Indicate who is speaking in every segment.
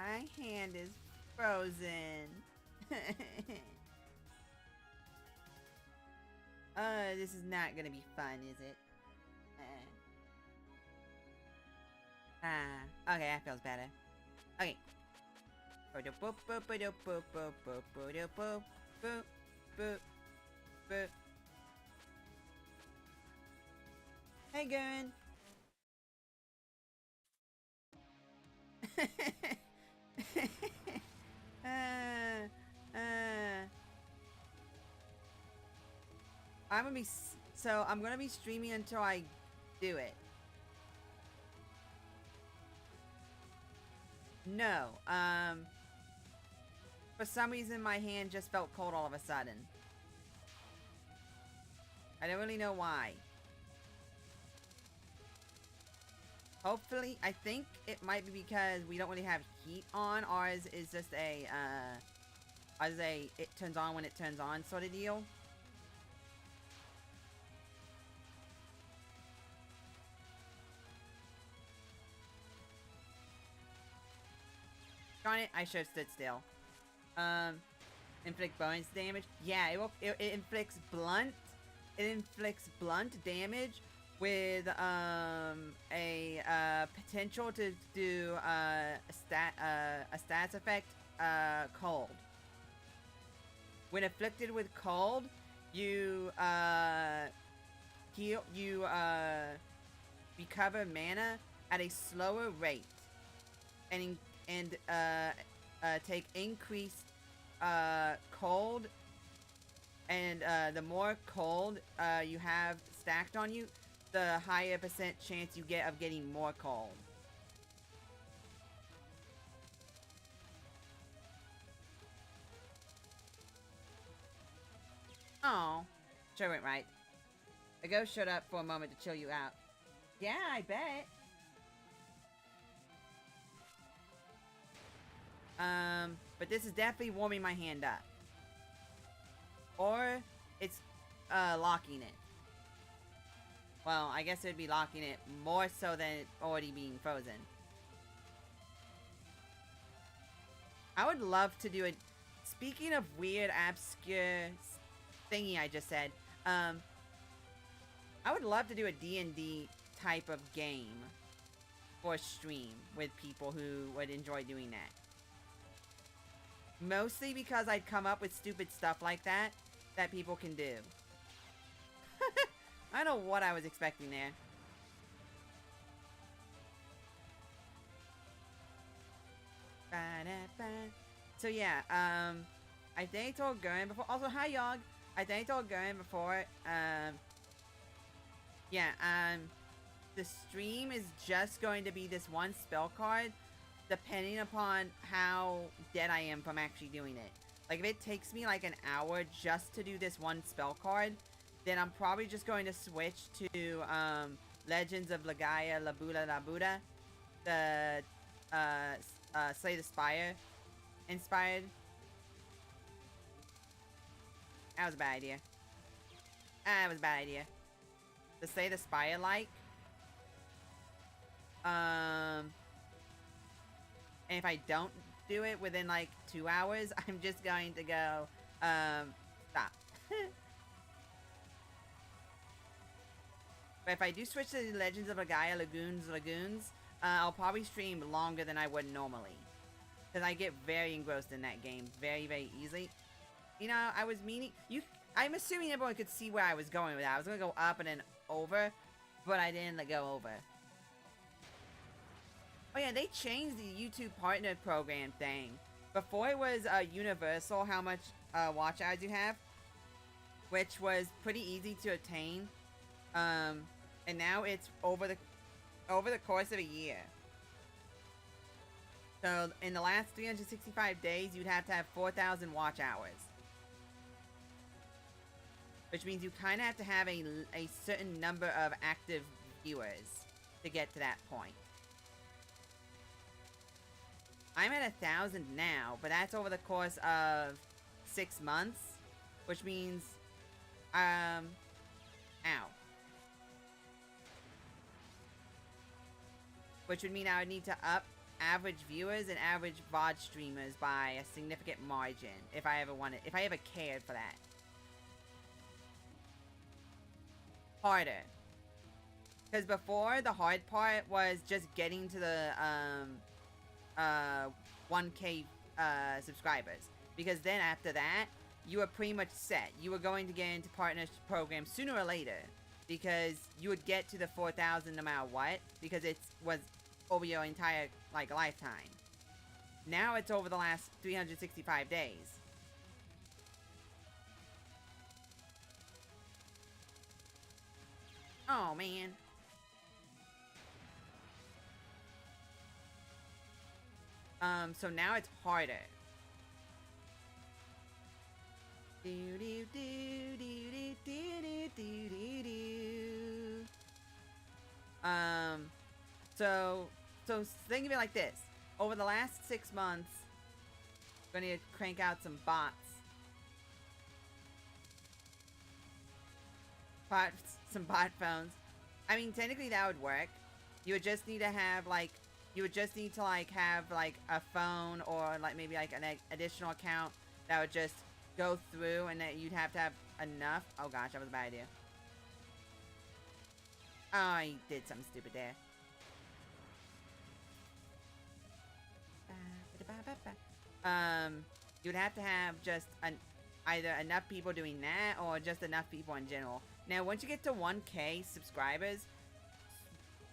Speaker 1: My hand is frozen. This is not gonna be fun, is it? Okay, that feels better. Okay. Hey, Gurren. I'm gonna be streaming until I do it. No, for some reason my hand just felt cold all of a sudden. I don't really know why. Hopefully, I think it might be because we don't really have heat on. Ours is just a, it turns on when it turns on sort of deal. Darn it, I should have stood still. Inflict bonus damage. Yeah, it inflicts blunt. It inflicts blunt damage with a potential to do a stats effect, cold. When afflicted with cold, you recover mana at a slower rate and take increased cold, and the more cold you have stacked on you, the higher percent chance you get of getting more cold. Oh, sure went right. The ghost showed up for a moment to chill you out. Yeah, I bet. But this is definitely warming my hand up. Or it's locking it. Well, I guess it would be locking it more so than it already being frozen. I would love to do it. Speaking of weird, obscure thingy I just said, I would love to do a D&D type of game for a stream with people who would enjoy doing that. Mostly because I'd come up with stupid stuff like that people can do. I don't know what I was expecting there. So yeah, I think I told Gurren before. Also, hi Yog. I think I told Gurren before. The stream is just going to be this one spell card, depending upon how dead I am from actually doing it. Like, if it takes me like an hour just to do this one spell card, then I'm probably just going to switch to Legends of Legaia Labuda Labuda, the Slay the Spire inspired. That was a bad idea. That was a bad idea. The Slay the Spire like. And if I don't do it within like 2 hours, I'm just going to go stop. But if I do switch to Legends of Legaia Lagoons, I'll probably stream longer than I would normally. Because I get very engrossed in that game very, very easily. You know, I was meaning... I'm assuming everyone could see where I was going with that. I was going to go up and then over, but I didn't go over. Oh yeah, they changed the YouTube Partner Program thing. Before it was universal how much watch hours you have, which was pretty easy to attain. And now it's over the course of a year. So in the last 365 days, you'd have to have 4,000 watch hours. Which means you kind of have to have a certain number of active viewers to get to that point. I'm at 1,000 now, but that's over the course of 6 months. Which means, ow. Which would mean I would need to up average viewers and average VOD streamers by a significant margin. If I ever cared for that. Harder. Because before, the hard part was just getting to the 1K subscribers. Because then after that, you were pretty much set. You were going to get into partner programs sooner or later. Because you would get to the 4,000 no matter what. Because it was over your entire, like, lifetime. Now it's over the last 365 days. Oh, man. So now it's harder. Do do do do do do do do do. So think of it like this. Over the last 6 months, I'm gonna crank out some bots. Some bot phones. I mean, technically that would work. You would just need to have, like, have, like, a phone or, like, maybe, like, an additional account that would just go through, and that you'd have to have enough. Oh gosh, that was a bad idea. Oh, I did something stupid there. You'd have to have just either enough people doing that or just enough people in general. Now, once you get to 1K subscribers,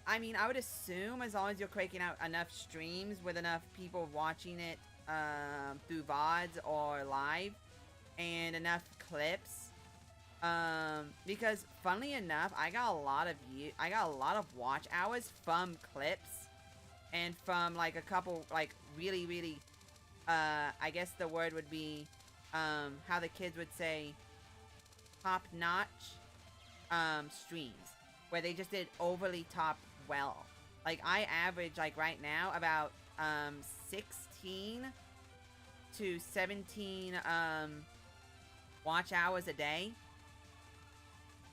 Speaker 1: I mean, I would assume as long as you're cranking out enough streams with enough people watching it through VODs or live, and enough clips, because funnily enough, I got a lot of watch hours from clips, and from, like, a couple, like, really, I guess the word would be, how the kids would say, top-notch, streams, where they just did overly top well. Like, I average, like, right now, about, 16 to 17, watch hours a day.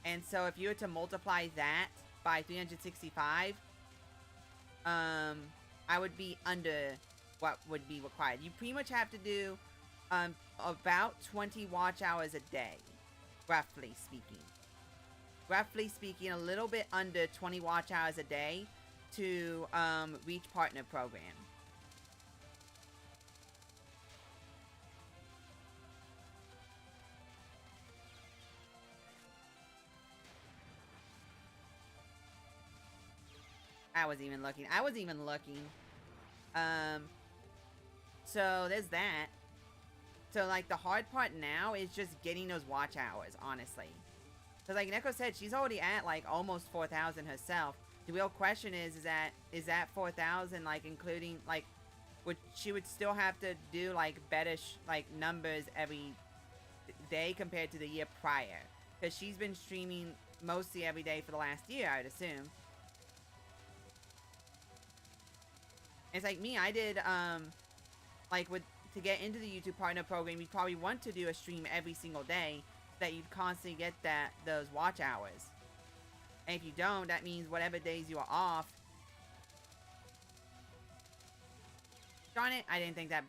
Speaker 1: And so if you were to multiply that by 365, I would be under what would be required. You pretty much have to do about 20 watch hours a day, roughly speaking. Roughly speaking, a little bit under 20 watch hours a day to reach partner program. I wasn't even looking. So there's that. So, like, the hard part now is just getting those watch hours, honestly. Because, like Neko said, she's already at, like, almost 4,000 herself. The real question is that 4,000, like, including, like, she would still have to do, like, better, like, numbers every day compared to the year prior. Because she's been streaming mostly every day for the last year, I would assume. It's like me, I did, like, to get into the YouTube partner program, you'd probably want to do a stream every single day, so that you'd constantly get those watch hours. And if you don't, that means whatever days you are off. Darn it, I didn't think that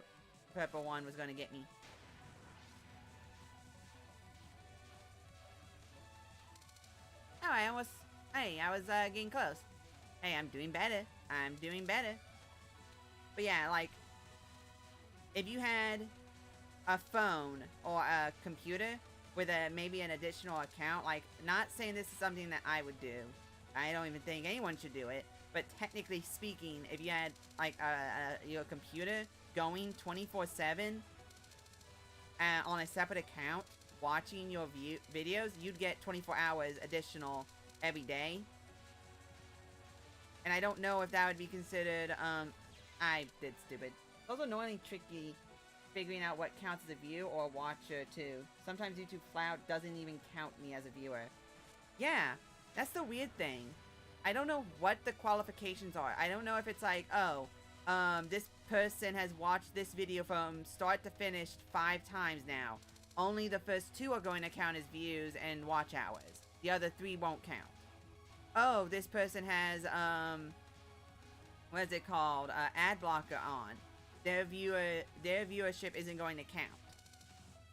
Speaker 1: purple one was going to get me. Oh, I was getting close. Hey, I'm doing better. But yeah, like, if you had a phone or a computer with maybe an additional account, like, not saying this is something that I would do. I don't even think anyone should do it. But technically speaking, if you had, like, your computer going 24/7 on a separate account, watching your videos, you'd get 24 hours additional every day. And I don't know if that would be considered, I did stupid. It's also annoyingly tricky figuring out what counts as a view or a watcher, too. Sometimes YouTube Cloud doesn't even count me as a viewer. Yeah, that's the weird thing. I don't know what the qualifications are. I don't know if it's like, oh, this person has watched this video from start to finish 5 times now. Only the first 2 are going to count as views and watch hours. The other 3 won't count. Oh, this person has, what is it called, ad blocker on, their viewership isn't going to count.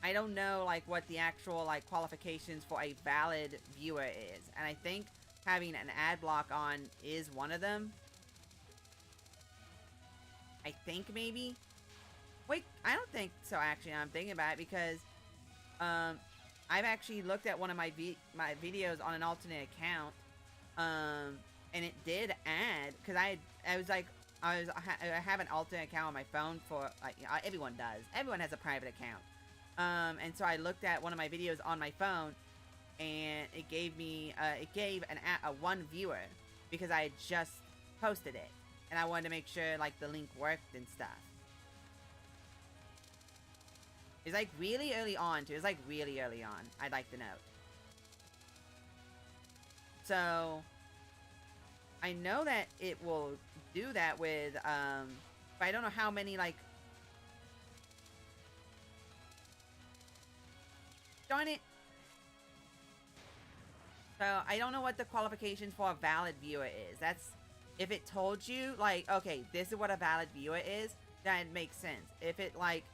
Speaker 1: I don't know like what the actual like qualifications for a valid viewer is, and I think having an ad block on is one of them. I think maybe. Wait, I don't think so. Actually, I'm thinking about it because I've actually looked at one of my videos on an alternate account, and it did add, because I have an alternate account on my phone for like, everyone does. Everyone has a private account. And so I looked at one of my videos on my phone, and it gave me, it gave a one viewer because I had just posted it, and I wanted to make sure like the link worked and stuff. It's like really early on too. It's like really early on, I'd like to note. So I know that it will do that with, but I don't know how many like. Darn it. So, I don't know what the qualifications for a valid viewer is. That's, if it told you, like, okay, this is what a valid viewer is, then it makes sense. If it, like,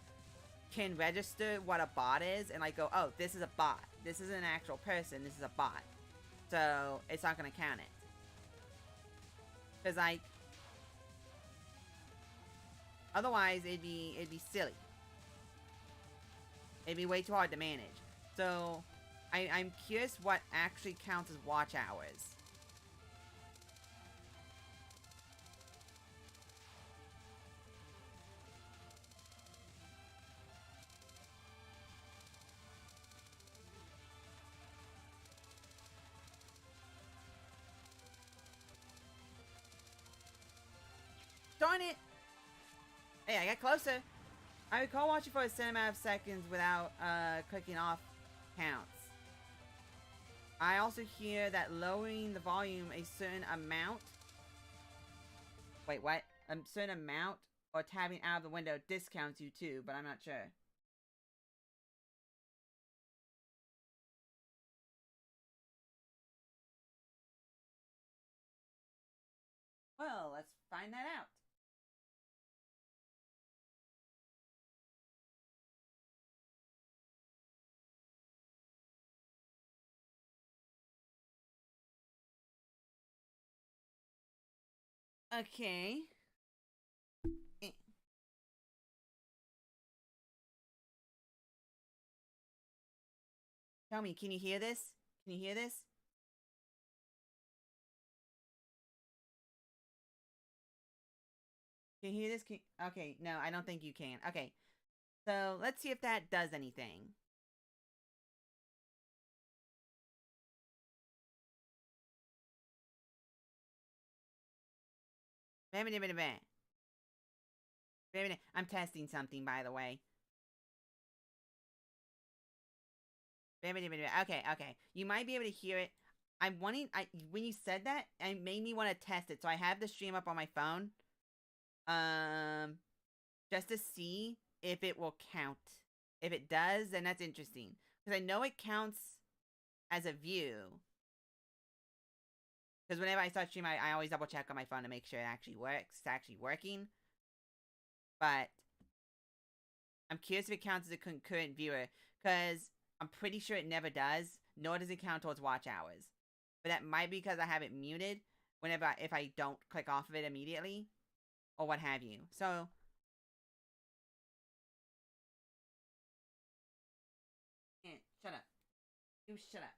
Speaker 1: can register what a bot is, and, like, go, oh, this is a bot. This isn't an actual person, this is a bot. So, it's not gonna count it. Because, like, otherwise, it'd be silly. It'd be way too hard to manage. So, I'm curious what actually counts as watch hours. Darn it! Hey, I got closer. I recall watching for a certain amount of seconds without clicking off counts. I also hear that lowering the volume a certain amount. Wait, what? A certain amount or tabbing out of the window discounts you too, but I'm not sure. Well, let's find that out. Okay. Tell me, can you hear this? Can you hear this? Can you hear this? Okay, no, I don't think you can. Okay, so let's see if that does anything. I'm testing something, by the way. Okay, okay. You might be able to hear it. I'm wanting, when you said that, it made me want to test it. So I have the stream up on my phone. Just to see if it will count. If it does, then that's interesting. Because I know it counts as a view. Because whenever I start streaming, I always double check on my phone to make sure it actually works. It's actually working. But I'm curious if it counts as a concurrent viewer. Because I'm pretty sure it never does. Nor does it count towards watch hours. But that might be because I have it muted whenever if I don't click off of it immediately. Or what have you. So shut up. You shut up.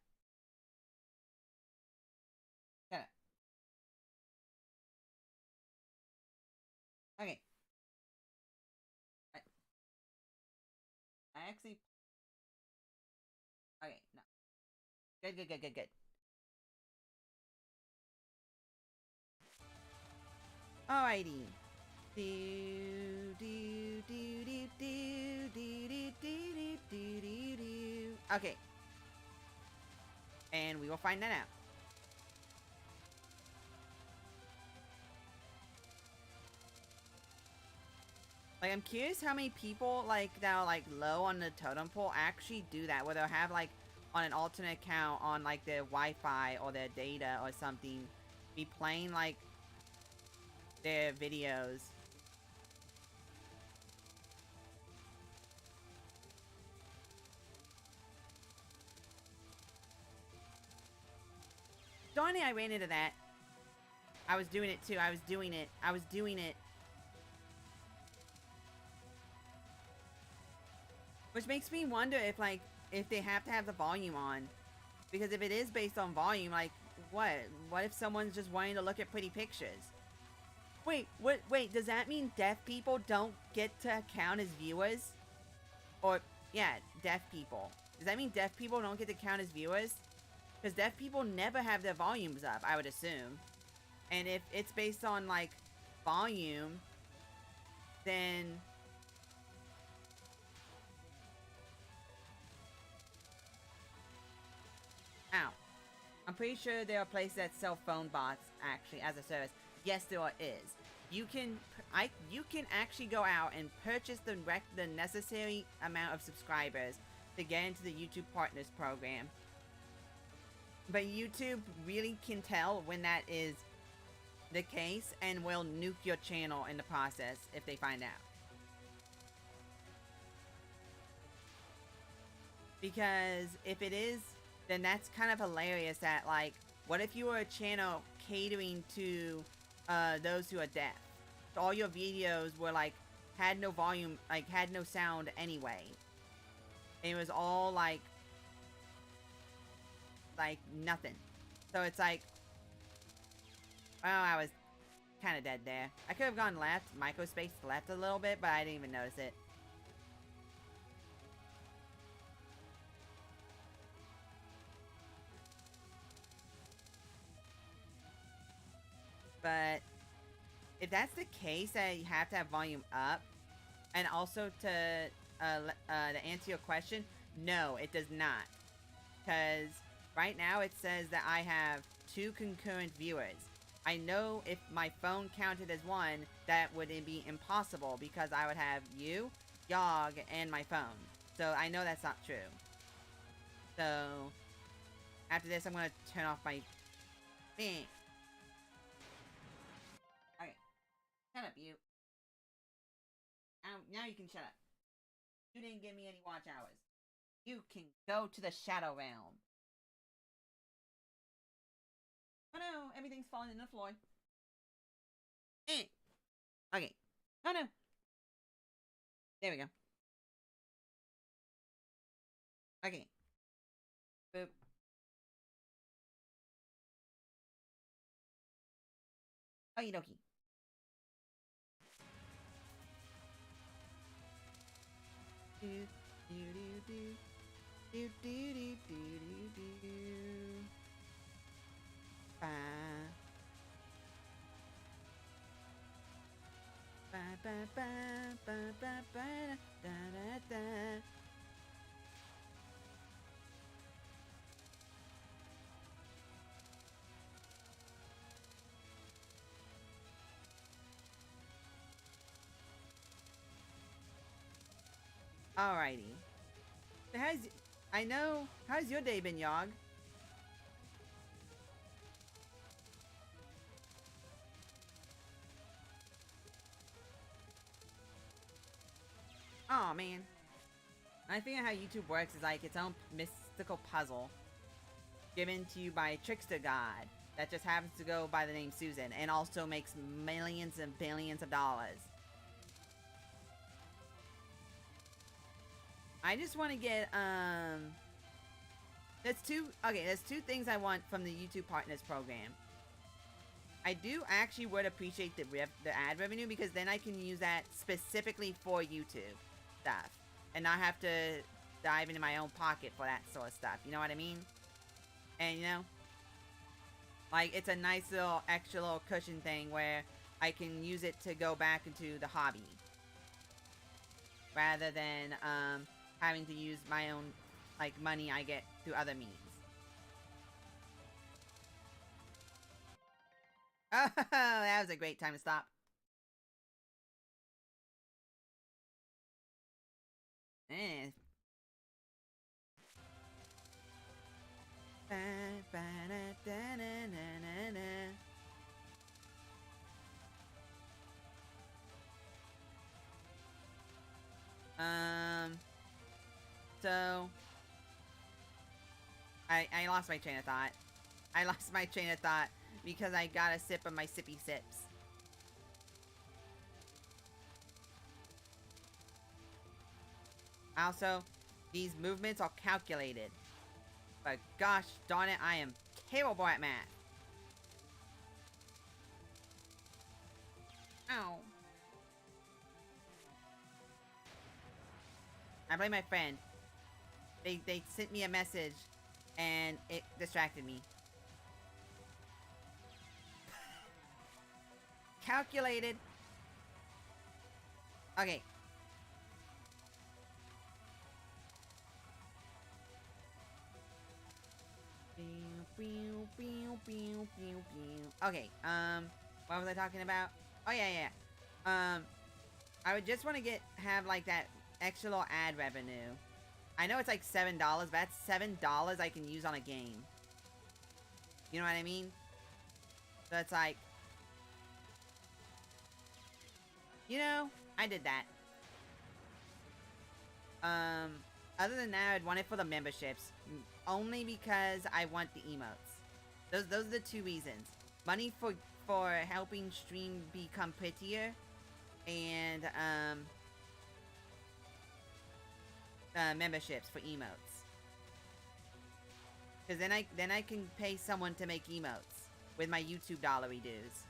Speaker 1: Shut up. Okay. I actually... Okay, no. Good. Alrighty. Okay. And we will find that out. Like, I'm curious how many people, like, that are, like, low on the totem pole actually do that. Where they'll have, like, on an alternate account on, like, their Wi-Fi or their data or something, be playing, like, their videos. Darn it, I ran into that. I was doing it too. I was doing it. I was doing it. Which makes me wonder if, like, if they have to have the volume on. Because if it is based on volume, like, what? What if someone's just wanting to look at pretty pictures? Wait, wait, does that mean deaf people don't get to count as viewers? Or, yeah, deaf people. Does that mean deaf people don't get to count as viewers? Because deaf people never have their volumes up, I would assume. And if it's based on, like, volume, then... Ow. I'm pretty sure there are places that sell phone bots, actually, as a service. Yes, there is. You can actually go out and purchase the necessary amount of subscribers to get into the YouTube Partners program. But YouTube really can tell when that is the case and will nuke your channel in the process if they find out. Because if it is, then that's kind of hilarious that, like, what if you were a channel catering to those who are deaf? So all your videos were, like, had no volume, like, had no sound anyway. And it was all, like, nothing. So it's like, well, I was kind of dead there. I could have gone left, microspace left a little bit, but I didn't even notice it. But if that's the case, that you have to have volume up, and also to answer your question, no, it does not. Because right now it says that I have 2 concurrent viewers. I know if my phone counted as one, that would be impossible because I would have you, Yog, and my phone. So I know that's not true. So after this, I'm going to turn off my... Okay. Shut up, you. Now you can shut up. You didn't give me any watch hours. You can go to the Shadow Realm. Oh no, everything's falling in the floor. Okay. Oh no. There we go. Okay. Boop. Okie dokie. Do do do do do do do do do. Ba ba ba ba ba ba ba da da da. Alrighty. So how's your day been, Yog? Oh man. I think how YouTube works is like its own mystical puzzle given to you by a trickster god that just happens to go by the name Susan and also makes millions and billions of dollars. I just want to get, there's two things I want from the YouTube Partners program. I do actually would appreciate the ad revenue because then I can use that specifically for YouTube stuff and not have to dive into my own pocket for that sort of stuff. You know what I mean? And, you know, like, it's a nice little extra little cushion thing where I can use it to go back into the hobby rather than, having to use my own, like, money I get through other means. Oh, that was a great time to stop. Eh. So, I lost my train of thought. I lost my train of thought because I got a sip of my sippy sips. Also, these movements are calculated. But gosh darn it, I am terrible at math. Ow. I blame my friend. They sent me a message and it distracted me. Calculated. Okay. Okay, what was I talking about? Oh, yeah. I would just want to have, like, that extra little ad revenue. I know it's like $7, but that's $7 I can use on a game. You know what I mean? So it's like, you know, I did that. Other than that, I'd want it for the memberships. Only because I want the emotes. Those are the two reasons. Money for helping stream become prettier. And, memberships for emotes. Because then I can pay someone to make emotes with my YouTube dollary dues.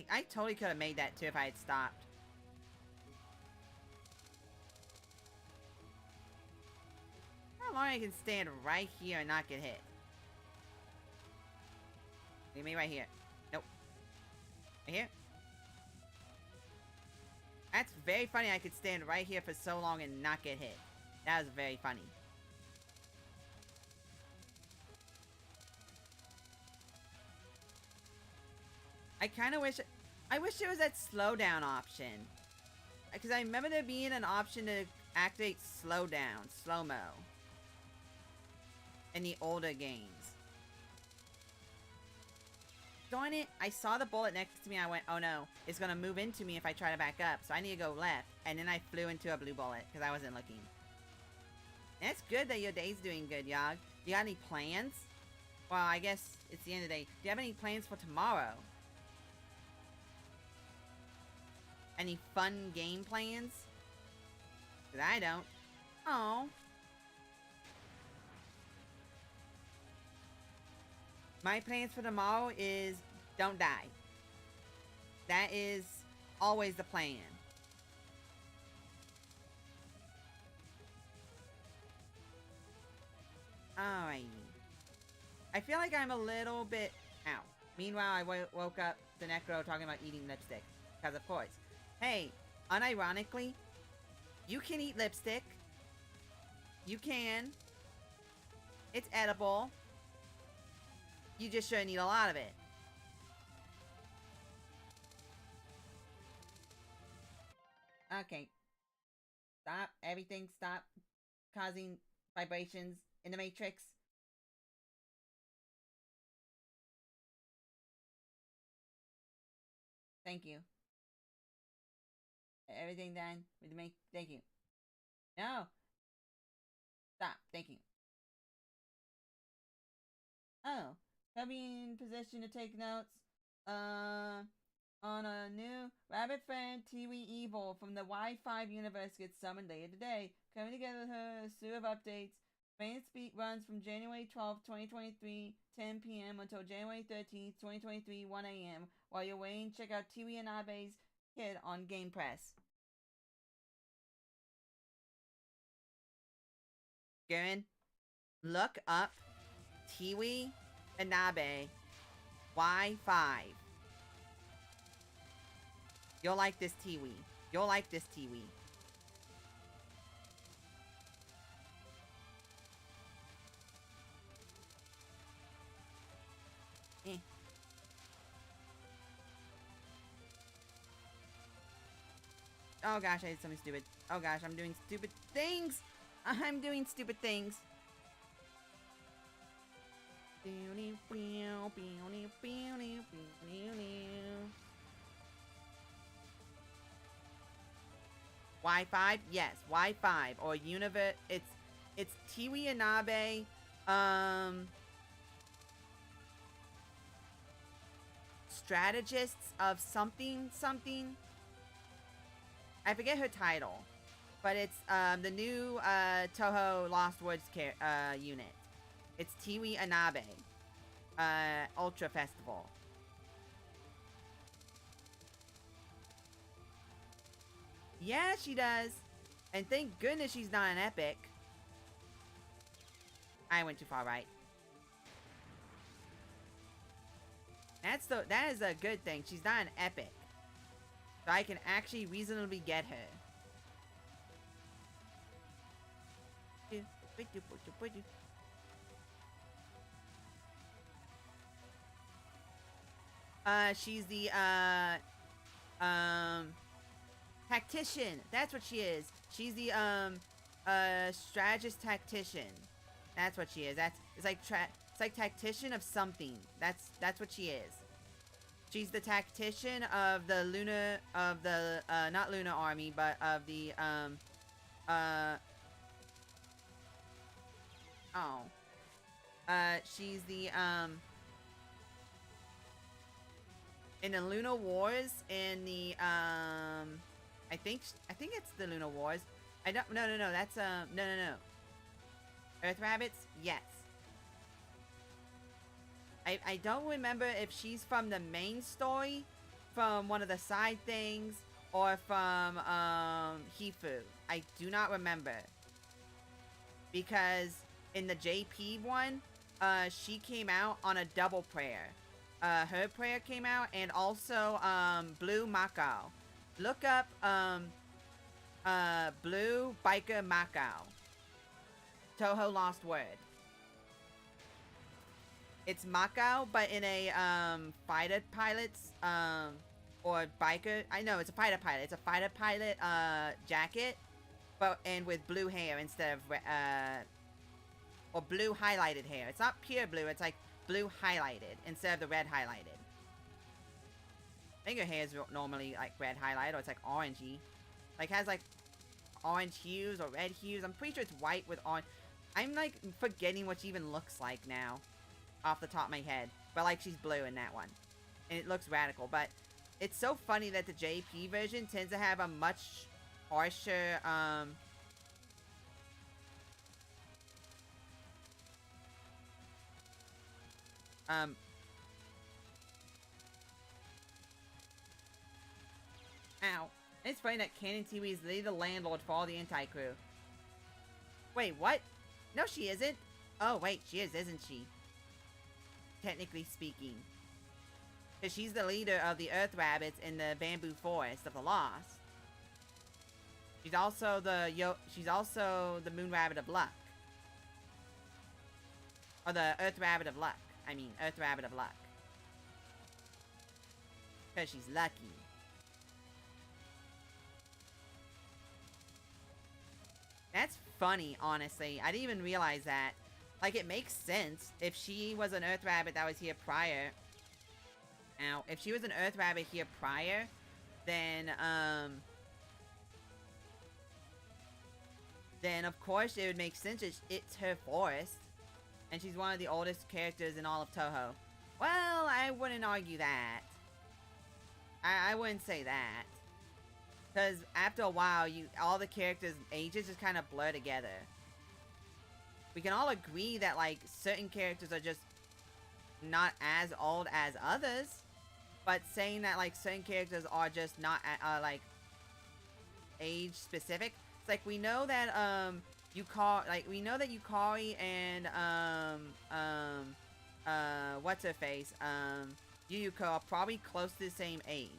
Speaker 1: I totally could have made that too if I had stopped. How long I can stand right here and not get hit? Leave me right here. Nope. Right here. That's very funny. I could stand right here for so long and not get hit. That was very funny. I kind of wish... I wish there was that slowdown option. Because I remember there being an option to activate slowdown, slow-mo. In the older games. Darn it, I saw the bullet next to me. I went, oh no, it's going to move into me if I try to back up. So I need to go left. And then I flew into a blue bullet because I wasn't looking. And it's good that your day's doing good, Yog. You got any plans? Well, I guess it's the end of the day. Do you have any plans for tomorrow? Any fun game plans? Because I don't. Oh. My plans for tomorrow is don't die. That is always the plan. Alrighty. I feel like I'm a little bit out. Meanwhile, I woke up the Necro talking about eating lipstick. Because of course. Hey, unironically, you can eat lipstick. You can. It's edible. You just shouldn't eat a lot of it. Okay. Stop. Everything stop causing vibrations in the Matrix. Thank you. Everything done with the Matrix. Thank you. No. Stop. Thank you. Oh. Have you in position to take notes? On a new rabbit friend, Tiwi Evil from the Y5 universe gets summoned later today. Coming together with her a slew of updates. Main speed runs from January 12th, 2023, 10 p.m. until January 13th, 2023, 1 a.m. While you're waiting, check out Tiwi and Abe's Kid on Game Press. Garen, look up Tiwi and Abe Y5. You'll like this Tiwi. You'll like this Tiwi. Oh gosh, I did something stupid. Oh gosh, I'm doing stupid things. I'm doing stupid things. Y5? Yes, Y5 or Universe. It's Tiwi Anabe. Strategists of something. I forget her title, but it's the new Touhou Lost Words unit. It's Tiwi Anabe Ultra Festival. Yeah, she does. And thank goodness she's not an epic. I went too far right. That is a good thing. She's not an epic. So I can actually reasonably get her. She's the tactician. That's what she is. She's the strategist tactician. That's what she is. It's like tactician of something. That's what she is. She's the tactician of the not Luna Army, but of the she's the in the Luna Wars, in the I think it's the Luna Wars. No, that's no. Earth Rabbits? Yes. I don't remember if she's from the main story, from one of the side things, or from Hifu. I do not remember. Because in the JP one, she came out on a double prayer. Her prayer came out, and also Blue Macau. Look up Blue Biker Macau. Touhou Lost Word. It's Macau, but in a fighter pilot's or biker. I know it's a fighter pilot. It's a fighter pilot jacket, and with blue hair instead of or blue highlighted hair. It's not pure blue. It's like blue highlighted instead of the red highlighted. I think her hair is normally like red highlighted, or it's like orangey. Like has like orange hues or red hues. I'm pretty sure it's white with orange. I'm like forgetting what she even looks like now, off the top of my head. But like she's blue in that one, and it looks radical. But it's so funny that the JP version tends to have a much harsher ow. It's funny that Canon TV is literally the landlord for all the anti-crew. Wait, what? No, she isn't. Oh, wait, she is, isn't she? Technically speaking. Because she's the leader of the Earth Rabbits in the Bamboo Forest of the Lost. She's also the Moon Rabbit of Luck. Or the Earth Rabbit of Luck. I mean, Earth Rabbit of Luck. Because she's lucky. That's funny, honestly. I didn't even realize that. Like, it makes sense. If she was an Earth Rabbit that was here prior... Now, if she was an Earth Rabbit here prior, then of course it would make sense. It's her forest. And she's one of the oldest characters in all of Touhou. Well, I wouldn't argue that. I wouldn't say that. Because after a while, all the characters' ages just kind of blur together. We can all agree that, like, certain characters are just not as old as others. But saying that, like, certain characters are just not, like, age specific. It's like, we know that, we know that Yukari and, what's-her-face, Yuyuko are probably close to the same age.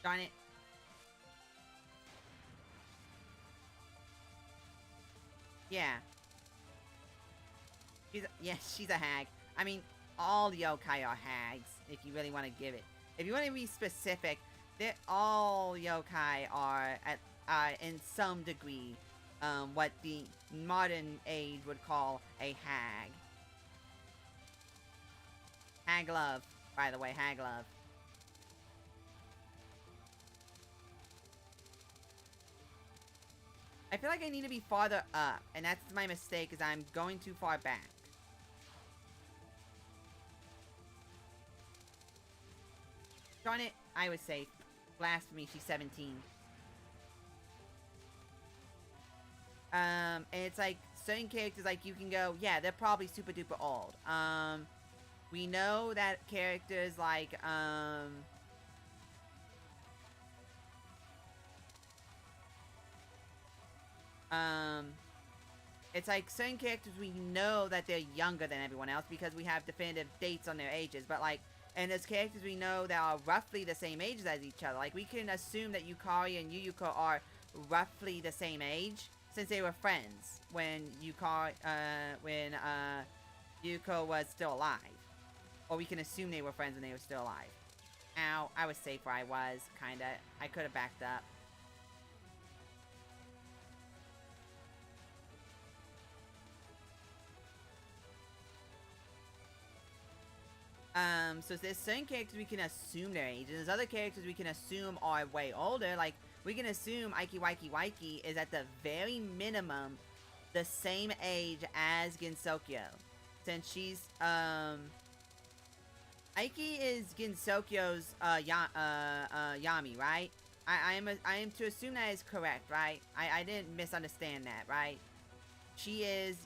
Speaker 1: Darn it. Yeah. She's a hag. I mean, all the yokai are hags, if you really want to give it. if you want to be specific, all yokai are in some degree what the modern age would call a hag. Hag love, by the way, hag love. I feel like I need to be farther up, and that's my mistake, is I'm going too far back. Darn it, I was safe. Blasphemy, she's 17. And it's like, certain characters, like, you can go, yeah, they're probably super duper old. We know that characters like, it's like certain characters we know that they're younger than everyone else because we have definitive dates on their ages, but like, and there's characters we know that are roughly the same ages as each other. Like, we can assume that Yukari and Yuyuko are roughly the same age since they were friends when Yuko was still alive. Or we can assume they were friends when they were still alive. Ow, I was safe where I was, kinda. I could have backed up. So there's certain characters we can assume their age, and there's other characters we can assume are way older. Like, we can assume Aiki Waiki is at the very minimum the same age as Gensokyo. Since she's, Aiki is Gensokyo's, Yami, right? I am to assume that is correct, right? I didn't misunderstand that, right? She is,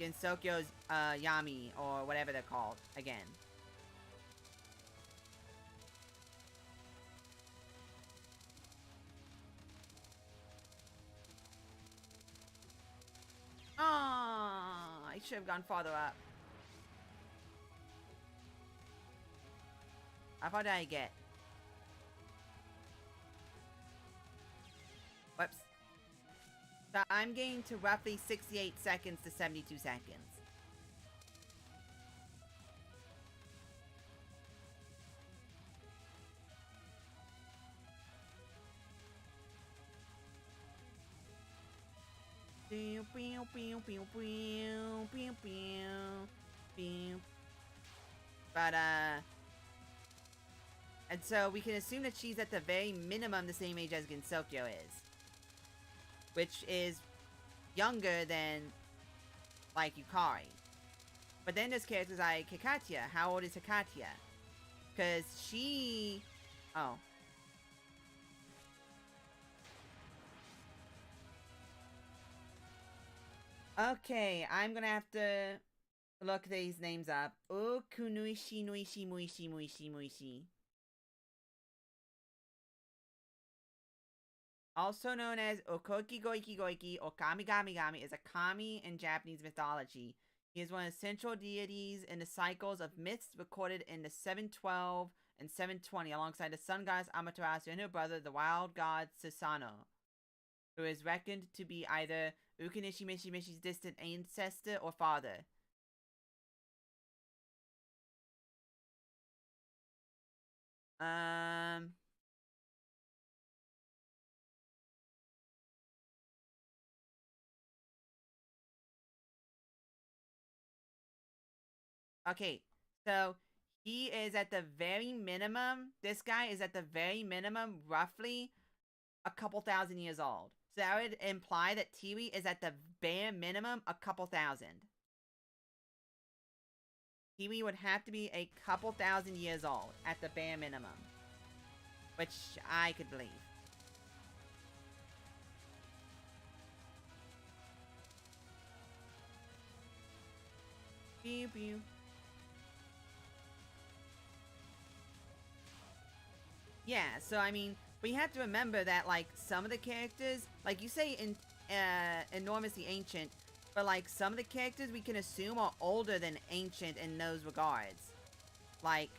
Speaker 1: Gensokyo's, Yami, or whatever they're called, again. Oh, I should have gone farther up. How far did I get? Whoops. So I'm getting to roughly 68 seconds to 72 seconds. But, and so we can assume that she's at the very minimum the same age as Gensokyo is. Which is younger than, like, Yukari. But then there's characters like Hikatia. How old is Hikatia? Because she... Oh. Okay, I'm gonna have to look these names up. Kunuishi, Nuishi, Muishi, Muishi, Muishi. Also known as Okoki Goiki Goiki or Kami Gami Gami, is a kami in Japanese mythology. He is one of the central deities in the cycles of myths recorded in the 712 and 720 alongside the sun goddess Amaterasu and her brother, the wild god Susanoo, who is reckoned to be either Ukanishi Mishi Mishi's distant ancestor or father. Okay, so he is at the very minimum, this guy is at the very minimum roughly a couple thousand years old. So that would imply that Tiwi is at the bare minimum a couple thousand. Tiwi would have to be a couple thousand years old at the bare minimum. Which I could believe. Pew pew. Yeah, so I mean, we have to remember that, like, some of the characters, like you say, enormously ancient, but like some of the characters we can assume are older than ancient in those regards. Like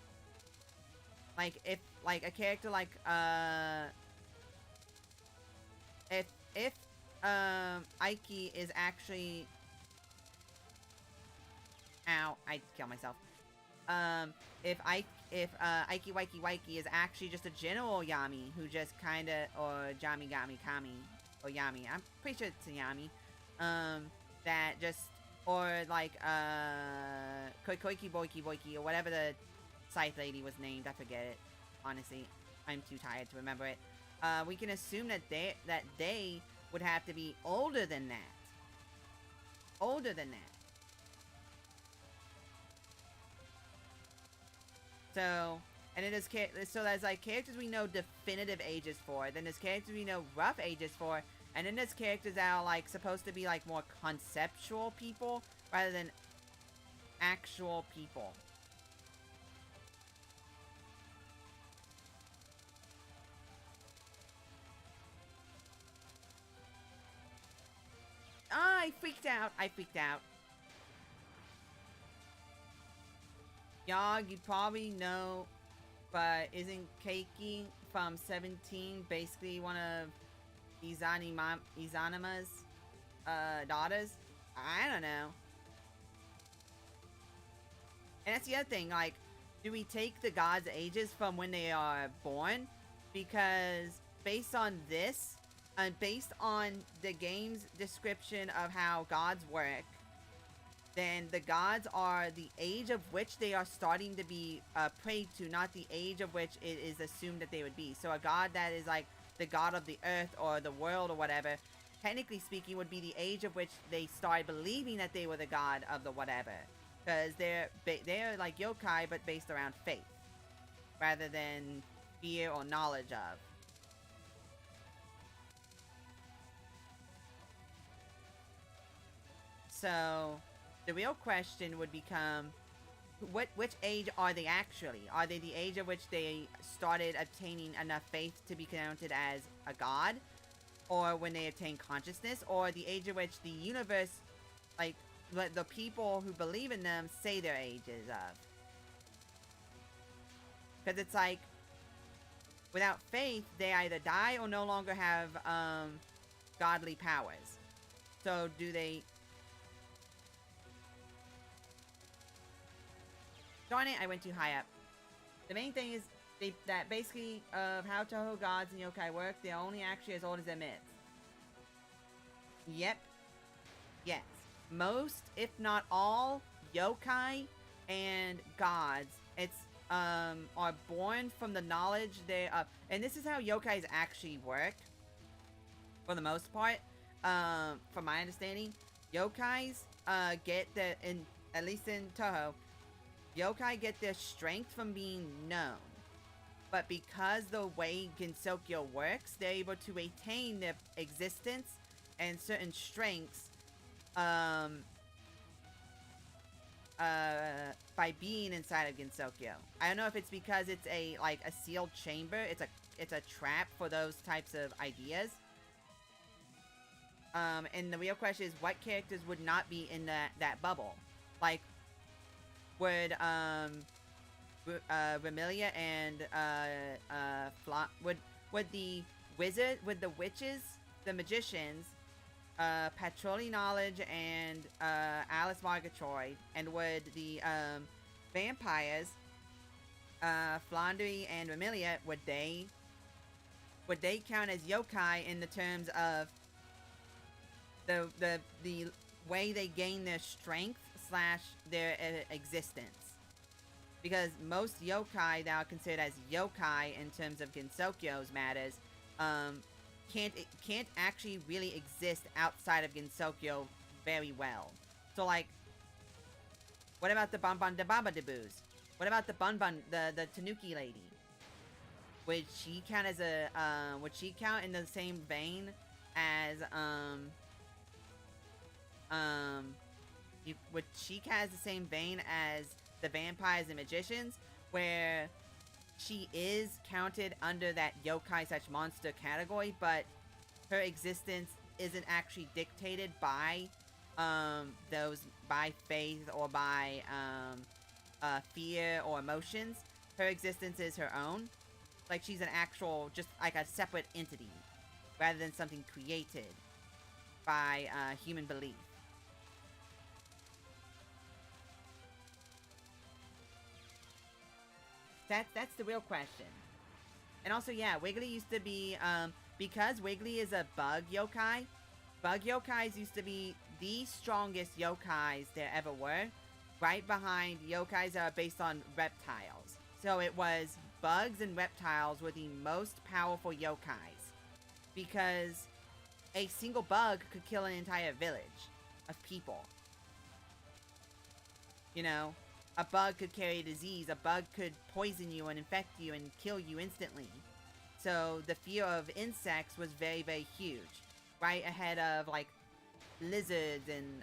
Speaker 1: if like a character like if Aiki is actually, ow, I killed myself. If if Aiki Waiki Waiki is actually just a general Yami who just kind of, or Jami Gami Kami, or Yami. I'm pretty sure it's a Yami. That just, or like Koiki Boiki Boiki, or whatever the scythe lady was named. I forget it. Honestly, I'm too tired to remember it. We can assume that they would have to be older than that. Older than that. So, and it is so there's like characters we know definitive ages for. Then there's characters we know rough ages for. And then there's characters that are like supposed to be like more conceptual people rather than actual people. Oh, I freaked out. I freaked out. Y'all, you probably know, but isn't Keiki from 17 basically one of Izanama's daughters? I don't know. And that's the other thing, like, do we take the gods' ages from when they are born? Because based on this, and based on the game's description of how gods work, then the gods are the age of which they are starting to be prayed to, not the age of which it is assumed that they would be. So a god that is like the god of the earth or the world or whatever, technically speaking, would be the age of which they started believing that they were the god of the whatever. Because they're like yokai, but based around faith, rather than fear or knowledge of. So the real question would become, which age are they actually? Are they the age at which they started obtaining enough faith to be counted as a god? Or when they attain consciousness? Or the age at which the universe, like, the people who believe in them say their ages of? Because it's like, without faith, they either die or no longer have godly powers. So do they... Darn it, I went too high up. The main thing is that basically of how Touhou gods and yokai work, they're only actually as old as their myths. Yep. Yes. Most, if not all, yokai and gods, are born from the knowledge they and this is how yokais actually work. For the most part, from my understanding, yokais get at least in Touhou, yokai get their strength from being known. But because the way Gensokyo works, they're able to retain their existence and certain strengths by being inside of Gensokyo. I don't know if it's because it's a sealed chamber. It's a trap for those types of ideas. And the real question is, what characters would not be in that bubble? Like, would Remilia and would the wizard, would the witches, the magicians, Patrolli Knowledge and Alice Margatroyd, and would the vampires, Flandry and Remilia, would they count as yokai in the terms of the way they gain their strength / their existence? Because most yokai that are considered as yokai in terms of Gensokyo's matters, can't actually really exist outside of Gensokyo very well. So like, what about the Banban de Baba Debu's? What about the Banban, the Tanuki lady? Would she count as a would she count in the same vein as would she count as the same vein as the vampires and magicians, where she is counted under that yokai / monster category, but her existence isn't actually dictated by by faith or by fear or emotions. Her existence is her own. Like, she's an actual, just like a separate entity, rather than something created by human belief. That's the real question. And also, yeah, Wiggly used to be, because Wiggly is a bug yokai, bug yokais used to be the strongest yokais there ever were, right behind yokais that are based on reptiles. So it was bugs and reptiles were the most powerful yokais, because a single bug could kill an entire village of people. You know, a bug could carry a disease, a bug could poison you and infect you and kill you instantly. So the fear of insects was very, very huge. Right ahead of, like, lizards and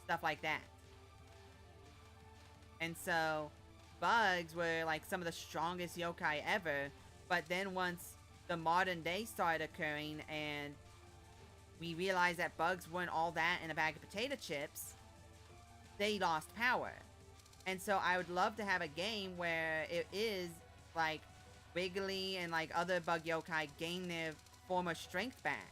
Speaker 1: stuff like that. And so bugs were, like, some of the strongest yokai ever. But then once the modern day started occurring and we realized that bugs weren't all that in a bag of potato chips, they lost power. And so I would love to have a game where it is, like, Wiggly and, like, other bug yokai gain their former strength back.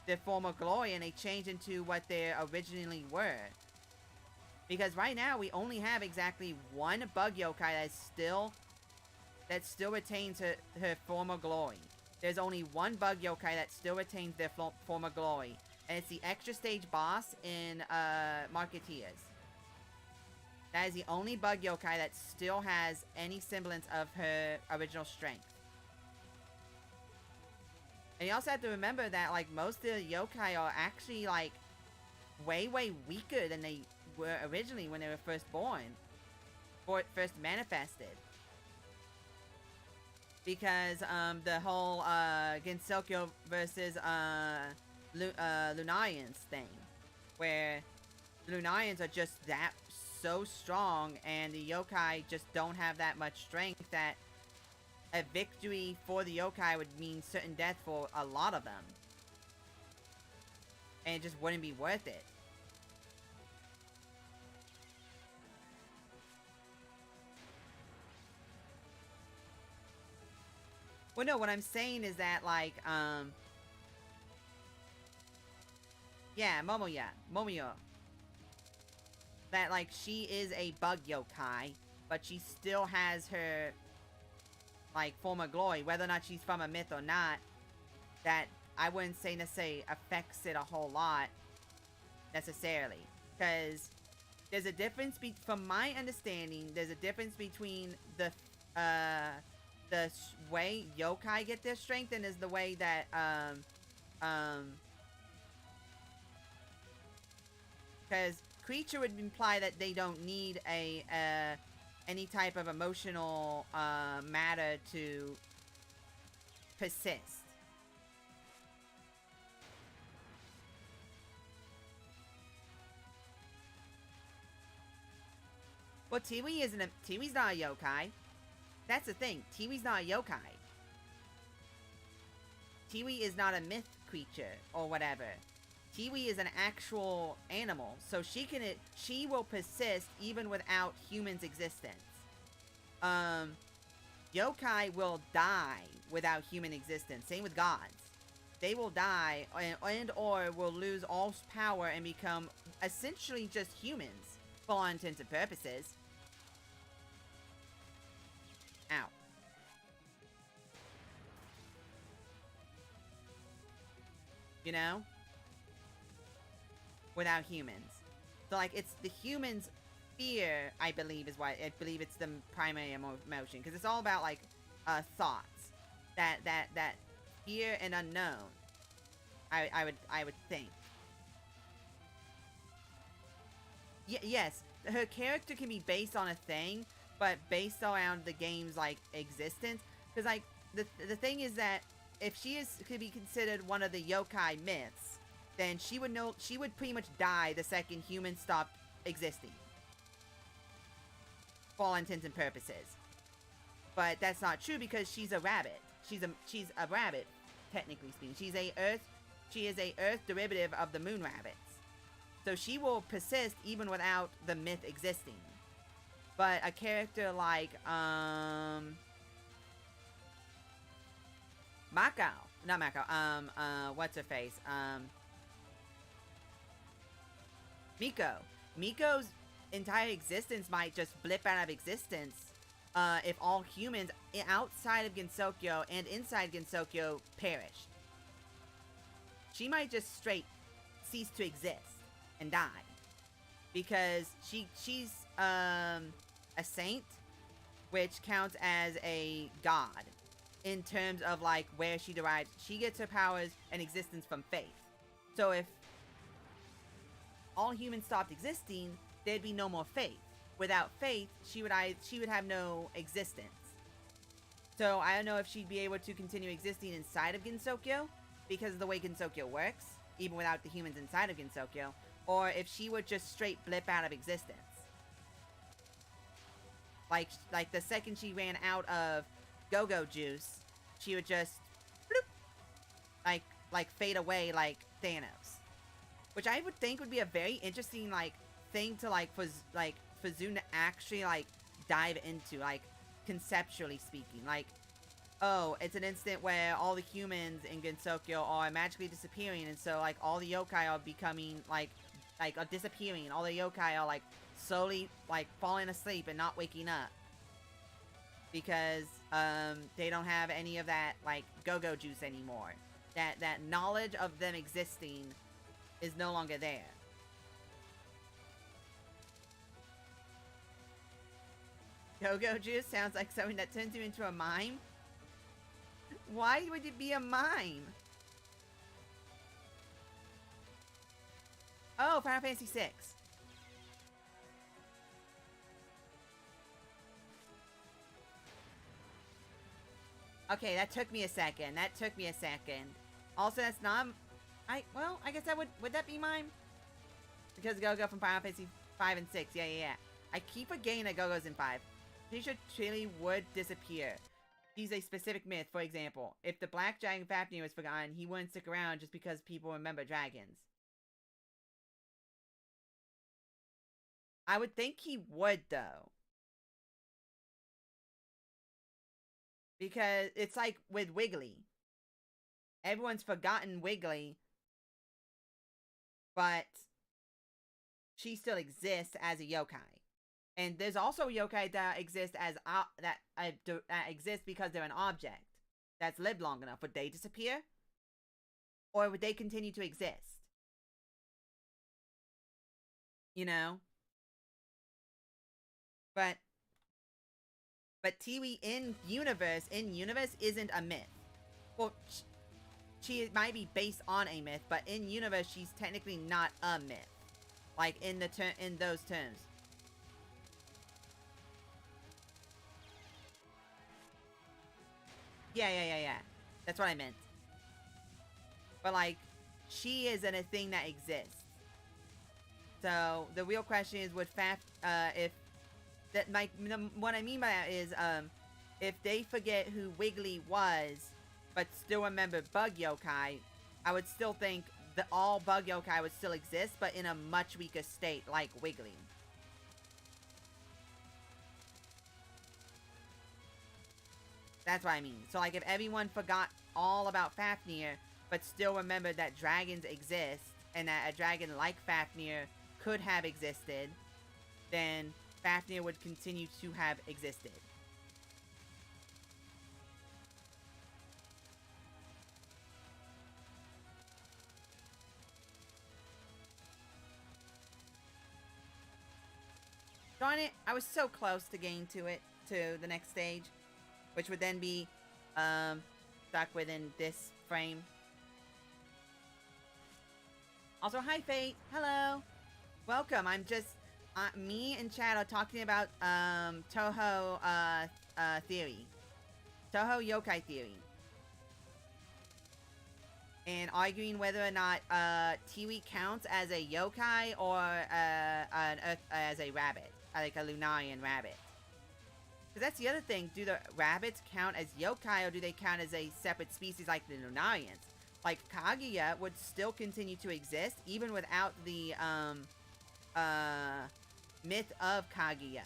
Speaker 1: Their former glory, and they change into what they originally were. Because right now, we only have exactly one bug yokai that still retains her former glory. There's only one bug yokai that still retains their former glory. And it's the extra stage boss in Marketeers. That is the only bug yokai that still has any semblance of her original strength. And you also have to remember that, like, most of the yokai are actually, like, way, way weaker than they were originally when they were first born. Or first manifested. Because, the whole, Genselkyo versus, Lunarians thing. Where Lunarians are just that so strong, and the yokai just don't have that much strength that a victory for the yokai would mean certain death for a lot of them. And it just wouldn't be worth it. Well, no, what I'm saying is that, like, yeah, Momoyo. That, like, she is a bug yokai, but she still has her, like, former glory. Whether or not she's from a myth or not, that I wouldn't say necessarily affects it a whole lot, necessarily. Because there's a difference, from my understanding, there's a difference between the way yokai get their strength and is the way that, because creature would imply that they don't need any type of emotional matter to persist. Well, Tiwi's not a yokai. That's the thing. Tiwi's not a yokai. Tiwi is not a myth creature or whatever. Tiwi is an actual animal, so she will persist even without humans' existence. Yokai will die without human existence. Same with gods. They will die and or will lose all power and become essentially just humans for all intents and purposes. Ow. You know? Without humans. So, like, it's the humans' fear, I believe, is why I believe it's the primary emotion. Because it's all about, like, thoughts. That fear and unknown. I would think. Yes, her character can be based on a thing, but based around the game's, like, existence. Because, like, the thing is that if she could be considered one of the yokai myths, then she would pretty much die the second humans stopped existing. For all intents and purposes. But that's not true because she's a rabbit. She's a rabbit, technically speaking. She is a Earth derivative of the moon rabbits. So she will persist even without the myth existing. But a character like Makao. Not Makao. What's her face? Miko. Miko's entire existence might just blip out of existence if all humans outside of Gensokyo and inside Gensokyo perished. She might just straight cease to exist and die. Because she's a saint, which counts as a god in terms of like where she derives. She gets her powers and existence from faith. So if all humans stopped existing, there'd be no more faith. Without faith, she would have no existence. So I don't know if she'd be able to continue existing inside of Gensokyo because of the way Gensokyo works, even without the humans inside of Gensokyo, or if she would just straight blip out of existence. Like the second she ran out of go-go juice, she would just bloop, like fade away like Thanos. Which I would think would be a very interesting like thing to for Zune to actually like dive into, like conceptually speaking. Like, oh, it's an instant where all the humans in Gensokyo are magically disappearing, and so like all the yokai are becoming are disappearing. All the yokai are like slowly like falling asleep and not waking up because they don't have any of that like go-go juice anymore. That knowledge of them existing is no longer there. Go-go juice sounds like something that turns you into a mime. Why would it be a mime? Oh, Final Fantasy VI. Okay, that took me a second. Also, that's not... Well, I guess that would that be mime? Because Go-Go from Final Fantasy 5 and 6. Yeah. I keep forgetting that Go-Go's in 5. She should truly would disappear. He's a specific myth, for example. If the Black Dragon Fafnir was forgotten, he wouldn't stick around just because people remember dragons. I would think he would, though. Because it's like with Wiggly. Everyone's forgotten Wiggly, but she still exists as a yokai. And there's also yokai that exist as that exist because they're an object that's lived long enough. Would they disappear, or would they continue to exist? You know. But Tiwi in universe isn't a myth. Well, she might be based on a myth, but in universe she's technically not a myth. Like in those terms. Yeah. That's what I meant. But like, she isn't a thing that exists. So the real question is, would what I mean by that is, if they forget who Wiggly was, but still remember Bug Yokai, I would still think that all Bug Yokai would still exist, but in a much weaker state, like Wiggly. That's what I mean. So like, if everyone forgot all about Fafnir, but still remembered that dragons exist, and that a dragon like Fafnir could have existed, then Fafnir would continue to have existed. Darn it, I was so close to getting to the next stage, which would then be stuck within this frame. Also, hi Fate, hello, welcome. I'm just me and Chad are talking about Touhou theory, Touhou yokai theory, and arguing whether or not Tiwi counts as a yokai or as a rabbit, like a Lunarian rabbit. Because that's the other thing. Do the rabbits count as yokai, or do they count as a separate species like the Lunarians? Like, Kaguya would still continue to exist even without the myth of Kaguya.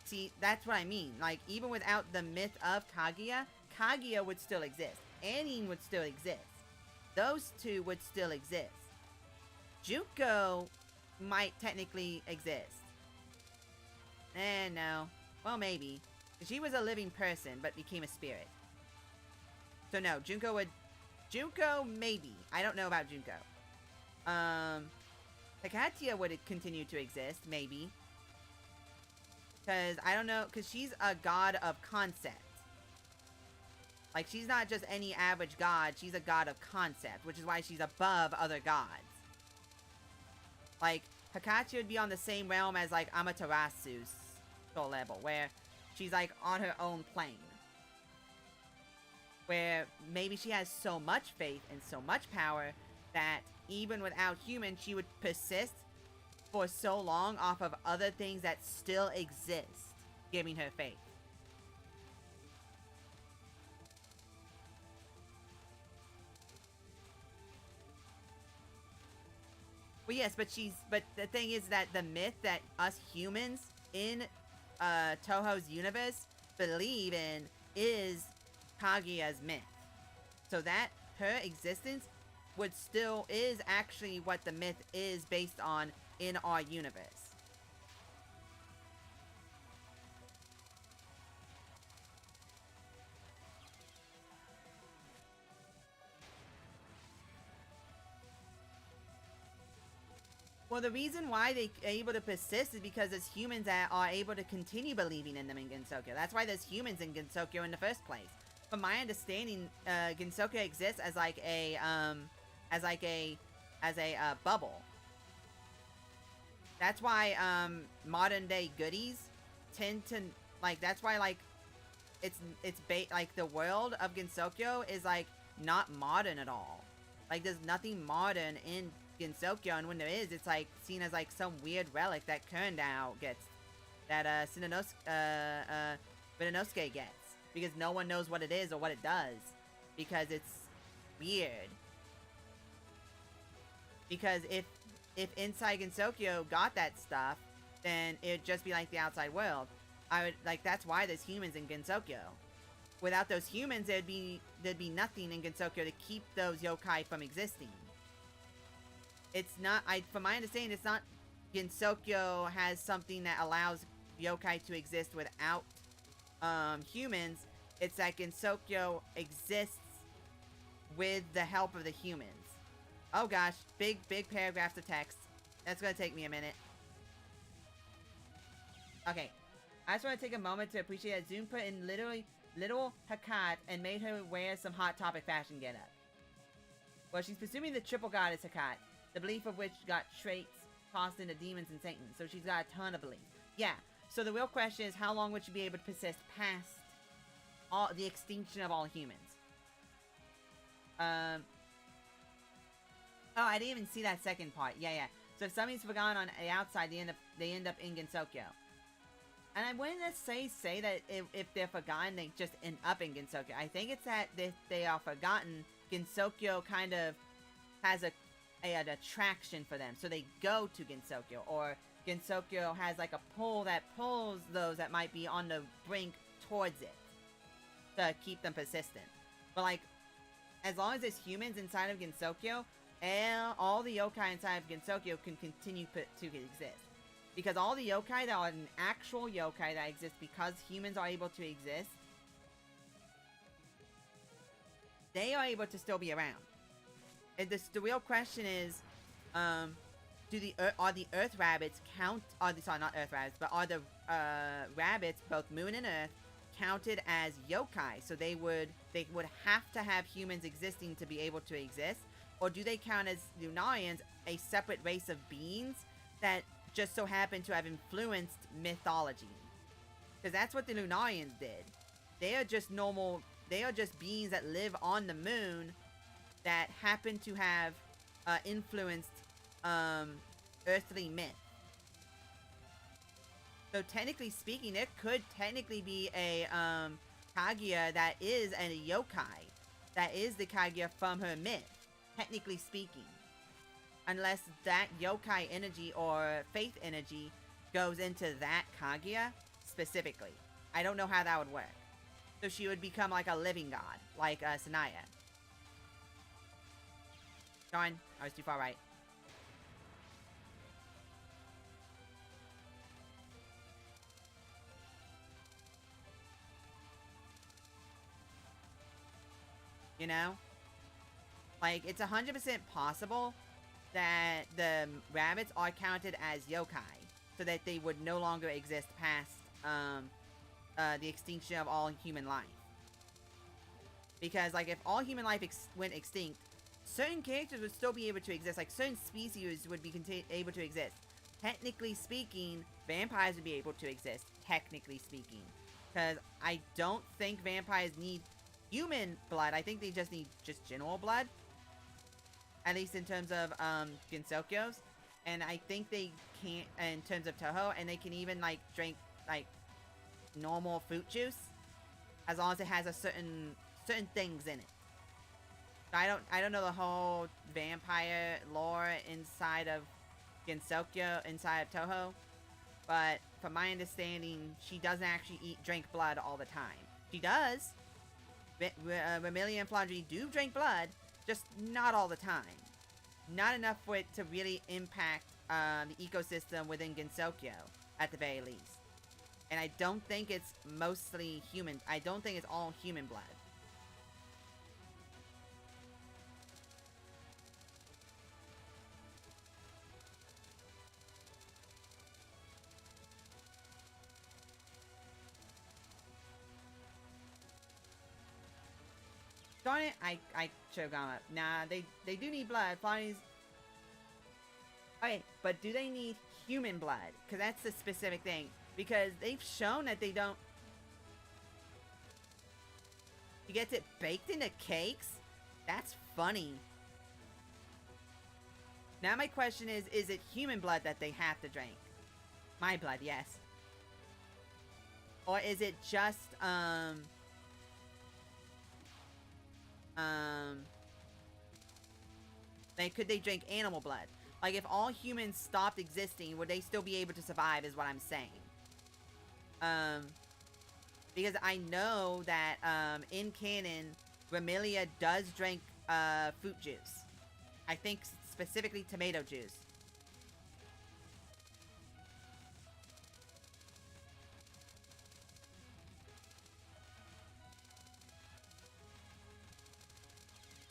Speaker 1: See, that's what I mean. Like, even without the myth of Kaguya, Kaguya would still exist. Anine would still exist. Those two would still exist. Junko might technically exist. No. Well, maybe. She was a living person, but became a spirit. So no, Junko would... Junko, maybe. I don't know about Junko. Hikatia would continue to exist, maybe. Because, I don't know, because she's a god of concept. Like, she's not just any average god, she's a god of concept, which is why she's above other gods. Like, Hikachi would be on the same realm as, like, Amaterasu's soul level, where she's, like, on her own plane. Where maybe she has so much faith and so much power that even without humans, she would persist for so long off of other things that still exist, giving her faith. Well, yes, but the thing is that the myth that us humans in Touhou's universe believe in is Kaguya's myth. So that her existence is actually what the myth is based on in our universe. Well, the reason why they're able to persist is because there's humans that are able to continue believing in them in Gensokyo. That's why there's humans in Gensokyo in the first place. From my understanding, Gensokyo exists as like a bubble. That's why modern day goodies tend to like. That's why like like the world of Gensokyo is like not modern at all. Like there's nothing modern in Gensokyo, and when there is, it's like seen as like some weird relic that Kurandao gets, that Rinnosuke gets, because no one knows what it is or what it does, because it's weird. Because if inside Gensokyo got that stuff, then it'd just be like the outside world. That's why there's humans in Gensokyo. Without those humans, there'd be nothing in Gensokyo to keep those yokai from existing. It's not, from my understanding, it's not Gensokyo has something that allows yokai to exist without humans. It's that Gensokyo exists with the help of the humans. Oh gosh, big paragraphs of text. That's gonna take me a minute. Okay, I just want to take a moment to appreciate that Zoom put in literally little Hakat and made her wear some Hot Topic fashion getup. Well, she's presuming the triple goddess Hakat, the belief of which got traits tossed into demons and Satan. So she's got a ton of belief. Yeah. So the real question is, how long would she be able to persist past the extinction of all humans? Oh, I didn't even see that second part. Yeah. So if somebody's forgotten on the outside, they end up in Gensokyo. And I wouldn't necessarily say that if they're forgotten, they just end up in Gensokyo. I think it's that they are forgotten. Gensokyo kind of has an attraction for them, so they go to Gensokyo, or Gensokyo has like a pull that pulls those that might be on the brink towards it to keep them persistent. But like, as long as there's humans inside of Gensokyo, all the yokai inside of Gensokyo can continue to exist. Because all the yokai that are an actual yokai that exist because humans are able to exist, they are able to still be around. The real question is, are the Earth rabbits count? Sorry, not Earth rabbits, but are the rabbits, both Moon and Earth, counted as yokai? So they would have to have humans existing to be able to exist, or do they count as Lunarians, a separate race of beings that just so happen to have influenced mythology? Because that's what the Lunarians did. They are just normal. They are just beings that live on the moon that happen to have influenced earthly myth. So technically speaking, there could technically be a Kaguya that is a yokai. That is the Kaguya from her myth, technically speaking. Unless that yokai energy or faith energy goes into that Kaguya specifically. I don't know how that would work. So she would become like a living god, like Sanaya. Darn, I was too far right. You know? Like, it's 100% possible that the rabbits are counted as yokai, so that they would no longer exist past the extinction of all human life. Because, like, if all human life went extinct, certain characters would still be able to exist. Like, certain species would be able to exist. Technically speaking, vampires would be able to exist. Technically speaking. Because I don't think vampires need human blood. I think they just need just general blood. At least in terms of Ginsokyos. And I think they can't, in terms of Touhou, and they can even, like, drink, like, normal fruit juice. As long as it has a certain things in it. I don't know the whole vampire lore inside of Gensokyo, inside of Touhou, but from my understanding, she doesn't actually drink blood all the time. She does. Vermilion and Flandre do drink blood, just not all the time. Not enough for it to really impact the ecosystem within Gensokyo, at the very least. And I don't think it's mostly human. I don't think it's all human blood. Darn it, I should have gone up. Nah, they do need blood. Fly's... Okay, but do they need human blood? Because that's the specific thing. Because they've shown that they don't... She gets it baked into cakes? That's funny. Now my question is it human blood that they have to drink? My blood, yes. Or is it just, like, could they drink animal blood? Like, if all humans stopped existing, would they still be able to survive, is what I'm saying. Because I know that, in canon, Remilia does drink, fruit juice. I think specifically tomato juice.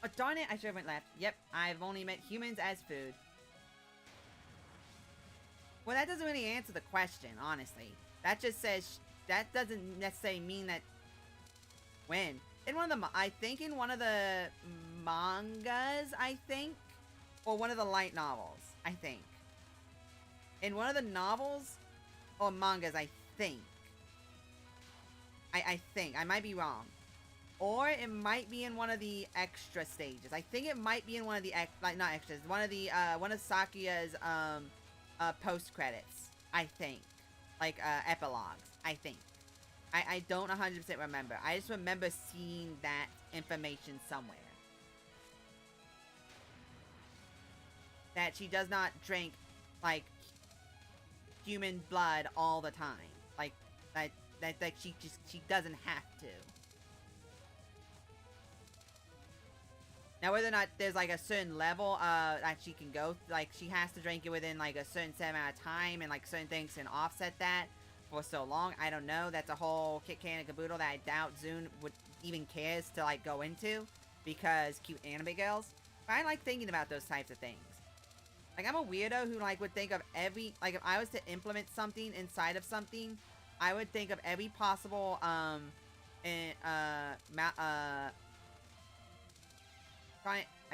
Speaker 1: Oh, darn it, I should have went left. Yep, I've only met humans as food. Well, that doesn't really answer the question, honestly. That just says... That doesn't necessarily mean that... When? In one of the... I think in one of the mangas, I think. Or one of the light novels, I think. In one of the novels... Or mangas, I think. I think. I might be wrong. Or it might be in one of the extra stages. I think it might be in one of the like, not extras. One of the one of Sakuya's post credits. I think, like epilogues. I think. I don't 100% remember. I just remember seeing that information somewhere. That she does not drink like human blood all the time. Like that she doesn't have to. Now, whether or not there's, like, a certain level that she can go, like, she has to drink it within, like, a certain set amount of time, and, like, certain things can offset that for so long, I don't know. That's a whole kit can and caboodle that I doubt Zune would even cares to, like, go into, because cute anime girls. But I like thinking about those types of things. Like, I'm a weirdo who, like, would think of every, like, if I was to implement something inside of something, I would think of every possible, I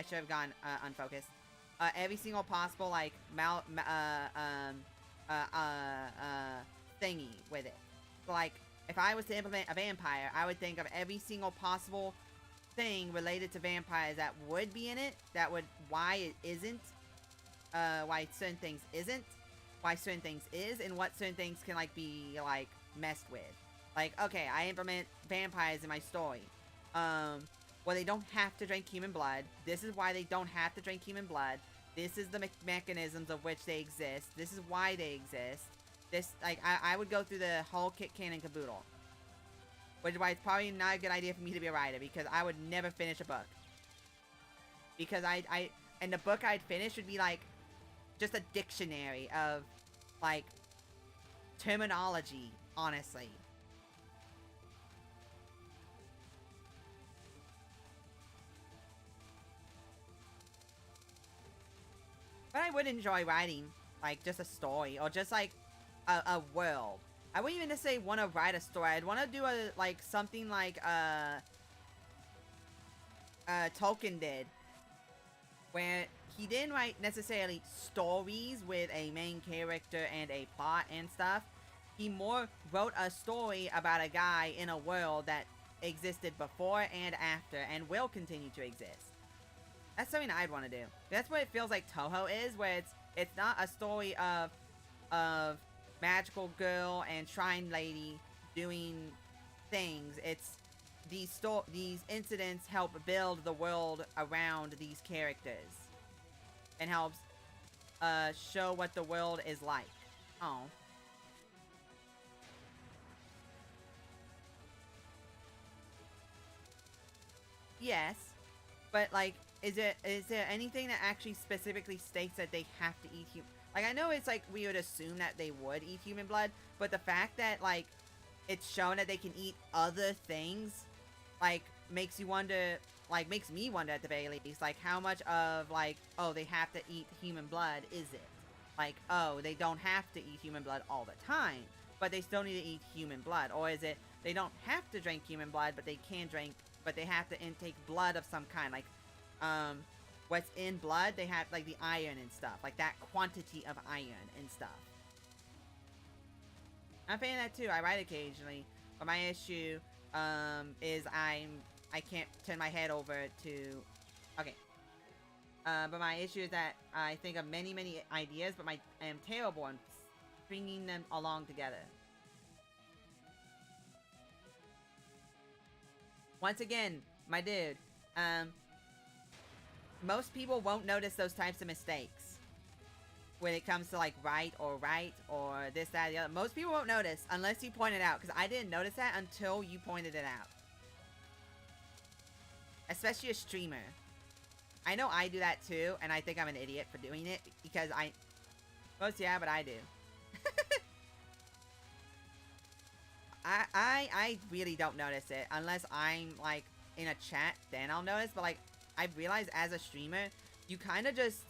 Speaker 1: should have gone unfocused. Every single possible like thingy with it. So, like, if I was to implement a vampire, I would think of every single possible thing related to vampires that would be in it. That would why it isn't. Why certain things isn't. Why certain things is, and what certain things can like be like messed with. Like, okay, I implement vampires in my story. Well, they don't have to drink human blood. This is why they don't have to drink human blood. This is the mechanisms of which they exist. This is why they exist. This, like, I would go through the whole kit can and caboodle. Which is why it's probably not a good idea for me to be a writer, because I would never finish a book. Because and the book I'd finish would be, like, just a dictionary of, like, terminology, honestly. But I would enjoy writing, like, just a story, or just, like, a world. I wouldn't even just say want to write a story. I'd want to do something like, Tolkien did, where he didn't write necessarily stories with a main character and a plot and stuff. He more wrote a story about a guy in a world that existed before and after and will continue to exist. That's something I'd want to do. That's what it feels like Touhou is, where it's not a story of magical girl and shrine lady doing things. It's these incidents help build the world around these characters and helps show what the world is like. Oh. Yes, but like, is there anything that actually specifically states that they have to eat human? Like, I know it's like we would assume that they would eat human blood, but the fact that like it's shown that they can eat other things, like, makes you wonder. Like, makes me wonder at the very least, like, how much of like, oh, they have to eat human blood is it? Like, oh, they don't have to eat human blood all the time, but they still need to eat human blood, or is it they don't have to drink human blood, but they can drink. But they have to intake blood of some kind, like, what's in blood, they have, like, the iron and stuff, like, that quantity of iron and stuff. I'm feeling that too, I write occasionally, but my issue, is I can't turn my head over to, okay, but my issue is that I think of many ideas, but I am terrible on stringing them along together. Once again, my dude, most people won't notice those types of mistakes when it comes to like right or this, that, the other. Most people won't notice unless you point it out, because I didn't notice that until you pointed it out. Especially a streamer. I know I do that too, and I think I'm an idiot for doing it, because most, yeah, but I do. I really don't notice it unless I'm like in a chat, then I'll notice. But like, I realize as a streamer, you kind of just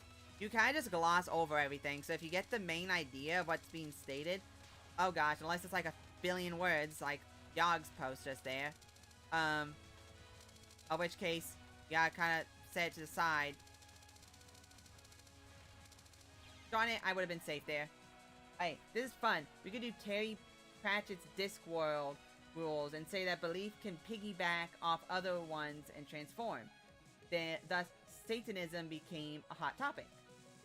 Speaker 1: gloss over everything. So if you get the main idea of what's being stated, oh gosh, unless it's like a billion words, like Yogg's post just there, in which case, yeah, kind of set it to the side. Darn it, I would have been safe there. Hey, this is fun. We could do Terry Pratchett's Discworld rules and say that belief can piggyback off other ones and transform. Thus, Satanism became a hot topic,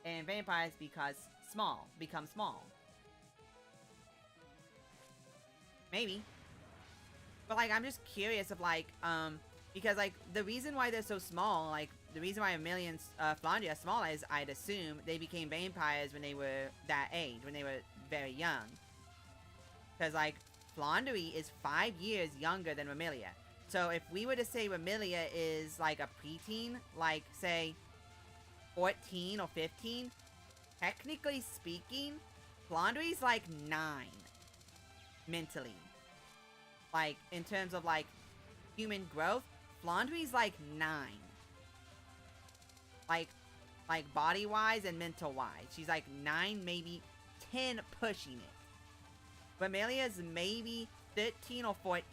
Speaker 1: and vampires become small. Maybe. But like, I'm just curious of like, because like, the reason why they're so small, like, the reason why Flandria is small is, I'd assume, they became vampires when they were that age, when they were very young. Because, like, Flandria is 5 years younger than Remilia. So, if we were to say Remilia is, like, a preteen, like, say, 14 or 15, technically speaking, Flandria's, like, 9. Mentally. Like, in terms of, like, human growth, Flandria's, like, 9. Like, body-wise and mental-wise. She's, like, 9, maybe 10 pushing it. Remelia's maybe 13 or 14.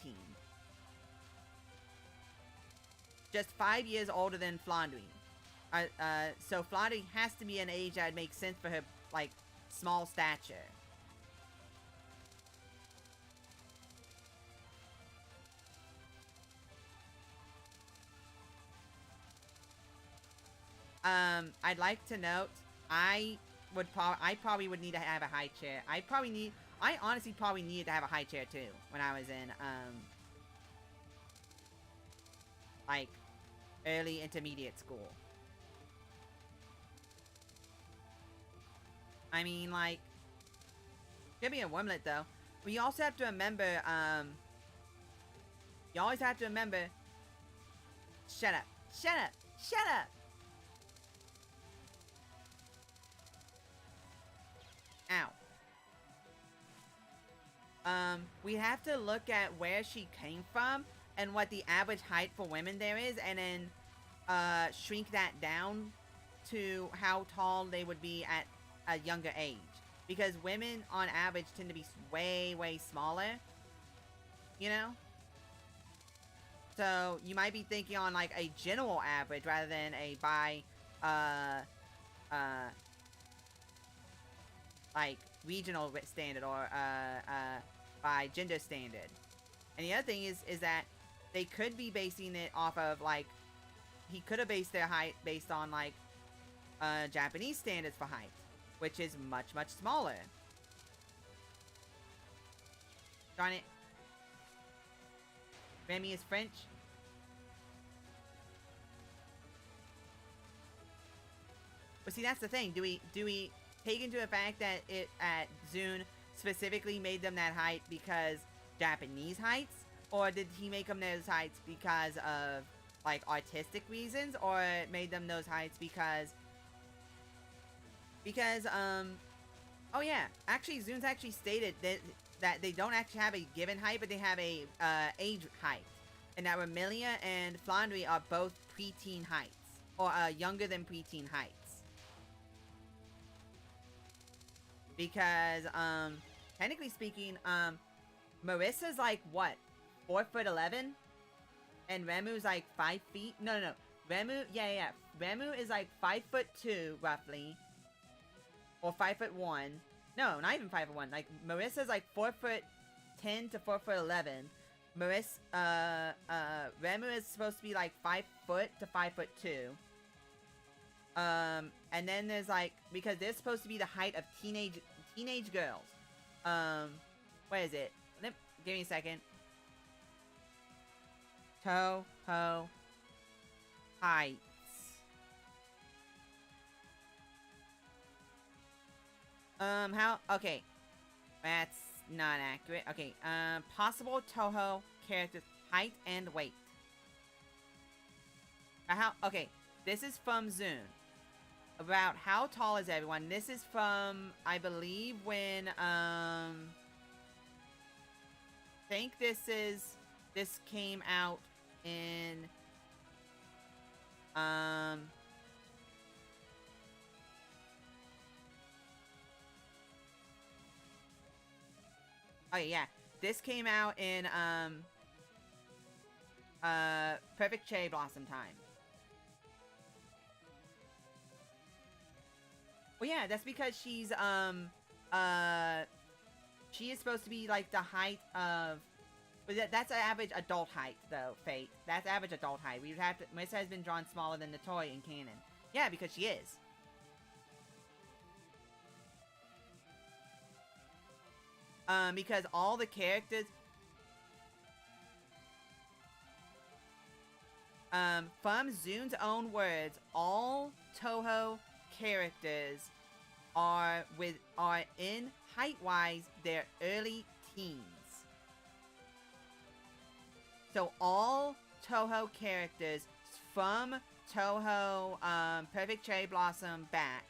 Speaker 1: Just 5 years older than Flandria. So Flandria has to be an age that would make sense for her, like, small stature. I'd like to note, I probably would need to have a high chair. I honestly probably needed to have a high chair too when I was in, like, early intermediate school. I mean, like, could be a wormlet though. But you also have to remember, you always have to remember, shut up, shut up, shut up! Ow. We have to look at where she came from and what the average height for women there is, and then, shrink that down to how tall they would be at a younger age. Because women, on average, tend to be way, way smaller. You know? So, you might be thinking on, like, a general average rather than a like, regional standard or, by gender standard. And the other thing is that they could be basing it off of, like, he could have based their height based on, like, Japanese standards for height, which is much, much smaller. Darn it. Remy is French. But see, that's the thing. Do we take into the fact that it at Zune specifically made them that height because Japanese heights, or did he make them those heights because of, like, artistic reasons, or made them those heights because oh yeah, actually Zune's actually stated that they don't actually have a given height, but they have a age height, and that Remilia and Flandre are both preteen heights, or younger than preteen heights. Because technically speaking, Marissa's like what, 4'11", and Remu's like 5 feet. No. Remu, yeah. Remu is like 5'2" roughly, or 5'1". No, not even 5'1". Like Marissa's like 4'10" to 4'11". Remu is supposed to be like 5 foot to 5'2". And then there's like, because they're supposed to be the height of teenage girls. What is it? Give me a second. Touhou heights. Okay. That's not accurate. Okay, possible Touhou characters' height and weight. Okay, this is from Zune. About how tall is everyone. This is from, I believe, when, think this came out in, oh yeah, this came out in, Perfect Cherry Blossom time. Well, yeah, that's because she's, she is supposed to be, like, the height of, that's an average adult height, though, Fate. That's average adult height. We would have to, Marissa has been drawn smaller than the toy in canon. Yeah, because she is. Because all the characters, from Zune's own words, all Touhou characters are in height-wise their early teens. So all Touhou characters from Touhou Perfect Cherry Blossom back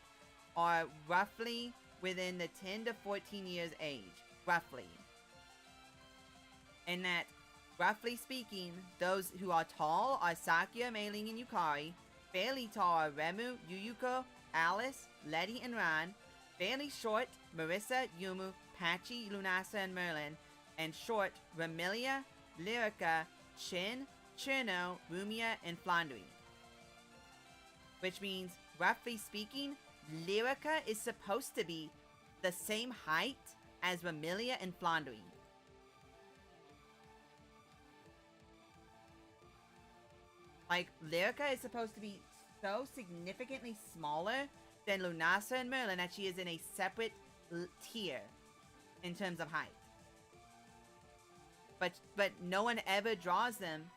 Speaker 1: are roughly within the 10 to 14 years age. Roughly. And that, roughly speaking, those who are tall are Sakuya, Mei-Ling, and Yukari. Fairly tall are Remu, Yuyuko, Alice, Letty, and Ran. Fairly short, Marissa, Yumu, Patchy, Lunasa, and Merlin. And short, Remilia, Lyrica, Chin, Cherno, Rumia, and Flandre. Which means, roughly speaking, Lyrica is supposed to be the same height as Remilia and Flandre. Like, Lyrica is supposed to be so significantly smaller than Lunasa and Merlin that she is in a separate tier in terms of height. But no one ever draws them.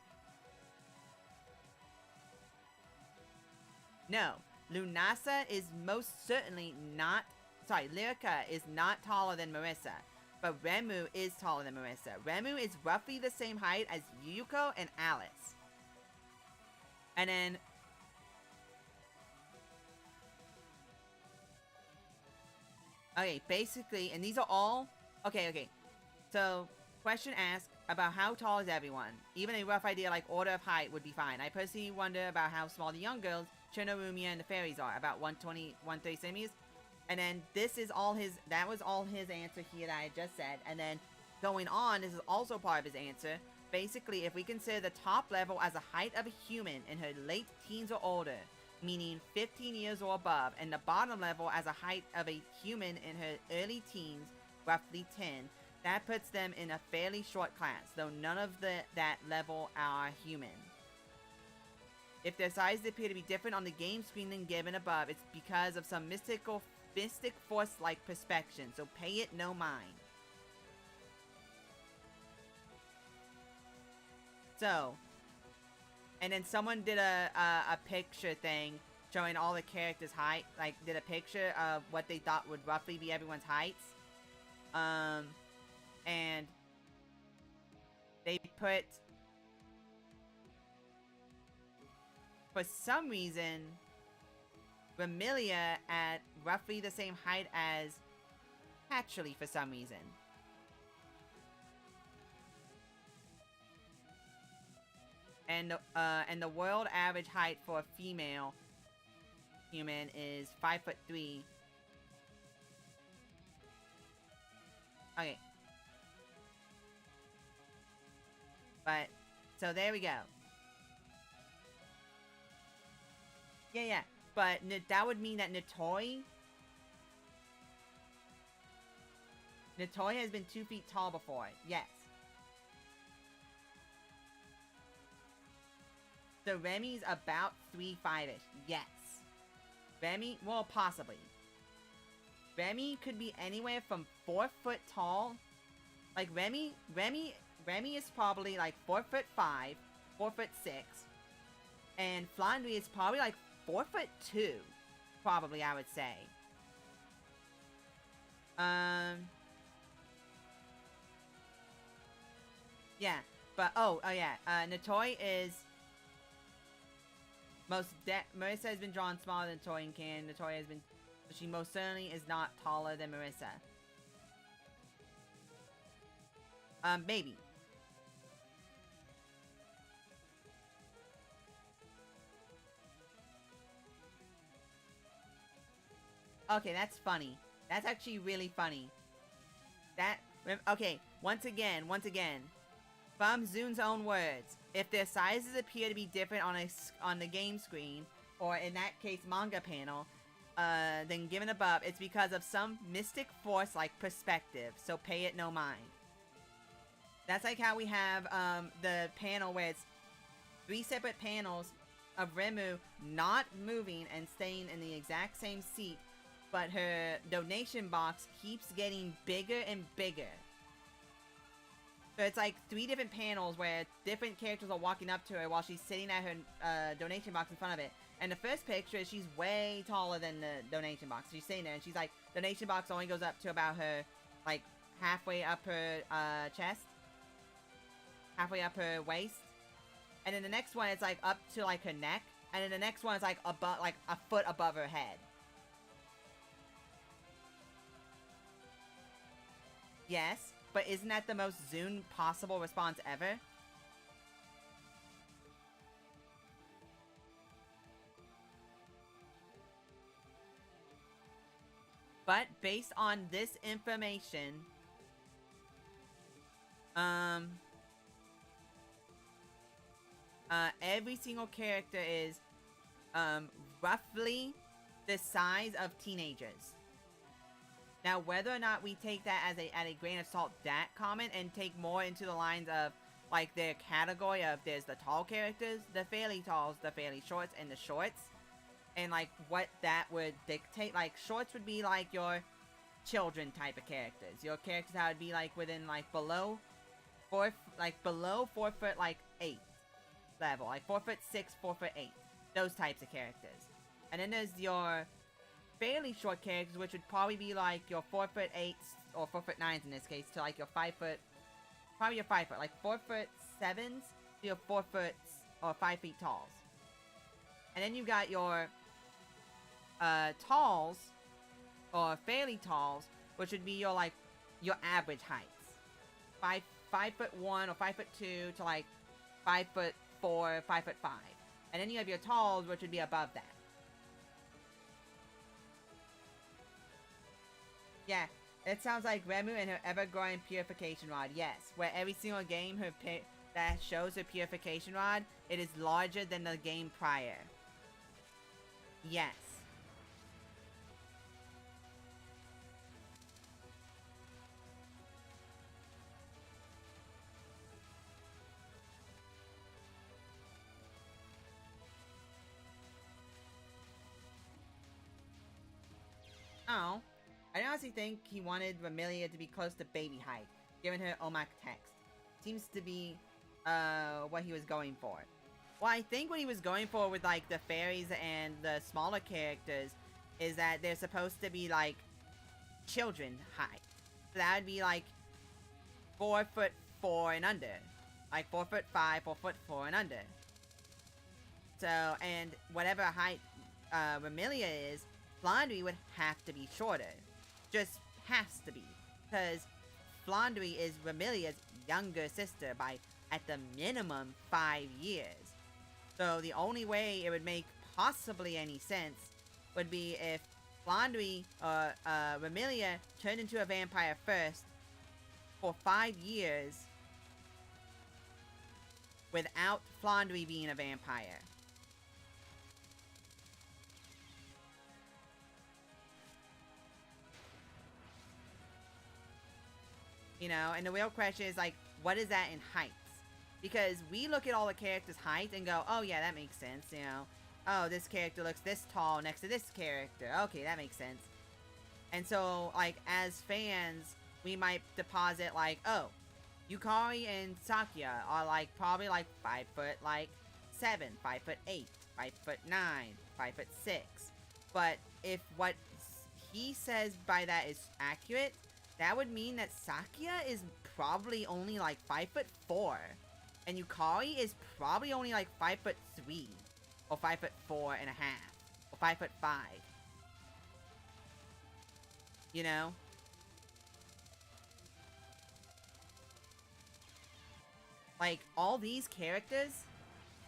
Speaker 1: No, Lunasa is most certainly not, sorry, Lyrica is not taller than Marissa, but Remu is taller than Marissa. Remu is roughly the same height as Yuyuko and Alice. And then, okay, basically, and these are all, okay. So, question asked about how tall is everyone. Even a rough idea like order of height would be fine. I personally wonder about how small the young girls Chinorumia and the fairies are, about 120, 130 centimeters. And then this is all his, that was all his answer here that I just said. And then going on, this is also part of his answer. Basically, if we consider the top level as the height of a human in her late teens or older, meaning 15 years or above, and the bottom level as a height of a human in her early teens, roughly 10, that puts them in a fairly short class, though none of that level are human. If their sizes appear to be different on the game screen than given above, it's because of some mystic force-like perspection, so pay it no mind. So, and then someone did a picture thing showing all the characters' height, like did a picture of what they thought would roughly be everyone's heights. And they put, for some reason, Remilia at roughly the same height as Hatcherly for some reason. And the world average height for a female human is 5'3". Okay. But, so there we go. Yeah. But that would mean that Natoi has been 2 feet tall before. Yes. So Remy's about 3'5"-ish. Yes. Remy, well, possibly. Remy could be anywhere from 4 foot tall. Like Remy is probably like 4'5", 4'6", and Flandre is probably like 4'2", probably, I would say. Yeah, but Natoi is Marissa has been drawn smaller than Natoi and Can. Natoi has been, she most certainly is not taller than Marissa. Maybe. Okay, that's funny. That's actually really funny. Okay, once again, from Zun's own words, if their sizes appear to be different on the game screen, or in that case, manga panel, than given above, it's because of some mystic force-like perspective, so pay it no mind. That's like how we have, the panel where it's 3 separate panels of Remu not moving and staying in the exact same seat, but her donation box keeps getting bigger and bigger. So it's like 3 different panels where different characters are walking up to her while she's sitting at her donation box in front of it. And the first picture is she's way taller than the donation box. She's sitting there and she's like, donation box only goes up to about her, like, halfway up her chest. Halfway up her waist. And then the next one is like up to like her neck. And then the next one is like above, like a foot above her head. Yes, but isn't that the most Zun possible response ever? But based on this information, every single character is roughly the size of teenagers. Now, whether or not we take that as at a grain of salt, that comment, and take more into the lines of, like, their category of there's the tall characters, the fairly talls, the fairly shorts, and the shorts, and, like, what that would dictate. Like, shorts would be, like, your children type of characters. Your characters that would be, like, within, like, below 4 foot, like, 8 level. Like, 4'6", 4'8". Those types of characters. And then there's your fairly short characters, which would probably be like your 4'8" or 4'9" in this case, to like your 5 foot, probably your 5 foot, like 4'7" to your 4 foot or 5 feet talls. And then you've got your talls or fairly talls, which would be your like your average heights, 5'1" or 5'2" to like 5'4", 5'5", and then you have your talls, which would be above that. Yeah, it sounds like Remu and her ever-growing purification rod. Yes, where every single game that shows her purification rod, it is larger than the game prior. Yes. Oh, I honestly think he wanted Ramilia to be close to baby height, given her Omak text. Seems to be, what he was going for. Well, I think what he was going for with, like, the fairies and the smaller characters is that they're supposed to be, like, children height. So that would be, like, 4'4" and under. Like, 4'5", 4'4" and under. So, and whatever height, Ramilia is, Flandry would have to be shorter. Just has to be. Because Flandry is Ramilia's younger sister by, at the minimum, 5 years. So the only way it would make possibly any sense would be if Flandry or Ramilia turned into a vampire first for 5 years without Flandry being a vampire. You know, and the real question is, like, what is that in heights? Because we look at all the characters' height and go, oh yeah, that makes sense, you know. Oh, this character looks this tall next to this character. Okay, that makes sense. And so, like, as fans, we might deposit, like, oh, Yukari and Sakuya are, like, probably, like, 5'7", 5'8", 5'9", 5'6". But if what he says by that is accurate, that would mean that Sakuya is probably only, like, 5'4". And Yukari is probably only, like, 5'3". Or 5'4.5". Or 5'5". You know? Like, all these characters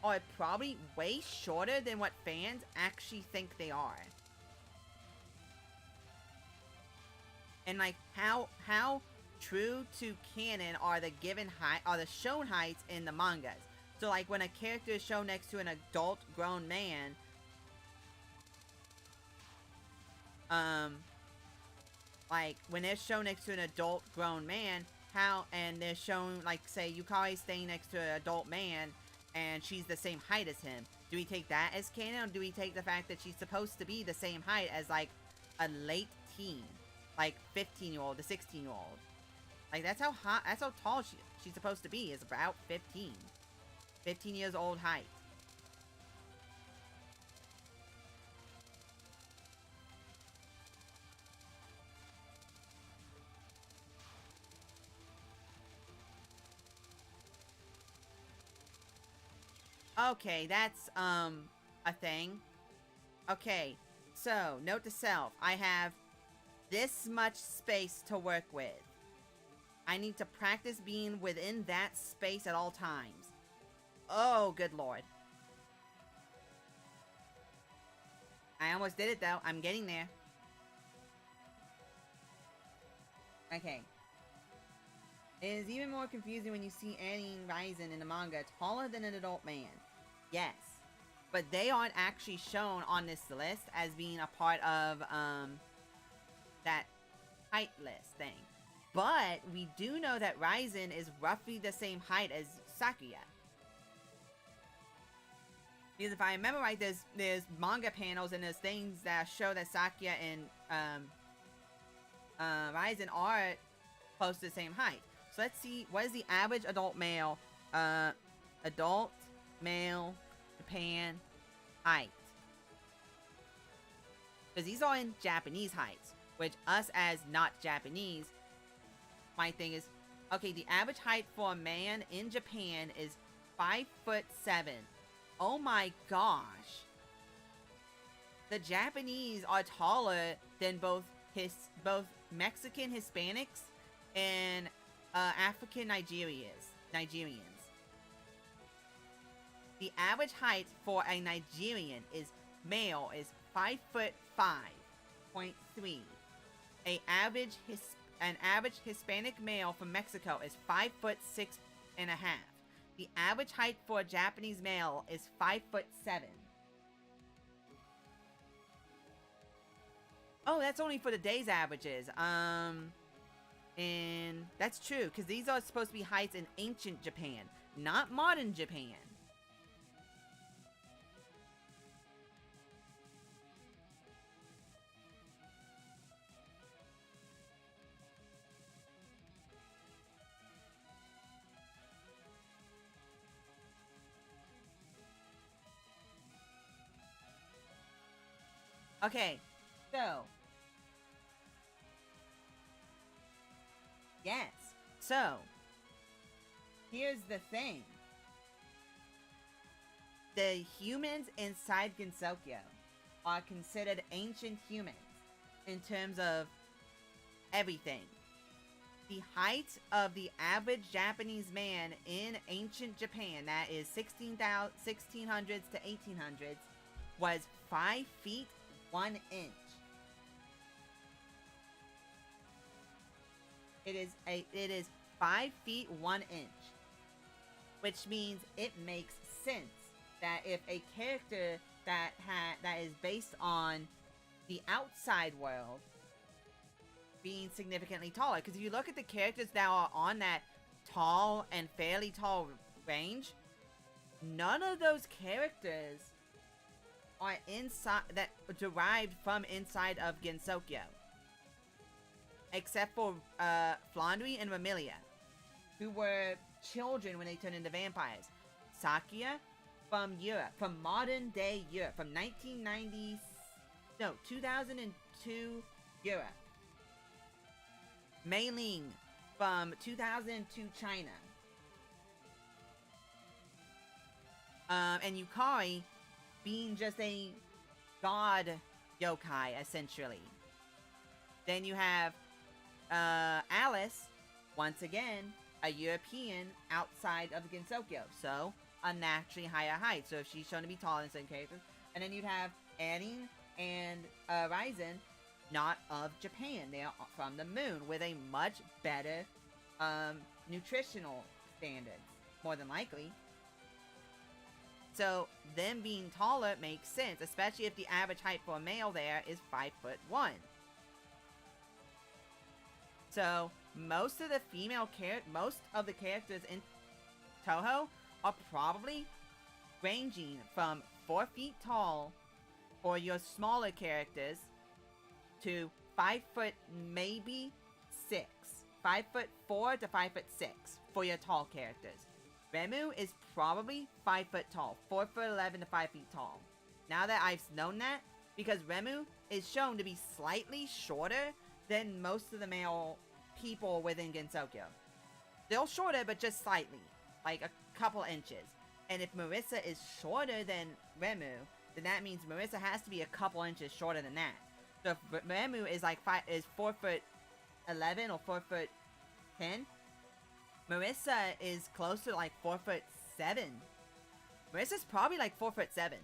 Speaker 1: are probably way shorter than what fans actually think they are. And, like, how true to canon are the shown heights in the mangas. So, like, when a character is shown next to an adult grown man, like, when they're shown next to an adult grown man, and they're shown, like, say, Yukari staying next to an adult man, and she's the same height as him. Do we take that as canon, or do we take the fact that she's supposed to be the same height as, like, a late teen? Like, 15-year-old to 16-year-old. Like, that's how tall she's supposed to be, is about 15. 15 years old height. Okay, that's, a thing. Okay, so, note to self. I have this much space to work with. I need to practice being within that space at all times. Oh, good lord. I almost did it, though. I'm getting there. Okay. It is even more confusing when you see Annie and Ryzen in the manga taller than an adult man. Yes. But they aren't actually shown on this list as being a part of, that height list thing. But we do know that Ryzen is roughly the same height as Sakuya. Because if I remember right, there's manga panels and there's things that show that Sakuya and Ryzen are close to the same height. So let's see, what is the average adult male Japan height? Because these are in Japanese heights, which us as not Japanese, my thing is, okay, the average height for a man in Japan is 5'7". Oh my gosh. The Japanese are taller than both Mexican Hispanics and African Nigerians. The average height for a Nigerian male is 5'5.3". an average Hispanic male from Mexico is 5'6.5". The average height for a Japanese male is 5'7". Oh, that's only for the day's averages. And that's true, because these are supposed to be heights in ancient Japan, not modern Japan. Okay, so yes. So, here's the thing. The humans inside Gensokyo are considered ancient humans in terms of everything. The height of the average Japanese man in ancient Japan, that is 1600s to 1800s, was 5 feet 1 inch. It is 5 feet 1 inch, which means it makes sense that if a character that is based on the outside world being significantly taller, because if you look at the characters that are on that tall and fairly tall range, none of those characters are inside that derived from inside of Gensokyo. Except for Flandry and Ramilia, who were children when they turned into vampires. Sakia from Europe, from modern day Europe, from 2002 Europe. Mei Ling from 2002 China. And Yukari being just a god yokai, essentially. Then you have Alice, once again, a European outside of Gensokyo, so a naturally higher height. So if she's shown to be taller than certain characters, and then you'd have Annie and Ryzen, not of Japan. They are from the moon with a much better nutritional standards, more than likely. So them being taller makes sense, especially if the average height for a male there is 5'1". So most of the characters in Touhou are probably ranging from 4 feet tall for your smaller characters to 5 foot maybe 6. 5'4" to 5'6" for your tall characters. Remu is probably 5 foot tall, 4'11" to 5 feet tall. Now that I've known that, because Remu is shown to be slightly shorter than most of the male people within Gensokyo. Still shorter, but just slightly, like a couple inches. And if Marissa is shorter than Remu, then that means Marissa has to be a couple inches shorter than that. So if Remu is like 4'11" or 4'10", Marissa is close to like 4'7". Marissa's probably like 4'7".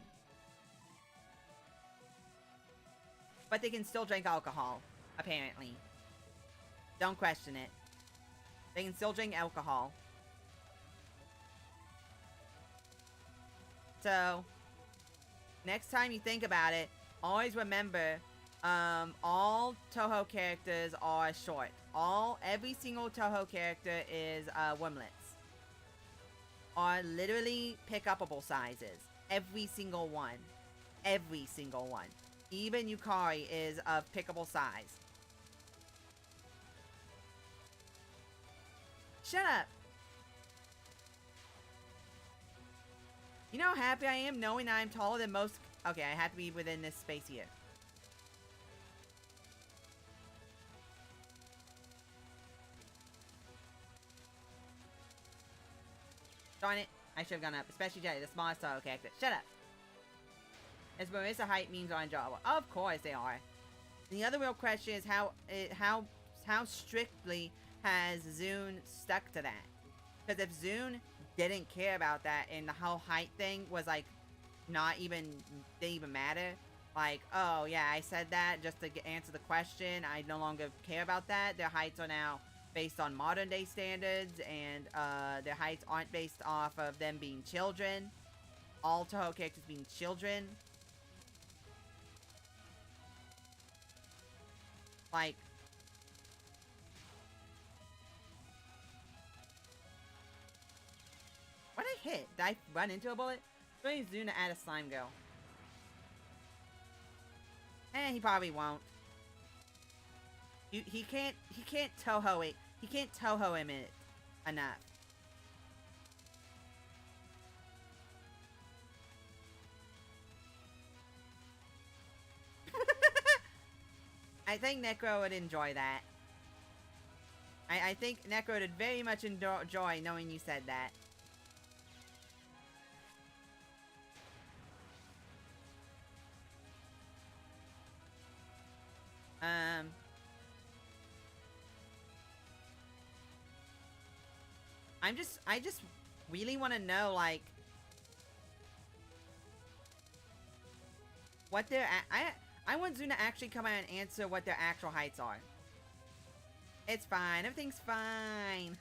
Speaker 1: But they can still drink alcohol, apparently. Don't question it. They can still drink alcohol. So, next time you think about it, always remember, all Touhou characters are short. Every single Touhou character is womblets. Are literally pick-upable sizes. Every single one. Every single one. Even Yukari is of pickable size. Shut up! You know how happy I am knowing I'm taller than most... Okay, I have to be within this space here. Darn it. I should have gone up. Especially Jelly, the smallest Touhou character. Shut up! As Marissa height means are enjoyable. Of course they are. The other real question is how strictly has Zune stuck to that? Because if Zune didn't care about that and the whole height thing was like didn't even matter, Like, oh yeah, I said that just to answer the question. I no longer care about that. Their heights are now based on modern day standards, and their heights aren't based off of them being children. All Touhou characters being children. Like, what did I hit? Did I run into a bullet? Where is Zuna at a slime go? He probably won't. He can't Touhou it. He can't Touhou him it enough. I think Necro would enjoy that. I think Necro would very much enjoy knowing you said that. I just really want to know, like, what their, I want Zuna to actually come out and answer what their actual heights are. It's fine. Everything's fine.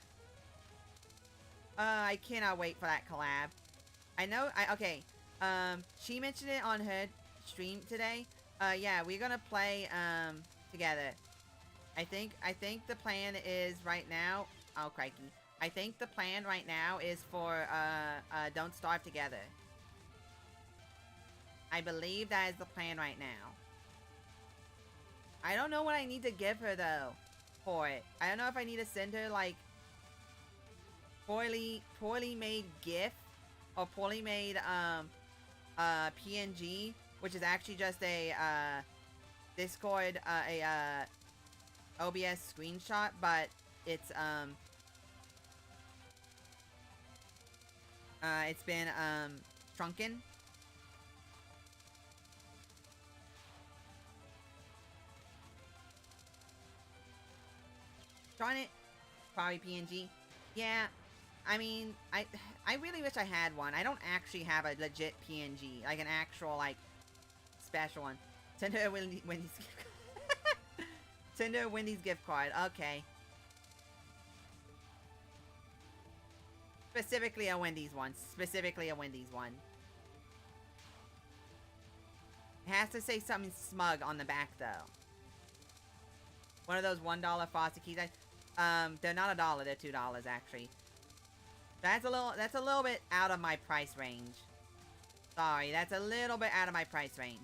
Speaker 1: I cannot wait for that collab. I know, okay. She mentioned it on her stream today. Yeah, we're gonna play, together. I think the plan is right now, oh crikey. I think the plan right now is for, Don't Starve Together. I believe that is the plan right now. I don't know what I need to give her, though, for it. I don't know if I need to send her, like, poorly made GIF, or poorly made, PNG, which is actually just a, Discord, OBS screenshot, but it's been, shrunken. Darn it. Probably PNG. Yeah, I mean, I really wish I had one. I don't actually have a legit PNG, like an actual, like, special one. Send her a Wendy's Send her a Wendy's gift card. Okay. Specifically a Wendy's one. Specifically a Wendy's one. It has to say something smug on the back, though. One of those $1 Frosty keys. They're not $1. They're $2, actually. That's a little bit out of my price range. Sorry, that's a little bit out of my price range.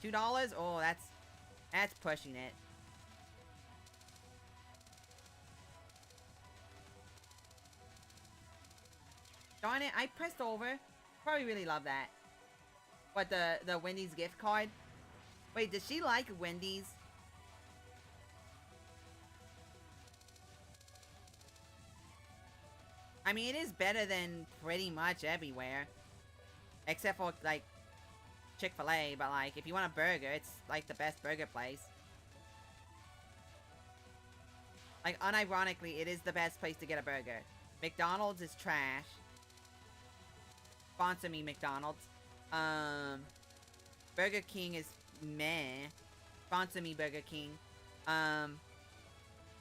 Speaker 1: $2? Oh, that's pushing it. Darn it, I pressed over. Probably really love that. What, the Wendy's gift card? Wait, does she like Wendy's? I mean, it is better than pretty much everywhere. Except for, like, Chick-fil-A, but, like, if you want a burger, it's, like, the best burger place. Like, unironically, it is the best place to get a burger. McDonald's is trash. Sponsor me, McDonald's. Burger King is meh. Sponsor me, Burger King.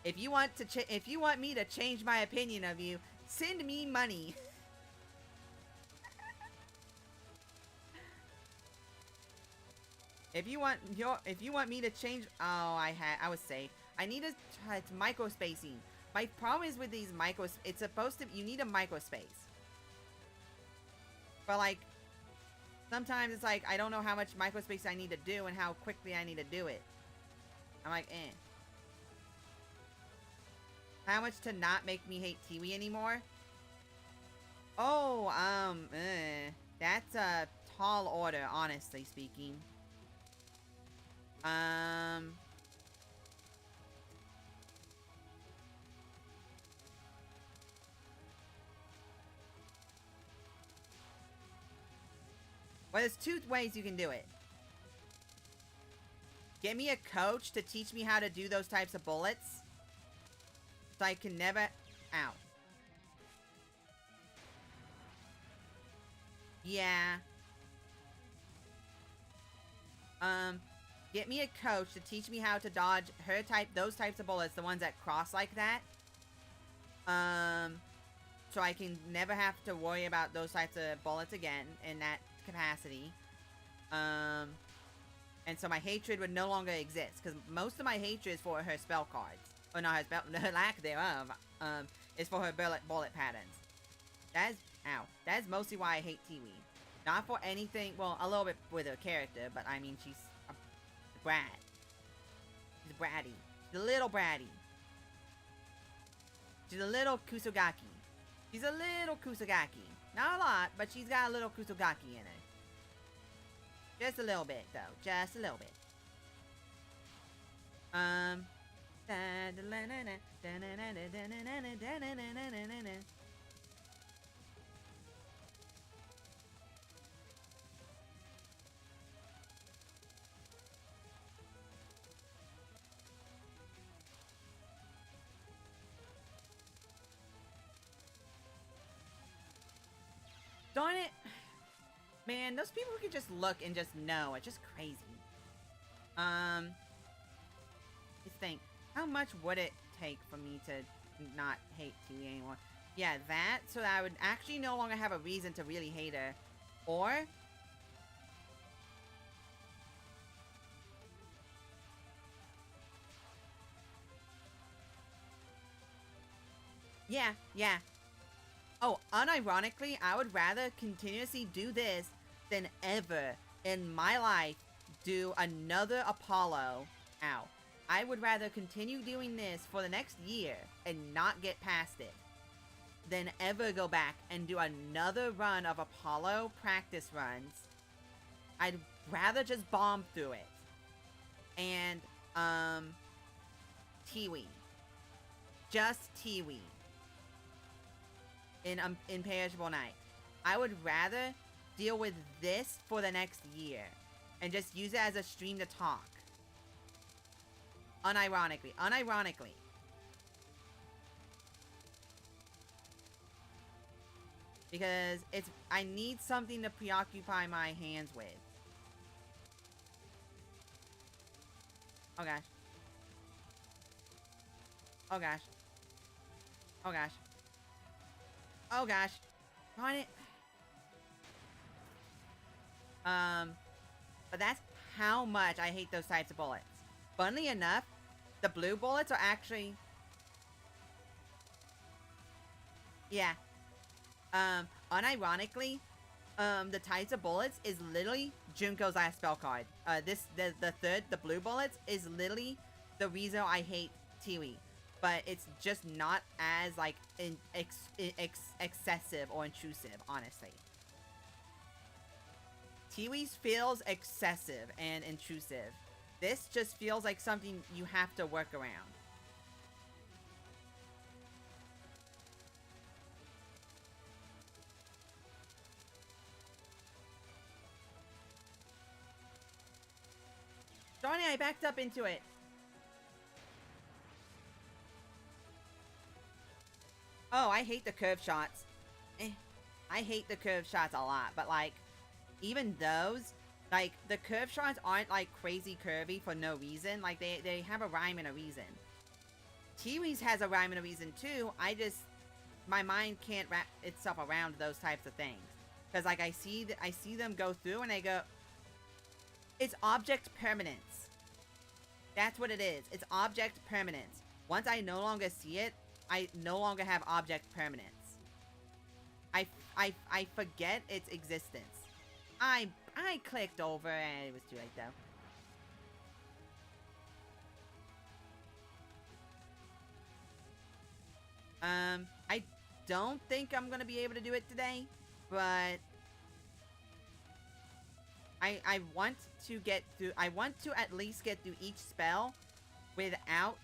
Speaker 1: If you want me to change my opinion of you, send me money. If you want me to change, oh, I was safe. I need to try, it's microspacing. My problem is with these it's supposed to, you need a microspace. But, like, sometimes it's like, I don't know how much microspace I need to do and how quickly I need to do it. I'm like, eh. How much to not make me hate Tiwi anymore? Oh, that's a tall order, honestly speaking. Well, there's two ways you can do it. Get me a coach to teach me how to do those types of bullets. So I can never... Ow. Yeah. Um, get me a coach to teach me how to dodge those types of bullets, the ones that cross like that. So I can never have to worry about those types of bullets again in that capacity. And so my hatred would no longer exist, because most of my hatred is for her spell cards. Or not her spell, her lack thereof, is for her bullet patterns. That is mostly why I hate Tiwi. Not for anything, well, a little bit with her character, but I mean, she's a brat. She's bratty. She's a little bratty. She's a little Kusogaki. She's a little Kusogaki. Not a lot, but she's got a little Kusogaki in her. Just a little bit, though. Just a little bit. Darn it. Man, those people who can just look and just know. It's just crazy. Just think. How much would it take for me to not hate TV anymore? Yeah, that. So that I would actually no longer have a reason to really hate her. Or... yeah. Oh, unironically, I would rather continuously do this than ever in my life do another Apollo. Ow. I would rather continue doing this for the next year and not get past it than ever go back and do another run of Apollo practice runs. I'd rather just bomb through it. And, Tiwi. Just Tiwi. In Imperishable Night. I would rather deal with this for the next year and just use it as a stream to talk. Unironically. Because I need something to preoccupy my hands with. Oh gosh. Oh gosh. Oh gosh. Oh gosh. Darn it. But that's how much I hate those types of bullets. Funnily enough, the blue bullets are actually... Yeah. Unironically, the types of bullets is literally Junko's last spell card. The blue bullets is literally the reason I hate Tiwi. But it's just not as, like, excessive or intrusive, honestly. Tiwi's feels excessive and intrusive. This just feels like something you have to work around. Darn it, I backed up into it. Oh, I hate the curve shots. I hate the curve shots a lot, but like, even those, like, the curve shots aren't like crazy curvy for no reason. Like, they have a rhyme and a reason. Tiwi's has a rhyme and a reason too. My mind can't wrap itself around those types of things. Because like, I see them go through and I go, it's object permanence. That's what it is. It's object permanence. Once I no longer see it, I no longer have object permanence. I forget its existence. I clicked over and it was too late though. I don't think I'm gonna be able to do it today, but I want to get through. I want to at least get through each spell without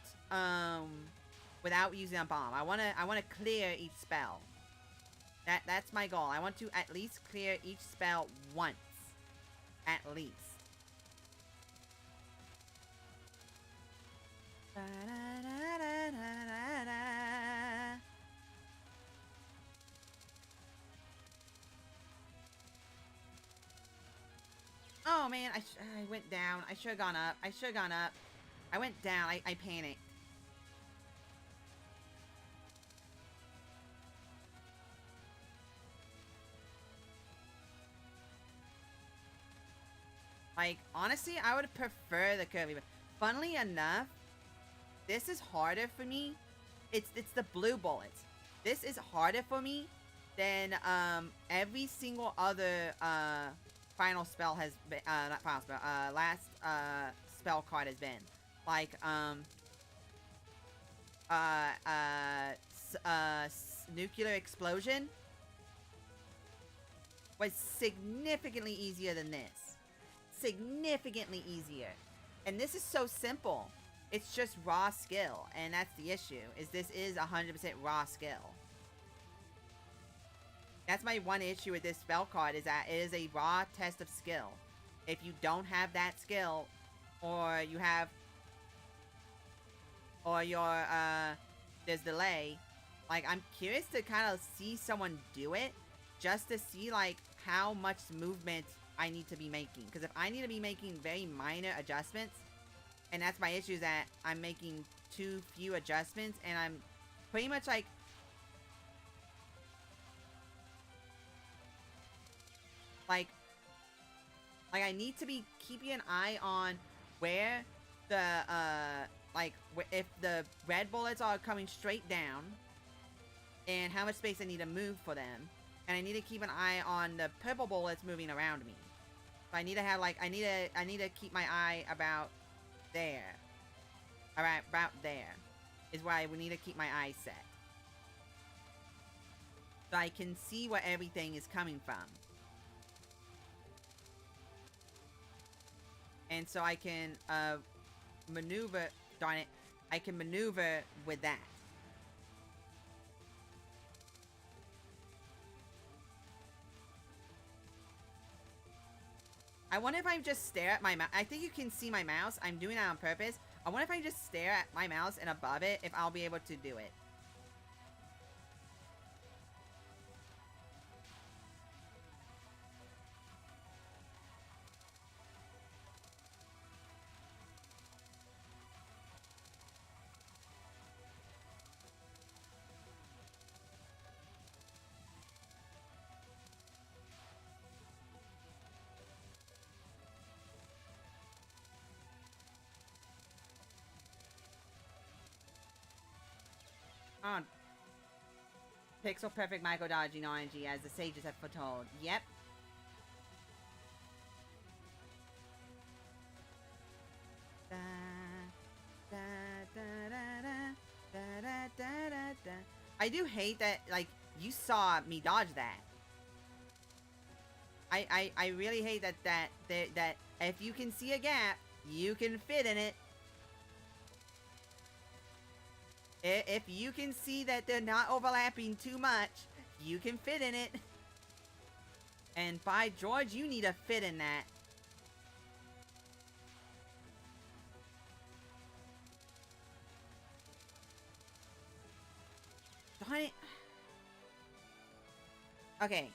Speaker 1: using a bomb. I wanna clear each spell. That's my goal. I want to at least clear each spell once. At least. Oh Oh, man, I went down. I should have gone up. I should have gone up. I went down. I panicked. Like, honestly, I would prefer the curvy. But funnily enough, this is harder for me. It's the blue bullets. This is harder for me than every single other final spell has been. Not final spell. Last spell card has been. Like nuclear explosion was significantly easier than this. Significantly easier. And this is so simple. It's just raw skill, and that's the issue, is this is 100% raw skill. That's my one issue with this spell card, is that it is a raw test of skill. If you don't have that skill, or you have, or your, there's delay, like, I'm curious to kind of see someone do it, just to see, like, how much movement I need to be making. Because if I need to be making very minor adjustments, and that's my issue, is that I'm making too few adjustments, and I'm pretty much like I need to be keeping an eye on where the if the red bullets are coming straight down, and how much space I need to move for them, and I need to keep an eye on the purple bullets moving around me. So I need to have, like, I need to keep my eye about there. Alright, about there is where I would need to keep my eye set, so I can see where everything is coming from. And so I can maneuver, darn it, I can maneuver with that. I wonder if I just stare at my mouse. I think you can see my mouse. I'm doing that on purpose. I wonder if I just stare at my mouse and above it, if I'll be able to do it. On pixel perfect micro dodging RNG, as the sages have foretold. Yep. I do hate that, like, you saw me dodge that. I really hate that if you can see a gap, you can fit in it. If you can see that they're not overlapping too much, you can fit in it. And by George, you need to fit in that. Darn it. Okay.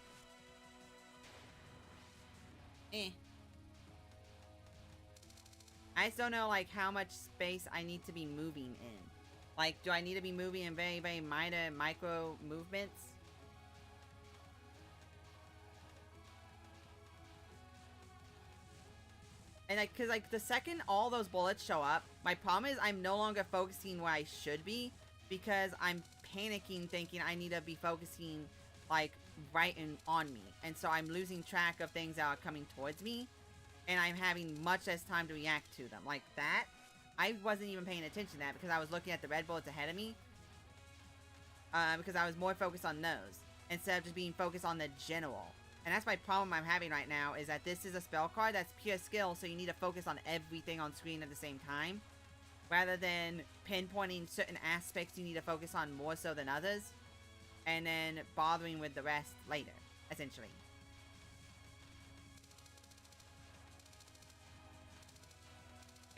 Speaker 1: I just don't know, like, how much space I need to be moving in. Like, do I need to be moving in very, very minor, micro movements? And, like, because, like, the second all those bullets show up, my problem is I'm no longer focusing where I should be, because I'm panicking thinking I need to be focusing, like, right on me. And so I'm losing track of things that are coming towards me, and I'm having much less time to react to them. Like that. I wasn't even paying attention to that because I was looking at the red bullets ahead of me. Because I was more focused on those instead of just being focused on the general. And that's my problem I'm having right now, is that this is a spell card that's pure skill, so you need to focus on everything on screen at the same time. Rather than pinpointing certain aspects you need to focus on more so than others. And then bothering with the rest later, essentially.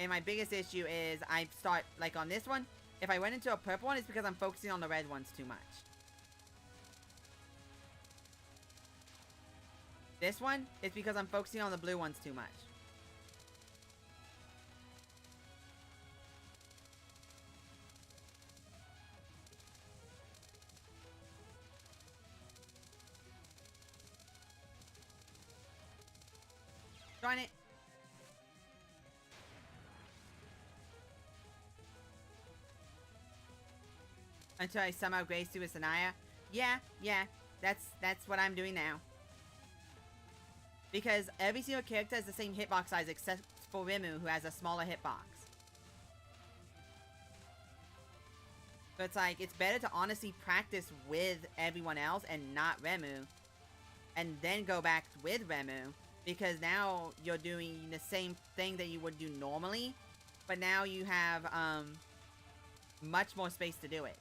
Speaker 1: And my biggest issue is I start, like on this one, if I went into a purple one, it's because I'm focusing on the red ones too much. This one, it's because I'm focusing on the blue ones too much. Darn it. Until I somehow grace through a Sanaya. Yeah, that's what I'm doing now. Because every single character has the same hitbox size except for Rimu, who has a smaller hitbox. So it's like, it's better to honestly practice with everyone else and not Remu. And then go back with Remu. Because now you're doing the same thing that you would do normally. But now you have much more space to do it.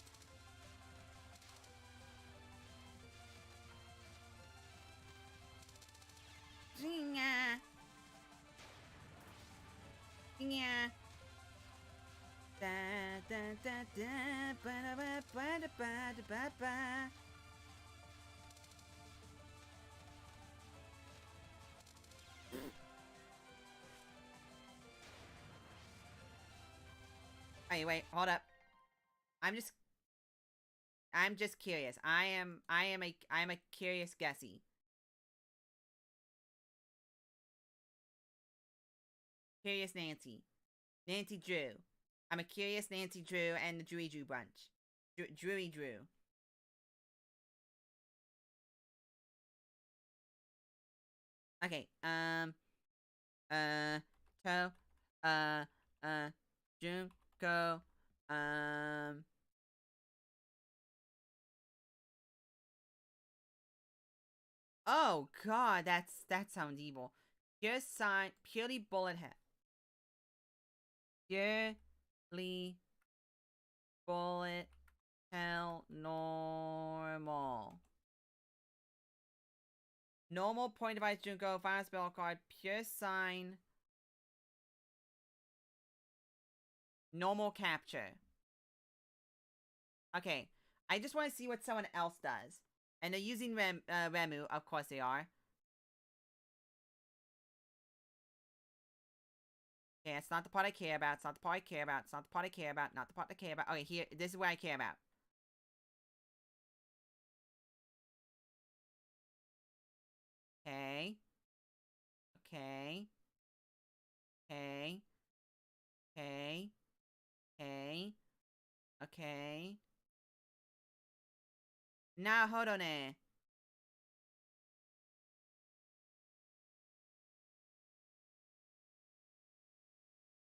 Speaker 1: Yeah. Da, da, da, da, ba, da, ba, ba, da, ba, da, ba, ba. Hey, wait, hold up. I'm just curious. I'm a curious guessy. Curious Nancy. Nancy Drew. I'm a curious Nancy Drew and the Drewy Drew bunch. Drewy Drew. Okay, To, Junko, oh god, that sounds evil. Pure sign, purely bullet hell. Purely bullet hell normal. Normal point device Junko, final spell card, pure sign. Normal capture. Okay, I just want to see what someone else does. And they're using Remu, of course they are. Okay, it's not the part I care about. It's not the part I care about. It's not the part I care about. Not the part I care about. Okay, here, this is what I care about. Okay. Okay. Okay. Okay. Okay. Okay. Now, hold on there.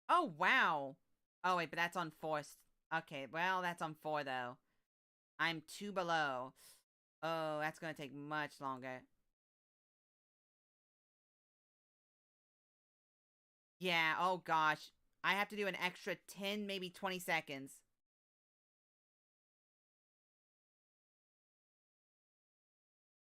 Speaker 1: Oh, wow. Oh, wait, but that's on 4. Okay, well, that's on 4, though. I'm 2 below. Oh, that's gonna take much longer. Yeah, oh gosh. I have to do an extra 10, maybe 20 seconds.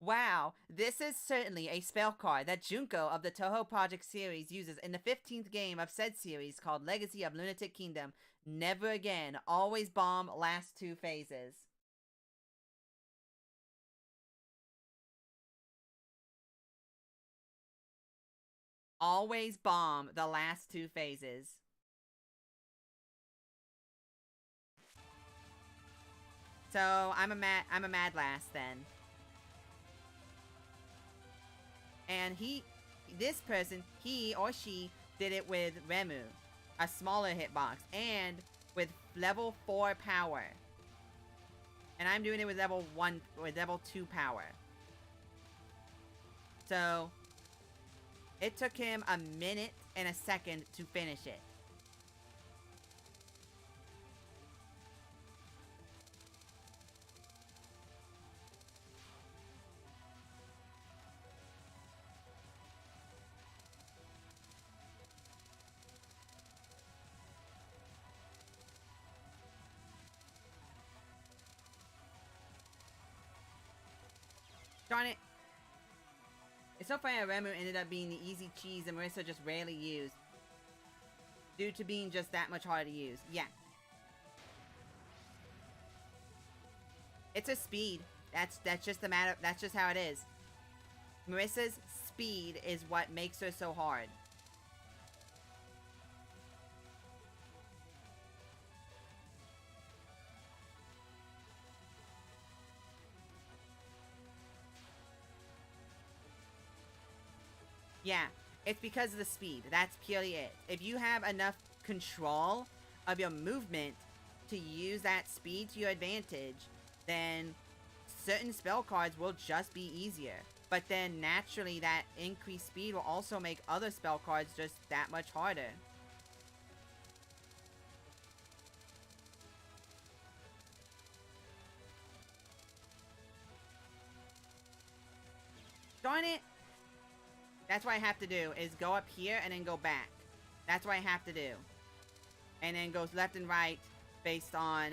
Speaker 1: Wow, this is certainly a spell card that Junko of the Touhou Project series uses in the 15th game of said series called Legacy of Lunatic Kingdom. Never again. Always bomb last 2 phases. Always bomb the last 2 phases. So I'm a mad lass then. And this person, he or she did it with Remu, a smaller hitbox, and with level 4 power. And I'm doing it with level 2 power. So it took him a minute and a second to finish it. Darn it. It's so funny that Remu ended up being the easy cheese and Marissa just rarely used. Due to being just that much harder to use. Yeah. It's a speed. That's just the matter. That's just how it is. Marissa's speed is what makes her so hard. Yeah. It's because of the speed. That's purely it. If you have enough control of your movement to use that speed to your advantage, then certain spell cards will just be easier. But then naturally that increased speed will also make other spell cards just that much harder. Darn it! That's what I have to do, is go up here and then go back. That's what I have to do. And then goes left and right based on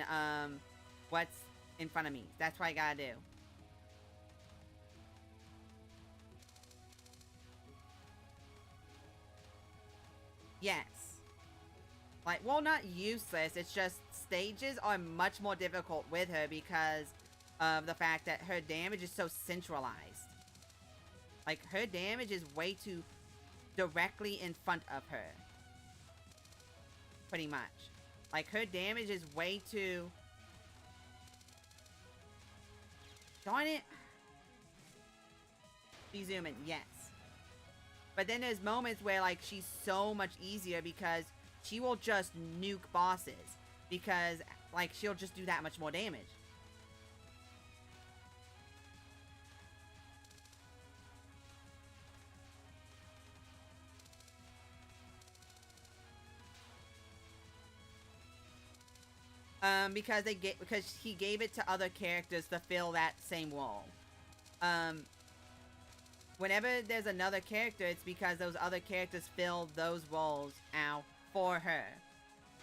Speaker 1: what's in front of me. That's what I gotta do. Yes. Like, well, not useless. It's just stages are much more difficult with her because of the fact that her damage is so centralized. Like, her damage is way too directly in front of her. Pretty much. Like, her damage is way too... Darn it! She's zooming, yes. But then there's moments where, like, she's so much easier because she will just nuke bosses. Because, like, she'll just do that much more damage. Because he gave it to other characters to fill that same role. Whenever there's another character, it's because those other characters fill those roles out for her.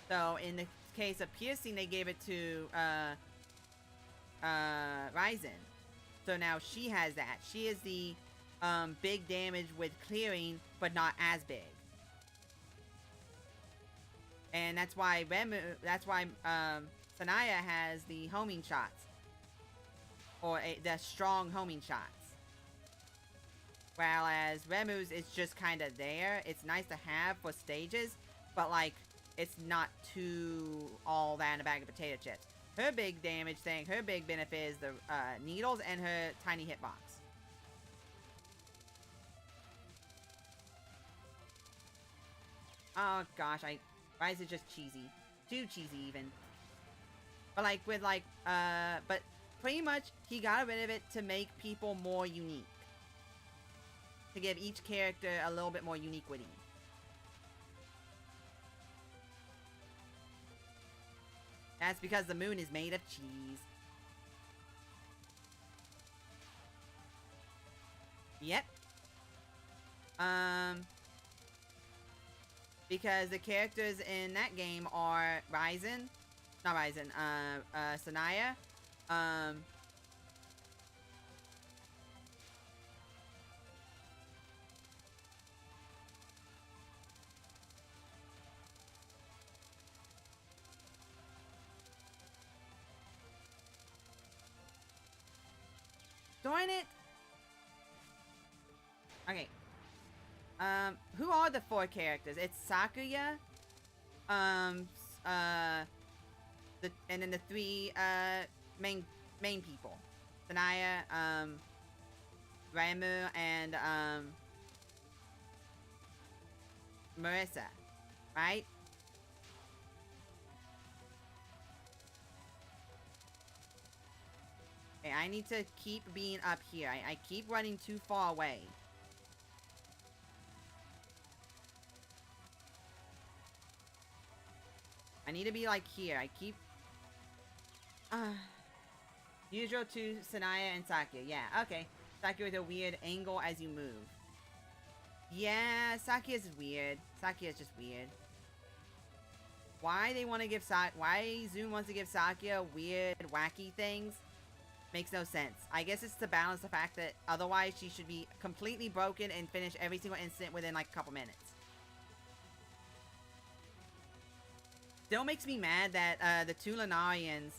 Speaker 1: So in the case of piercing, they gave it to Ryzen. So now she has that. She is the big damage with clearing, but not as big. And that's why Sanaya has the homing shots. Or the strong homing shots. Whereas Remu's is just kind of there. It's nice to have for stages. But, like, it's not too all that in a bag of potato chips. Her big damage thing, her big benefit is the needles and her tiny hitbox. Oh, gosh, why is it just cheesy? Too cheesy, even. But, like, with, like, but pretty much, he got rid of it to make people more unique. To give each character a little bit more uniquity. That's because the moon is made of cheese. Yep. Because the characters in that game are Ryzen. Not Ryzen, Sanaya. Darn it! Okay. Who are the 4 characters? It's Sakuya, and then the 3, main people. Sanaya, Ramu, and, Marissa. Right? Okay, I need to keep being up here. I keep running too far away. I need to be, like, here. I keep... Usual to Sanaya and Sakuya. Yeah, okay. Sakuya with a weird angle as you move. Yeah, Sakuya's weird. Sakuya's just weird. Why they want to give why Zoom wants to give Sakuya weird, wacky things makes no sense. I guess it's to balance the fact that otherwise she should be completely broken and finish every single instant within, like, a couple minutes. Still makes me mad that the two Lunarian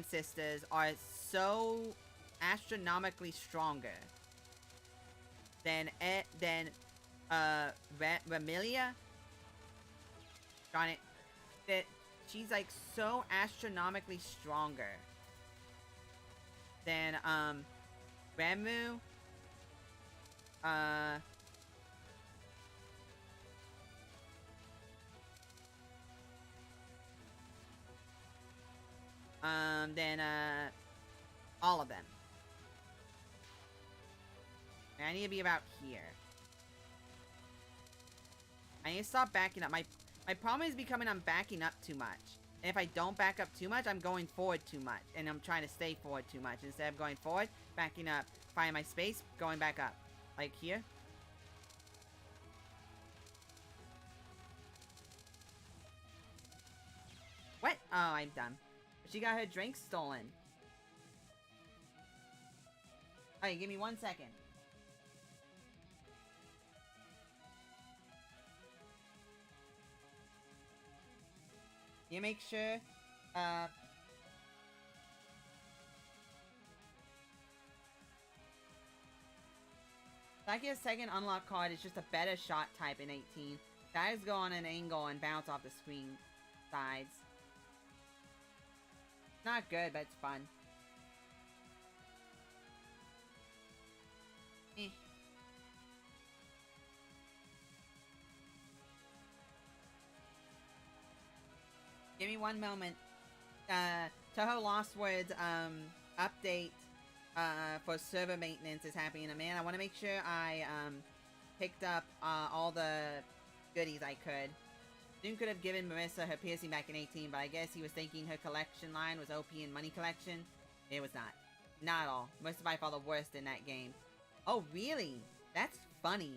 Speaker 1: sisters are so astronomically stronger than Remilia. Darn it. That she's, like, so astronomically stronger than Remu, than all of them. And I need to be about here. I need to stop backing up. My problem is becoming I'm backing up too much. And if I don't back up too much, I'm going forward too much. And I'm trying to stay forward too much. Instead of going forward, backing up, finding my space, going back up. Like here. What? Oh, I'm done. She got her drink stolen. Alright, give me 1 second. You make sure, like your second unlock card is just a better shot type in 18. Guys go on an angle and bounce off the screen sides. Not good, but it's fun. Eh. Give me 1 moment. Touhou Lost Words update for server maintenance is happening in a minute. I want to make sure I picked up all the goodies I could. June could have given Marissa her piercing back in 18, but I guess he was thinking her collection line was OP and money collection. It was not. Not at all. Marissa by far the worst in that game. Oh, really? That's funny.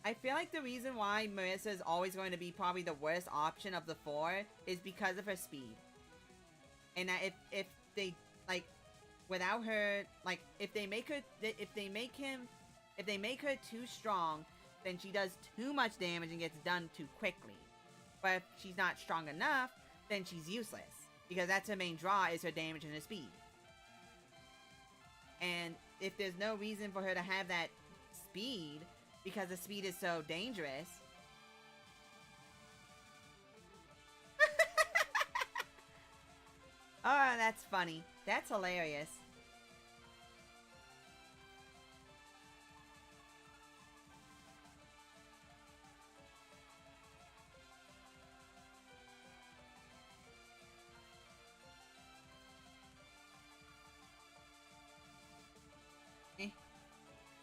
Speaker 1: I feel like the reason why Marissa is always going to be probably the worst option of the 4 is because of her speed. And that if they, like, without her, like, if they make her too strong, then she does too much damage and gets done too quickly. But if she's not strong enough, then she's useless. Because that's her main draw, is her damage and her speed. And if there's no reason for her to have that speed, because the speed is so dangerous. Oh, that's funny. That's hilarious.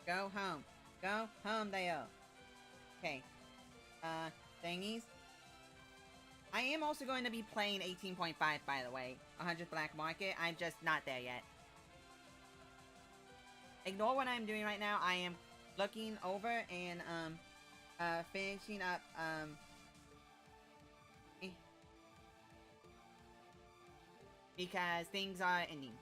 Speaker 1: Go home. Go home, Dale. Okay. Thingies. I am also going to be playing 18.5, by the way. 100 Black Market. I'm just not there yet. Ignore what I'm doing right now. I am looking over and, finishing up, because things are ending.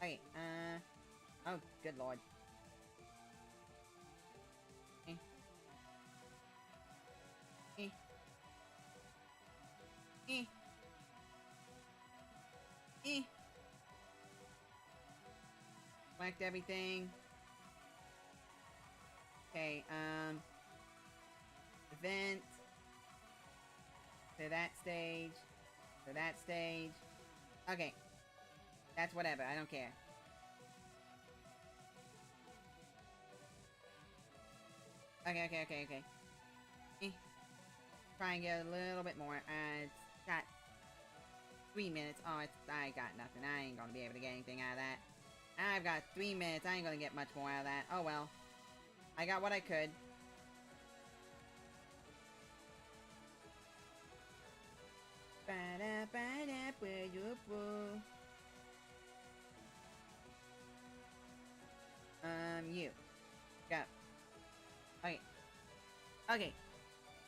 Speaker 1: Okay, oh, good lord. Whacked everything. Okay, event. To that stage. To that stage. Okay. That's whatever, I don't care. Okay. Try and get a little bit more. It's got 3 minutes. Oh, I got nothing. I ain't gonna be able to get anything out of that. I've got 3 minutes. I ain't gonna get much more out of that. Oh well. I got what I could. You. Go. Okay. Okay.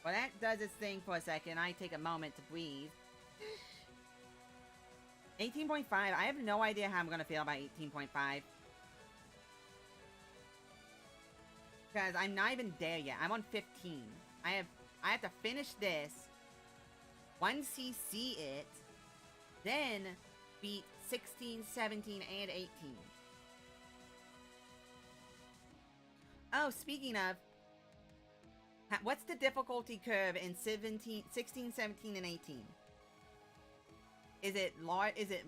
Speaker 1: Well, that does its thing for a second. I take a moment to breathe. 18.5. I have no idea how I'm gonna feel about 18.5. Because I'm not even there yet. I'm on 15. I have to finish this. Once he see it, then beat 16, 17, and 18. Oh, speaking of, what's the difficulty curve in 16, 17, and 18? Is it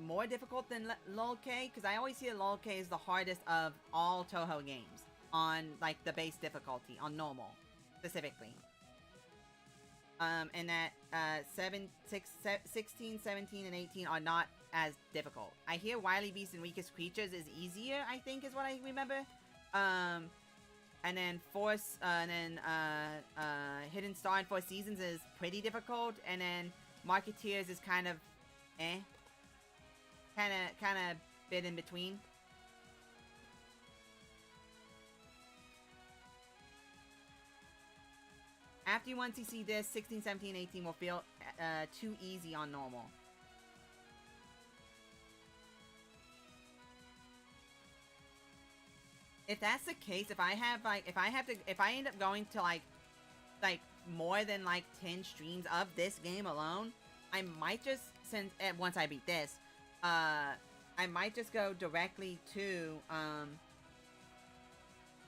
Speaker 1: more difficult than LOL K? Because I always hear LOL K is the hardest of all Touhou games on like the base difficulty on normal, specifically. And that 16, 17, and 18 are not as difficult. I hear Wily Beast and Weakest Creatures is easier, I think is what I remember. And then Hidden Star and Four Seasons is pretty difficult, and then Marketeers is kind of kind of bit in between. After you 1cc this, 16, 17, 18 will feel too easy on normal. If that's the case, if I end up going to like more than like 10 streams of this game alone, I might just once I beat this, I might just go directly to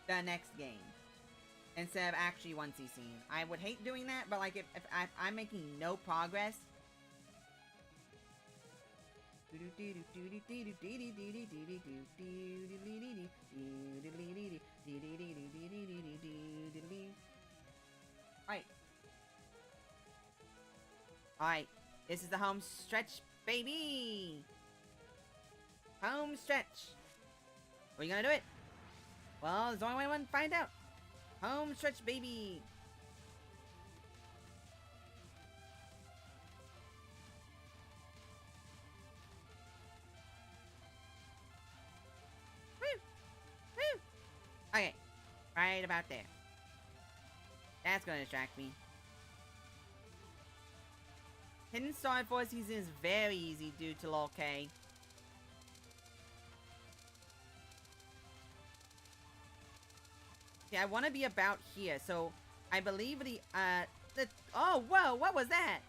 Speaker 1: the next game instead of actually 1cc'ing. I would hate doing that, but like if I'm making no progress. Alright, this is the home stretch, baby! Home stretch! Are you gonna do it? Well, there's only one way to find out. Home stretch, baby! Woo! Woo! Okay, right about there. That's gonna distract me. Hidden Star and Four Seasons is very easy due to LOL K. Yeah, I want to be about here, so I believe oh, whoa, what was that?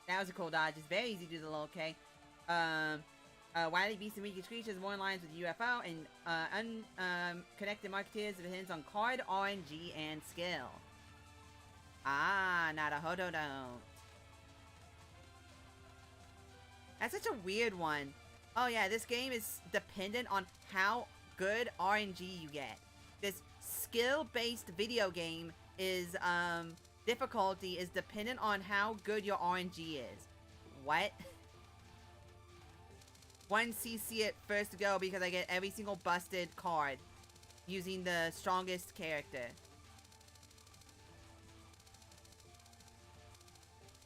Speaker 1: That was a cool dodge. It's very easy to do the LOL K. Wily Beast and Weakest Creatures more in lines with UFO, and unconnected marketeers depends on card, RNG, and skill. Ah, not a Hododon. That's such a weird one. Oh yeah, this game is dependent on how good RNG you get. This skill-based video game is, difficulty is dependent on how good your RNG is. What? 1cc at first go because I get every single busted card using the strongest character.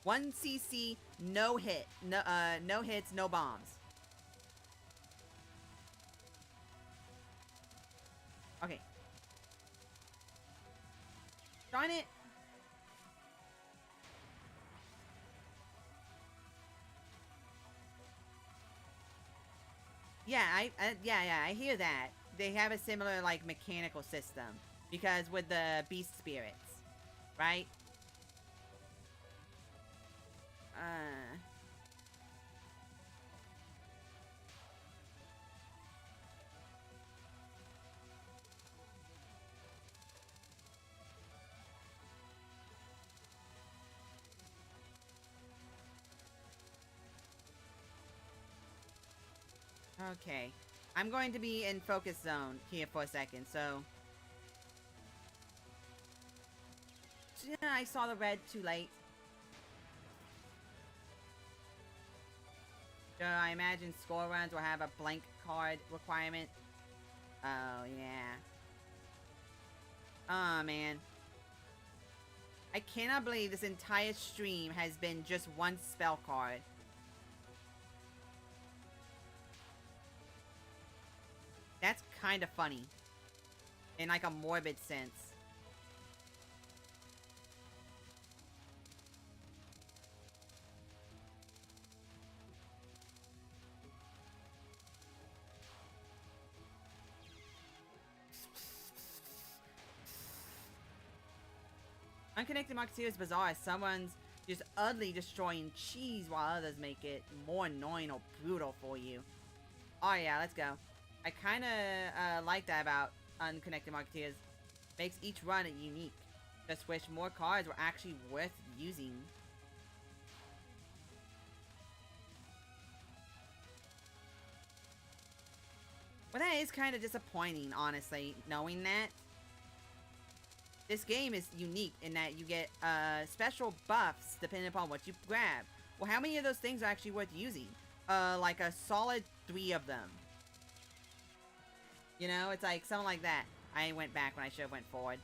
Speaker 1: 1cc, no hit, no hits, no bombs. Okay. Darn it. Yeah, I hear that. They have a similar, like, mechanical system. Because with the beast spirits. Right? Okay. I'm going to be in focus zone here for a second, so... Yeah, I saw the red too late. So I imagine score runs will have a blank card requirement. Oh, yeah. Oh, man. I cannot believe this entire stream has been just one spell card. That's kind of funny. In like a morbid sense. Unconnected Marketeer is bizarre. Someone's just utterly destroying cheese while others make it more annoying or brutal for you. Oh yeah, let's go. I kind of like that about Unconnected Marketeers. Makes each run unique. Just wish more cards were actually worth using. But that is kind of disappointing, honestly, knowing that. This game is unique in that you get special buffs depending upon what you grab. Well, how many of those things are actually worth using? Like a solid 3 of them. You know, it's like something like that. I went back when I should have went forward.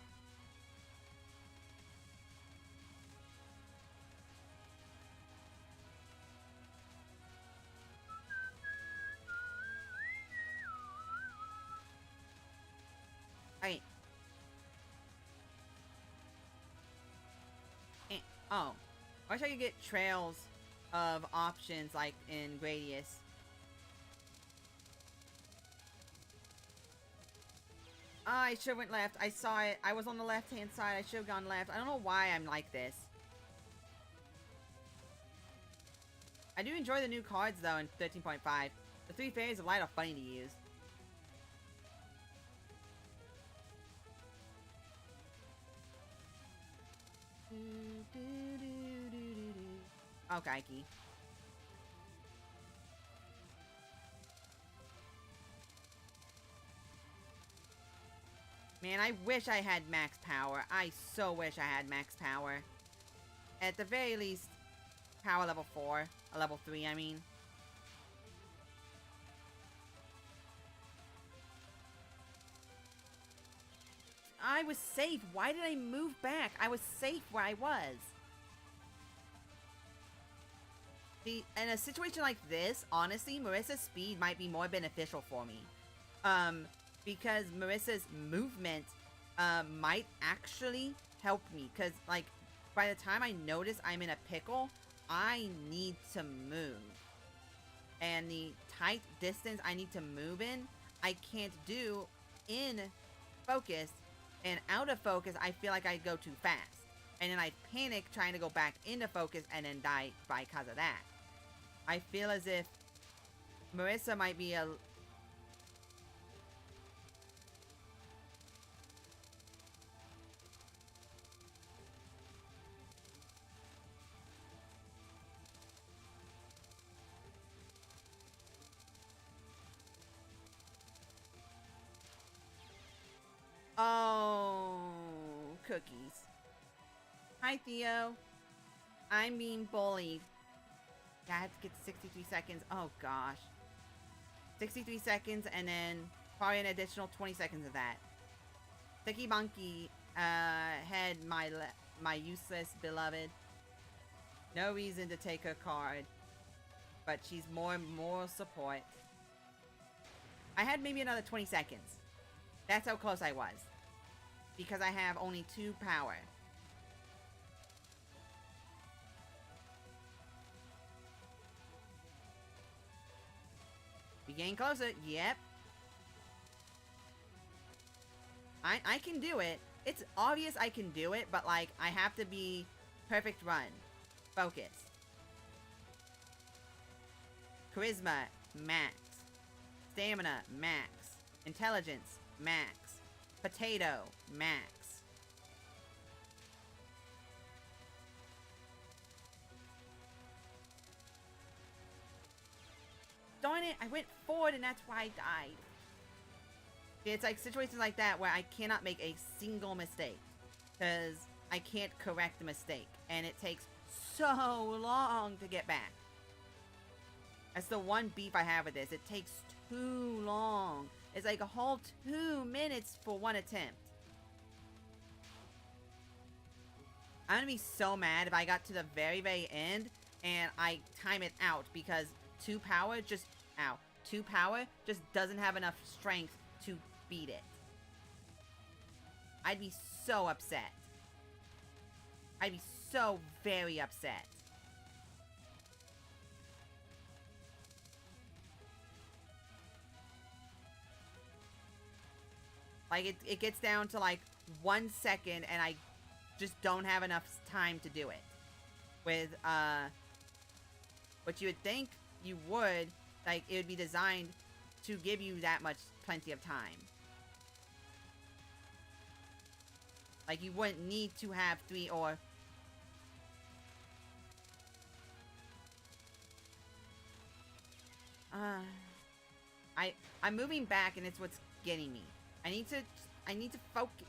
Speaker 1: Alright. Oh. I wish I could get trails of options like in Gradius. I should have went left. I saw it. I was on the left-hand side. I should have gone left. I don't know why I'm like this. I do enjoy the new cards, though, in 13.5. The 3 Fairies of Light are funny to use. Okay, Key. Man, I wish I had max power. I so wish I had max power. At the very least, power level 4. Level 3, I mean. I was safe. Why did I move back? I was safe where I was. See, in a situation like this, honestly, Marissa's speed might be more beneficial for me. Because Marissa's movement might actually help me. Because, like, by the time I notice I'm in a pickle, I need to move. And the tight distance I need to move in, I can't do in focus. And out of focus, I feel like I go too fast. And then I panic trying to go back into focus and then die because of that. I feel as if Marissa might be a... Oh, cookies. Hi, Theo. I'm being bullied. Yeah, I have to get 63 seconds. Oh, gosh. 63 seconds, and then probably an additional 20 seconds of that. Sticky Bunky had my useless beloved. No reason to take her card. But she's more moral support. I had maybe another 20 seconds. That's how close I was. Because I have only 2 power. We getting closer. Yep. I can do it. It's obvious I can do it, but like, I have to be perfect run. Focus. Charisma, max. Stamina, max. Intelligence, max. Potato, max. Darn it, I went forward and that's why I died. It's like situations like that where I cannot make a single mistake. Because I can't correct the mistake. And it takes so long to get back. That's the one beef I have with this. It takes too long. It's like a whole 2 minutes for one attempt. I'm gonna be so mad if I got to the very, very end and I time it out because 2 power just... Ow. 2 power just doesn't have enough strength to beat it. I'd be so upset. I'd be so very upset. Like, it gets down to, like, 1 second, and I just don't have enough time to do it. With, what you would think you would, like, it would be designed to give you that much plenty of time. Like, you wouldn't need to have 3 or... I'm moving back, and it's what's getting me. I need to focus.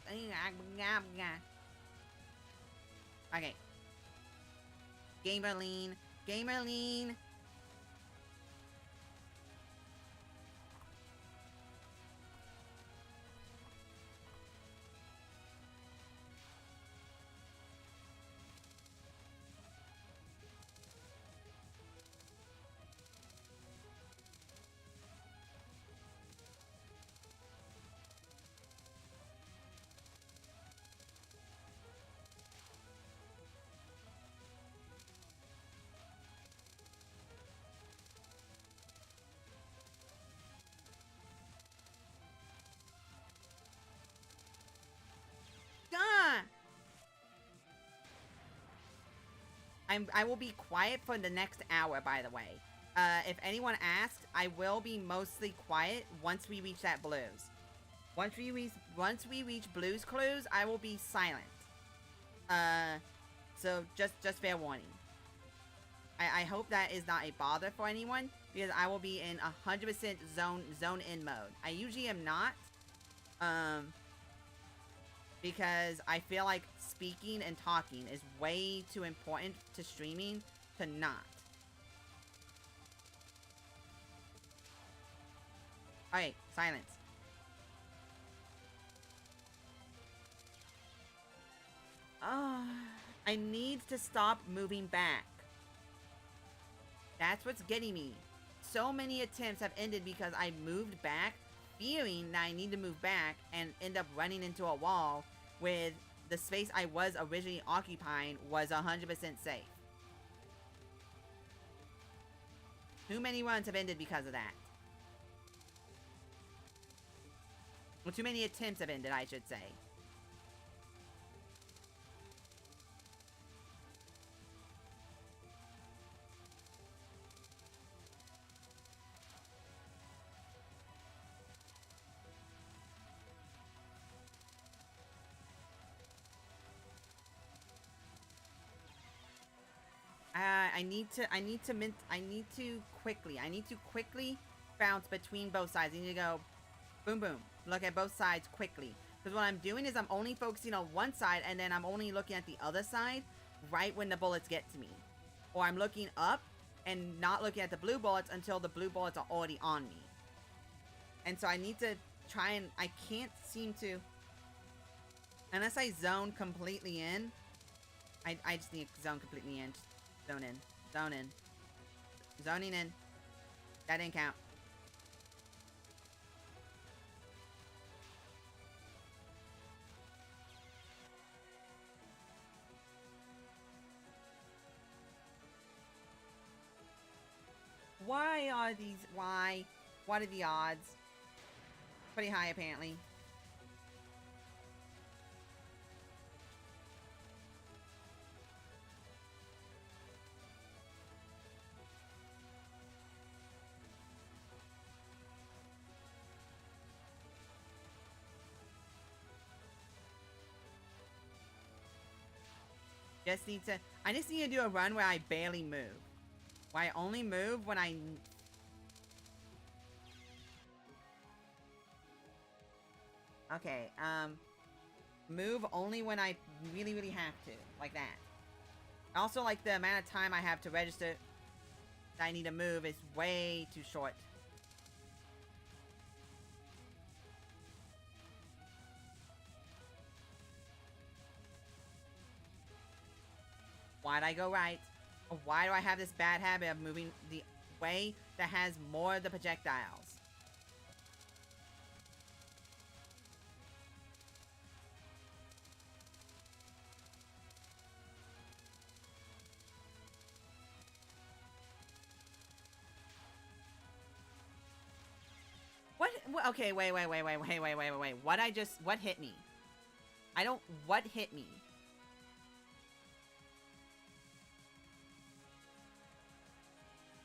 Speaker 1: Okay. Gamerline. Gamerline. I will be quiet for the next hour, by the way. If anyone asks, I will be mostly quiet once we reach that blues. Once we reach blues clues, I will be silent. So just fair warning. I hope that is not a bother for anyone, because I will be in 100% zone in mode. I usually am not. Because I feel like speaking and talking is way too important to streaming to not. Alright, silence. I need to stop moving back. That's what's getting me. So many attempts have ended because I moved back, fearing that I need to move back, and end up running into a wall with the space I was originally occupying was 100% safe. Too many runs have ended because of that. Well, too many attempts have ended, I should say. I need to quickly bounce between both sides. I need to go boom boom. Look at both sides quickly. Because what I'm doing is I'm only focusing on one side, and then I'm only looking at the other side right when the bullets get to me. Or I'm looking up and not looking at the blue bullets until the blue bullets are already on me. And so I need to try, and I can't seem to, unless I zone completely in. I just need to zone completely in. Zone in. Zone in. Zoning in. That didn't count. Why are these... Why? What are the odds? Pretty high, apparently. I just need to do a run where I barely move. Where I only move when I... Okay, move only when I really, really have to. Like that. Also, like, the amount of time I have to register that I need to move is way too short. Why'd I go right? Or why do I have this bad habit of moving the way that has more of the projectiles? What? Okay, wait. What hit me? What hit me?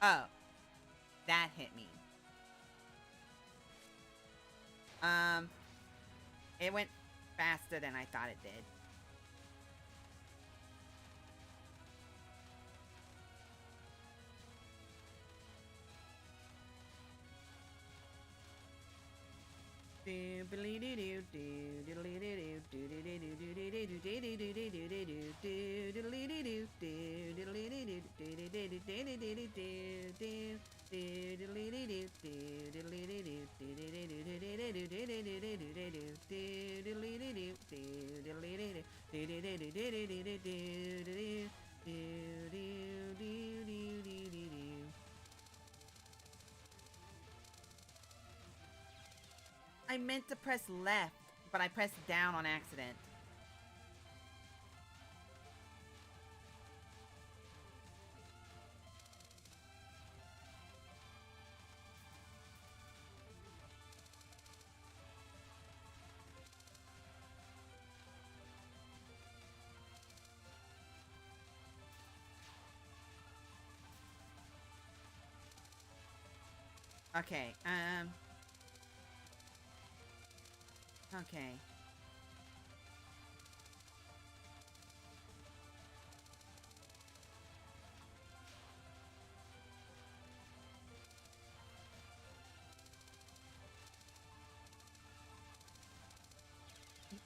Speaker 1: Oh. That hit me. It went faster than I thought it did. I meant to press left, but I pressed down on accident. Okay, okay.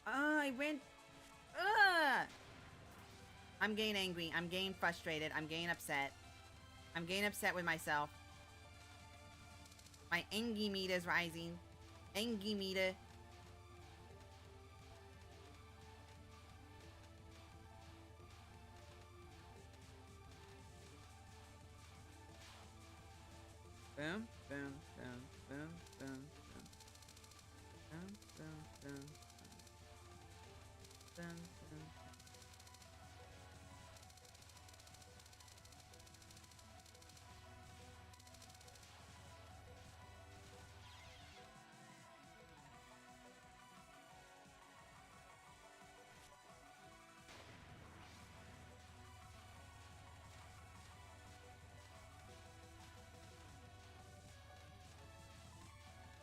Speaker 1: I went... I'm getting angry. I'm getting frustrated. I'm getting upset. I'm getting upset with myself. My engy meter's rising. Engy meter. Boom, boom, boom, boom, boom, boom. Boom, boom, boom. Boom, boom.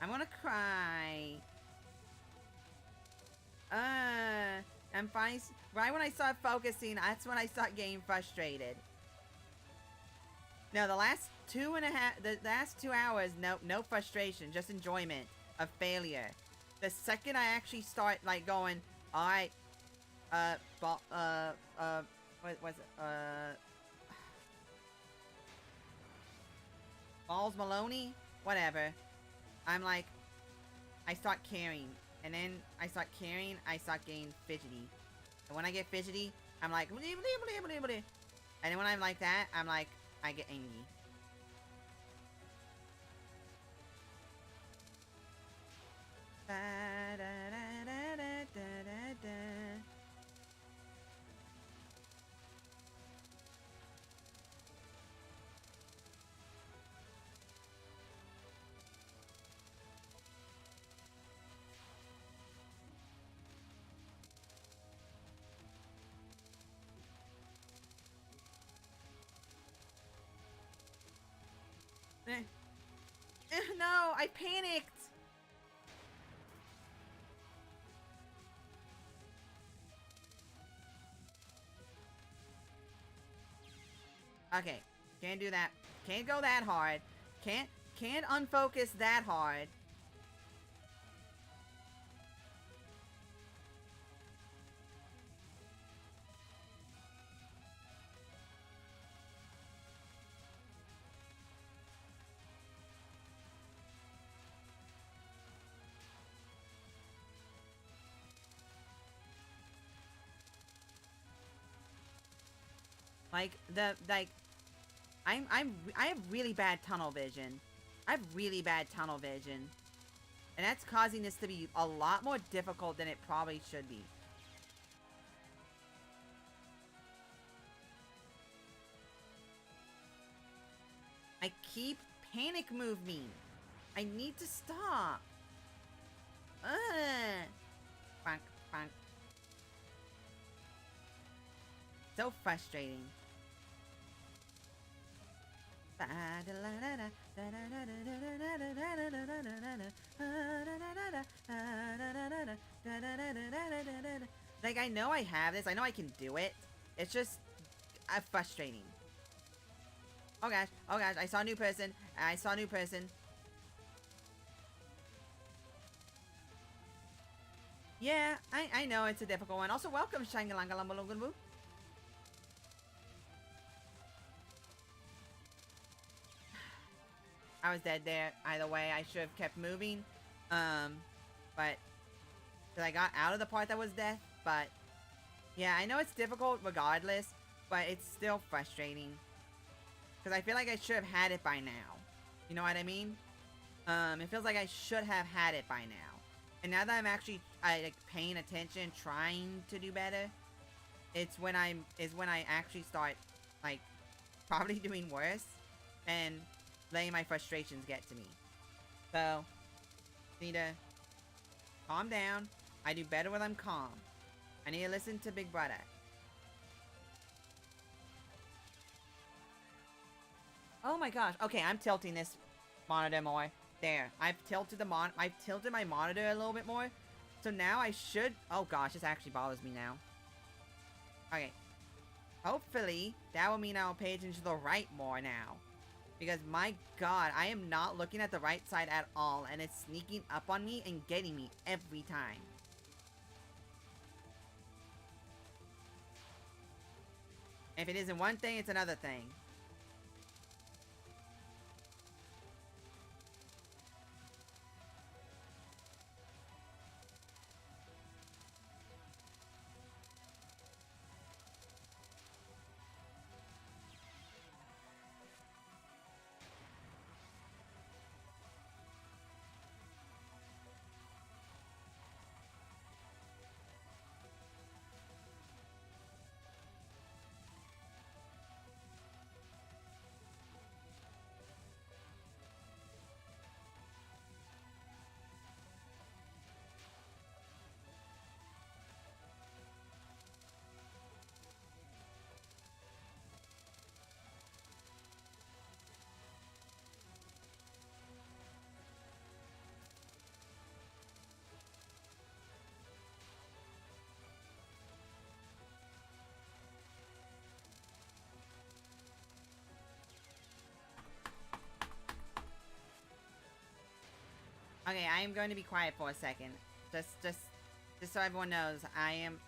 Speaker 1: I'm gonna cry. I'm fine. Right when I start focusing, that's when I start getting frustrated. No, the last the last 2 hours, no frustration, just enjoyment of failure. The second I actually start like going, all right, what was it? Balls Maloney, whatever. I'm like, I start caring, and then I start caring, I start getting fidgety. And when I get fidgety, I'm like, blee, blee, blee, blee, blee. And then when I'm like that, I'm like, I get angry. Da, da, da, da, da, da, da. No, I panicked. Okay, can't do that. Can't go that hard. Can't unfocus that hard. Like I have really bad tunnel vision. I have really bad tunnel vision. And that's causing this to be a lot more difficult than it probably should be. I keep panic moving. I need to stop. Bonk, bonk. So frustrating. Like, I know I have this. I know I can do it. It's just frustrating. Oh gosh. Oh gosh. I saw a new person. I saw a new person. Yeah, I know it's a difficult one. Also, welcome, Shangalangalambalungaloo. I was dead there. Either way, I should have kept moving. But because I got out of the part that was death. But yeah, I know it's difficult regardless, but it's still frustrating. Because I feel like I should have had it by now. You know what I mean? It feels like I should have had it by now. And now that I'm actually like paying attention, trying to do better, it's when I actually start like probably doing worse and letting my frustrations get to me. So need to calm down. I do better when I'm calm. I need to listen to Big Brother. Oh my gosh. Okay, I'm tilting this monitor more. There. I've tilted my monitor a little bit more. So now I should... Oh gosh, this actually bothers me now. Okay. Hopefully, that will mean I'll pay attention to the right more now. Because my god, I am not looking at the right side at all. And it's sneaking up on me and getting me every time. If it isn't one thing, it's another thing. Okay, I am going to be quiet for a second. Just so everyone knows, I'm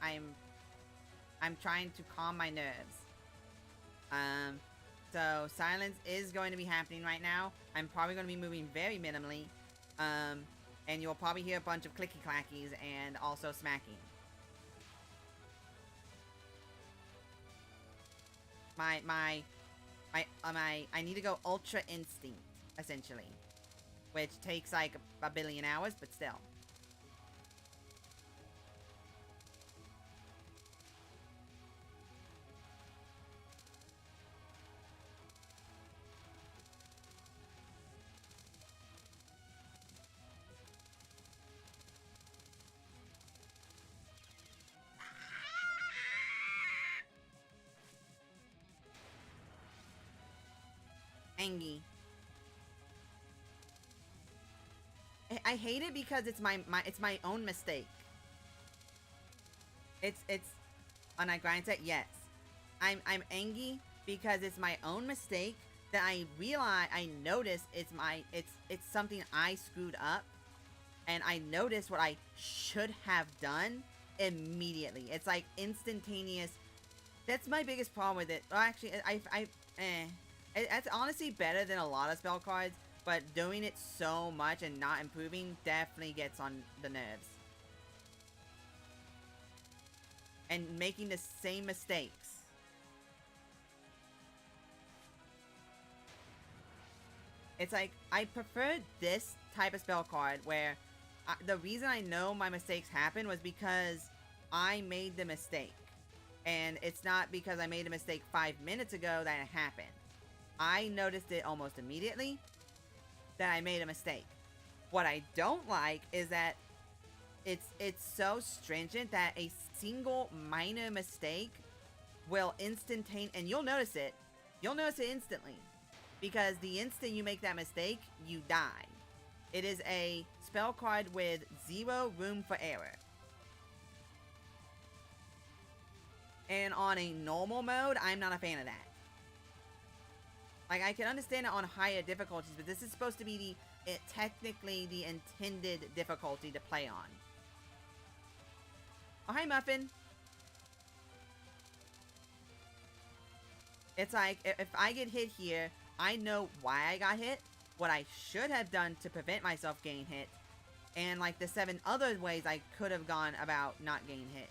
Speaker 1: trying to calm my nerves. So silence is going to be happening right now. I'm probably going to be moving very minimally. And you'll probably hear a bunch of clicky clackies and also smacking. I need to go Ultra Instinct, essentially. Which takes like a billion hours, but still. Angie. I hate it because it's my own mistake. It's on I grind set, yes. I'm angry because it's my own mistake that I notice it's something I screwed up, and I notice what I should have done immediately. It's like instantaneous. That's my biggest problem with it. Well, actually, it's honestly better than a lot of spell cards. But doing it so much and not improving definitely gets on the nerves. And making the same mistakes. It's like, I prefer this type of spell card where the reason I know my mistakes happen was because I made the mistake. And it's not because I made a mistake 5 minutes ago that it happened. I noticed it almost immediately that I made a mistake. What I don't like is that it's so stringent that a single minor mistake will and you'll notice it. You'll notice it instantly. Because the instant you make that mistake, you die. It is a spell card with 0 room for error. And on a normal mode, I'm not a fan of that. Like, I can understand it on higher difficulties, but this is supposed to be technically the intended difficulty to play on. Oh, hi, Muffin. It's like, if I get hit here, I know why I got hit, what I should have done to prevent myself getting hit, and like the 7 other ways I could have gone about not getting hit.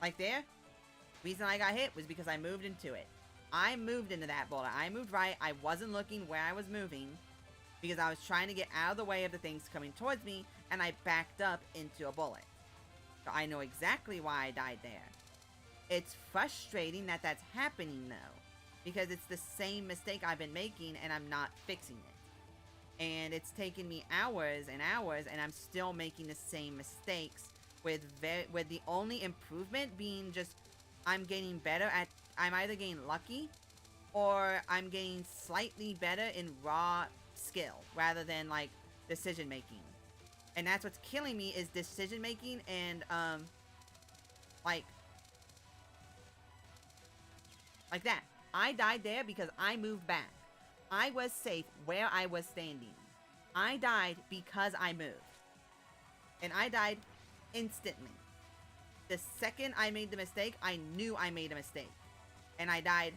Speaker 1: Like there, reason I got hit was because I moved into it. I moved into that boulder. I moved right. I wasn't looking where I was moving because I was trying to get out of the way of the things coming towards me, and I backed up into a bullet. So I know exactly why I died there. It's frustrating that that's happening though, because it's the same mistake I've been making and I'm not fixing it. And it's taken me hours and hours, and I'm still making the same mistakes with the only improvement being just I'm getting better at, I'm either getting lucky or I'm getting slightly better in raw skill rather than like decision making. And that's what's killing me is decision making and like that. I died there because I moved back. I was safe where I was standing. I died because I moved. And I died instantly. The second I made the mistake, I knew I made a mistake. And I died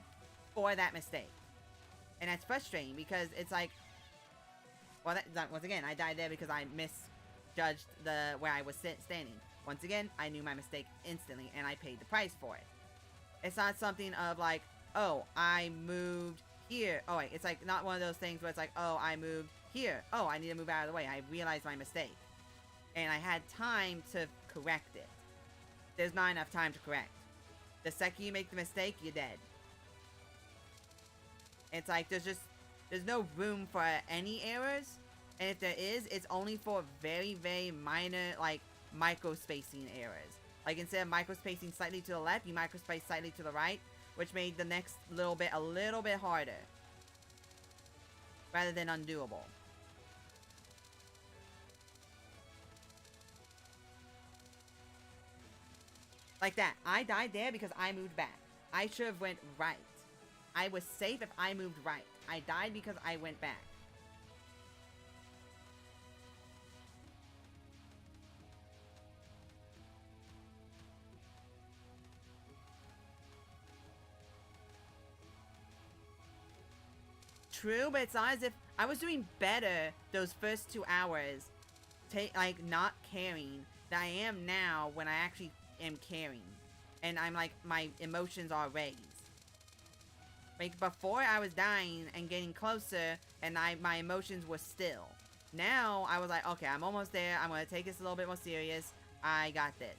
Speaker 1: for that mistake. And that's frustrating because it's like, well, once again, I died there because I misjudged where I was standing. Once again, I knew my mistake instantly and I paid the price for it. It's not something of like, oh, I moved here. Oh, wait, it's like not one of those things where it's like, oh, I moved here. Oh, I need to move out of the way. I realized my mistake. And I had time to correct it. There's not enough time to correct. The second you make the mistake, you're dead. It's like there's no room for any errors. And if there is, it's only for very, very minor, like, micro-spacing errors. Like, instead of micro-spacing slightly to the left, you micro-space slightly to the right, which made the next little bit a little bit harder. Rather than undoable. Like that. I died there because I moved back. I should have went right. I was safe if I moved right. I died because I went back. True, but it's not as if I was doing better those first 2 hours, like not caring, than I am now when I actually am caring, and I'm like my emotions are raised. Like before, I was dying and getting closer, and my emotions were still. Now I was like, okay, I'm almost there. I'm gonna take this a little bit more serious. I got this.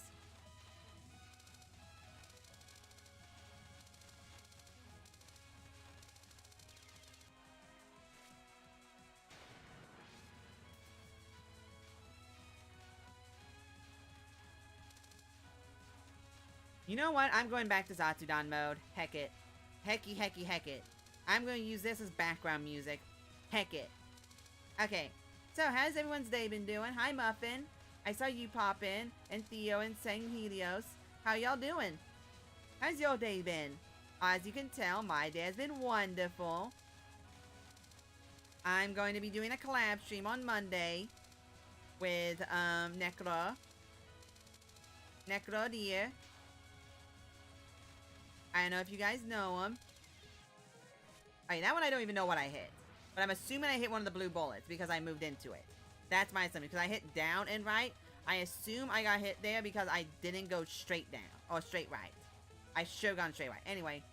Speaker 1: You know what? I'm going back to Zatsudan mode. Heck it. Hecky, hecky, heck it. I'm going to use this as background music. Heck it. Okay. So, how's everyone's day been doing? Hi, Muffin. I saw you pop in. And Theo and Sang Helios. How y'all doing? How's your day been? As you can tell, my day has been wonderful. I'm going to be doing a collab stream on Monday. With, Necro. Necro dear. I don't know if you guys know him. Alright, that one I don't even know what I hit. But I'm assuming I hit one of the blue bullets because I moved into it. That's my assumption. Because I hit down and right. I assume I got hit there because I didn't go straight down. Or straight right. I should have gone straight right. Anyway.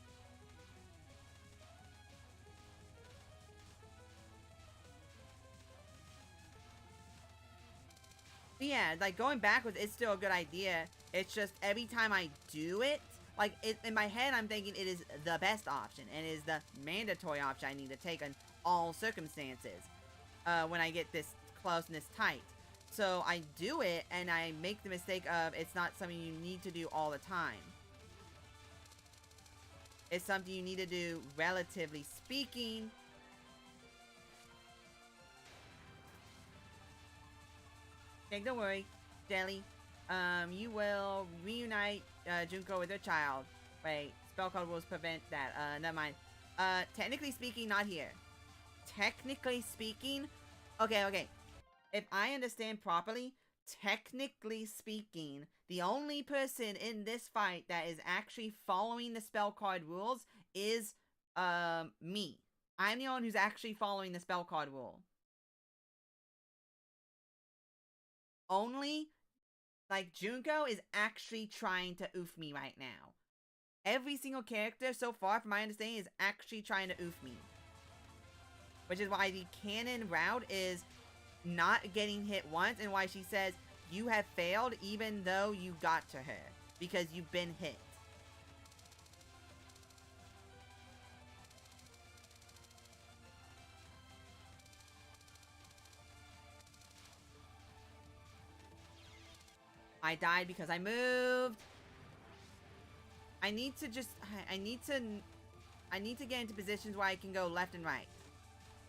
Speaker 1: But yeah, like going backwards is still a good idea. It's just every time I do it, like, in my head, I'm thinking it is the best option. And it is the mandatory option I need to take in all circumstances. When I get this close and this tight. So, I do it, and I make the mistake of it's not something you need to do all the time. It's something you need to do, relatively speaking. Okay, don't worry, Jelly. You will reunite Junko with her child. Wait, spell code rules prevent that. Never mind. Technically speaking, not here. Technically speaking, okay. if I understand properly, technically speaking, the only person in this fight that is actually following the spell card rules is me. I'm the one who's actually following the spell card rule. Only, like, Junko is actually trying to oof me right now. Every single character so far, from my understanding, is actually trying to oof me. Which is why the canon route is not getting hit once, and why she says you have failed even though you got to her. Because you've been hit. I died because I moved. I need to get into positions where I can go left and right.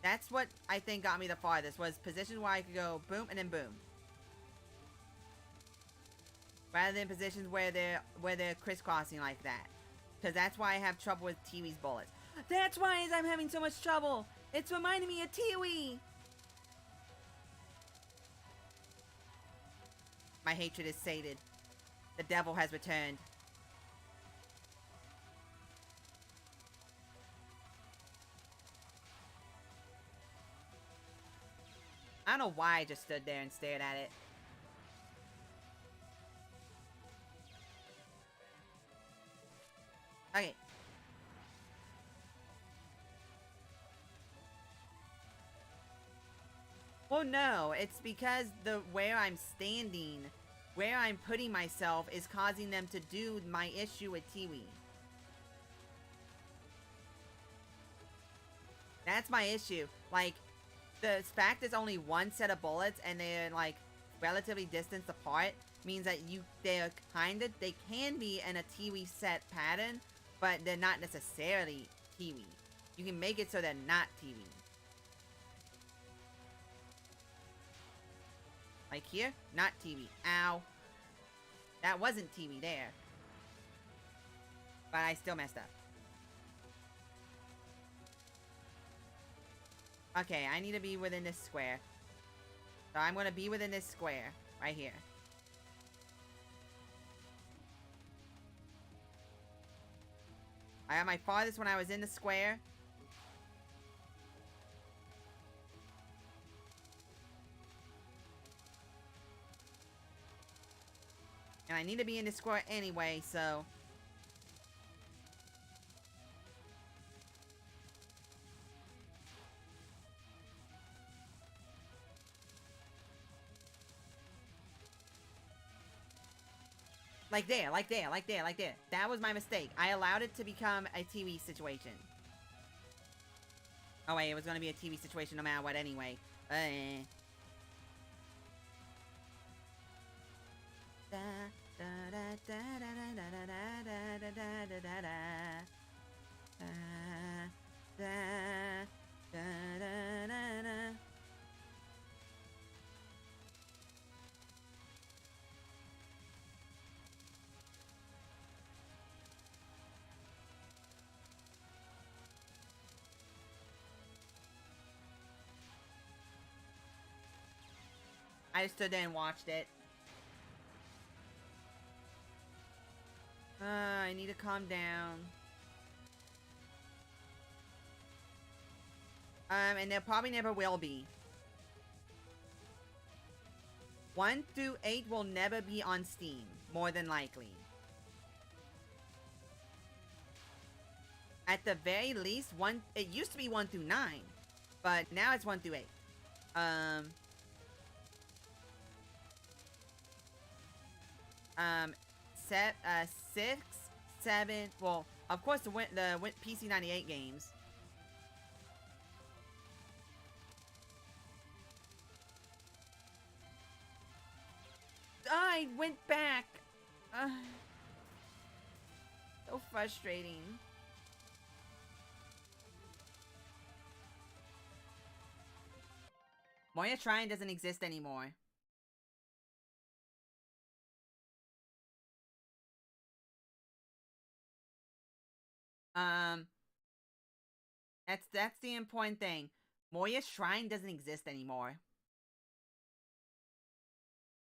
Speaker 1: That's what I think got me the farthest, was positions where I could go boom and then boom. Rather than positions where they're crisscrossing like that. Because that's why I have trouble with Tiwi's bullets. That's why I'm having so much trouble. It's reminding me of Tiwi. My hatred is sated. The devil has returned. I don't know why I just stood there and stared at it. Okay. Well, no, it's because where I'm standing, where I'm putting myself, is causing them to do my issue with Tiwi. That's my issue. Like, the fact there's only one set of bullets and they're, like, relatively distanced apart means that they can be in a Tiwi set pattern, but they're not necessarily Tiwi. You can make it so they're not Tiwi. Like here, not Tiwi. Ow. That wasn't Tiwi there. But I still messed up. Okay, I need to be within this square. So I'm going to be within this square. Right here. I got my farthest when I was in the square. And I need to be in the square anyway, so... Like there, like there, like there, like there. That was my mistake. I allowed it to become a TV situation. Oh wait, it was gonna be a TV situation no matter what anyway. I just stood there and watched it. I need to calm down. And there probably never will be. 1 through 8 will never be on Steam, more than likely. At the very least, it used to be 1 through 9, but now it's 1 through 8. 6, 7, well, of course the PC 98 games. I went back. So frustrating. Moya Shrine doesn't exist anymore. That's the important thing. Moya Shrine doesn't exist anymore.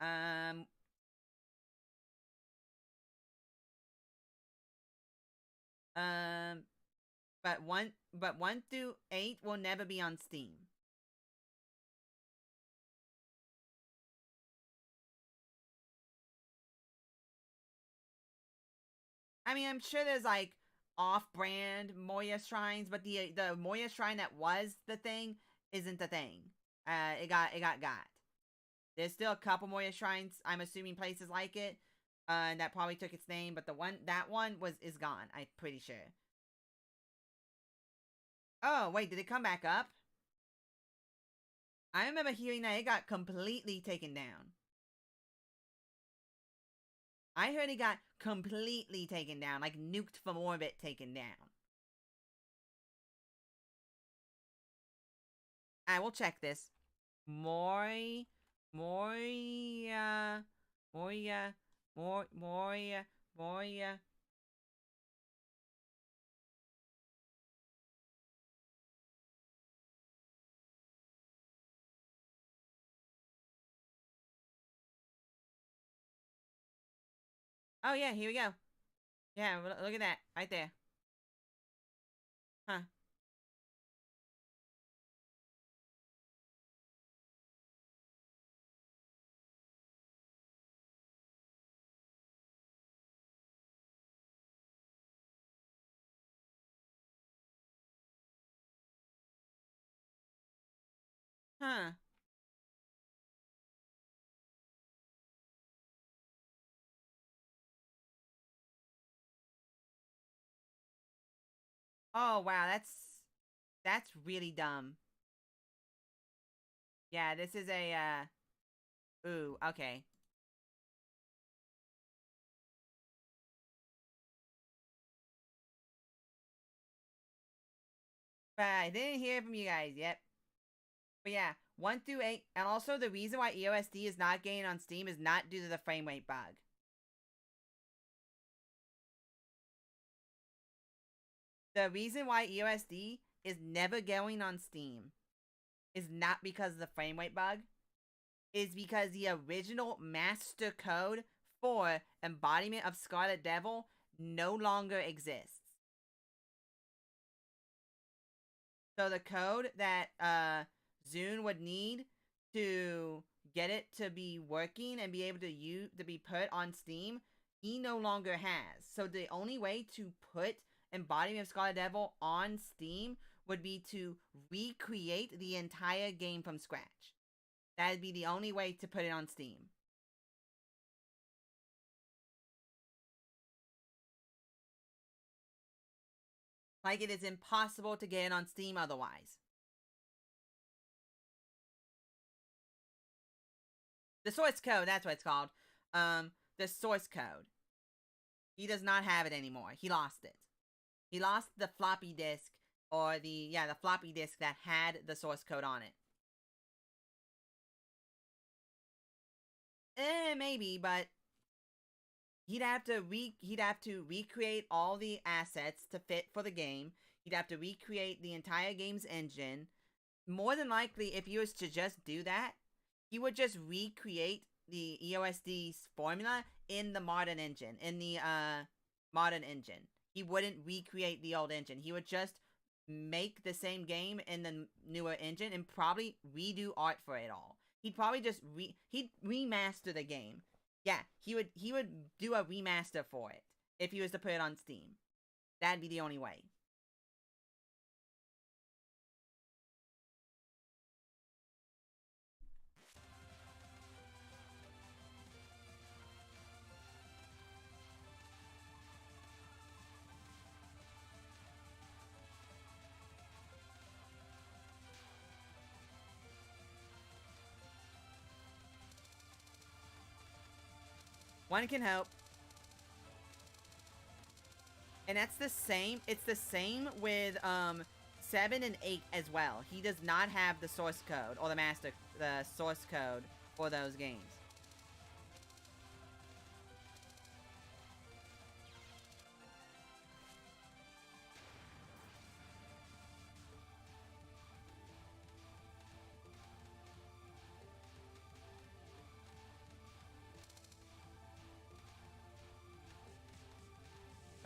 Speaker 1: Um, um, but 1 through 8 will never be on Steam. I mean, I'm sure there's like off-brand Moya shrines, but the Moya shrine that was the thing isn't the thing. It got. There's still a couple Moya shrines. I'm assuming places like it, and that probably took its name. But that one is gone. I'm pretty sure. Oh wait, did it come back up? I remember hearing that it got completely taken down. I heard it got completely taken down, like nuked from orbit taken down. I will check this. Moria, Moria, Moria, Moria, Moria. Oh yeah, here we go. Yeah, look at that right there. Huh? Huh? Oh wow, that's really dumb. Yeah, this is a ooh, okay. But I didn't hear from you guys yet. But yeah, 1 through 8, and also the reason why EOSD is not getting on Steam is not due to the frame rate bug. The reason why EOSD is never going on Steam is not because of the frame rate bug. Is because the original master code for embodiment of Scarlet Devil no longer exists. So the code that Zune would need to get it to be working and be able to be put on Steam, he no longer has. So the only way to put Embodiment of Scarlet Devil on Steam would be to recreate the entire game from scratch. That'd be the only way to put it on Steam. Like, it is impossible to get it on Steam otherwise. The source code, that's what it's called. The source code. He does not have it anymore. He lost it. He lost the floppy disk, or the floppy disk that had the source code on it. Maybe, but he'd have to recreate all the assets to fit for the game. He'd have to recreate the entire game's engine. More than likely, if he was to just do that, he would just recreate the EOSD's formula in the modern engine, in the modern engine. He wouldn't recreate the old engine. He would just make the same game in the newer engine and probably redo art for it all. He'd probably just he'd remaster the game. Yeah, he would do a remaster for it if he was to put it on Steam. That'd be the only way. One can hope. And that's the same. It's the same with 7 and 8 as well. He does not have the source code or the source code for those games.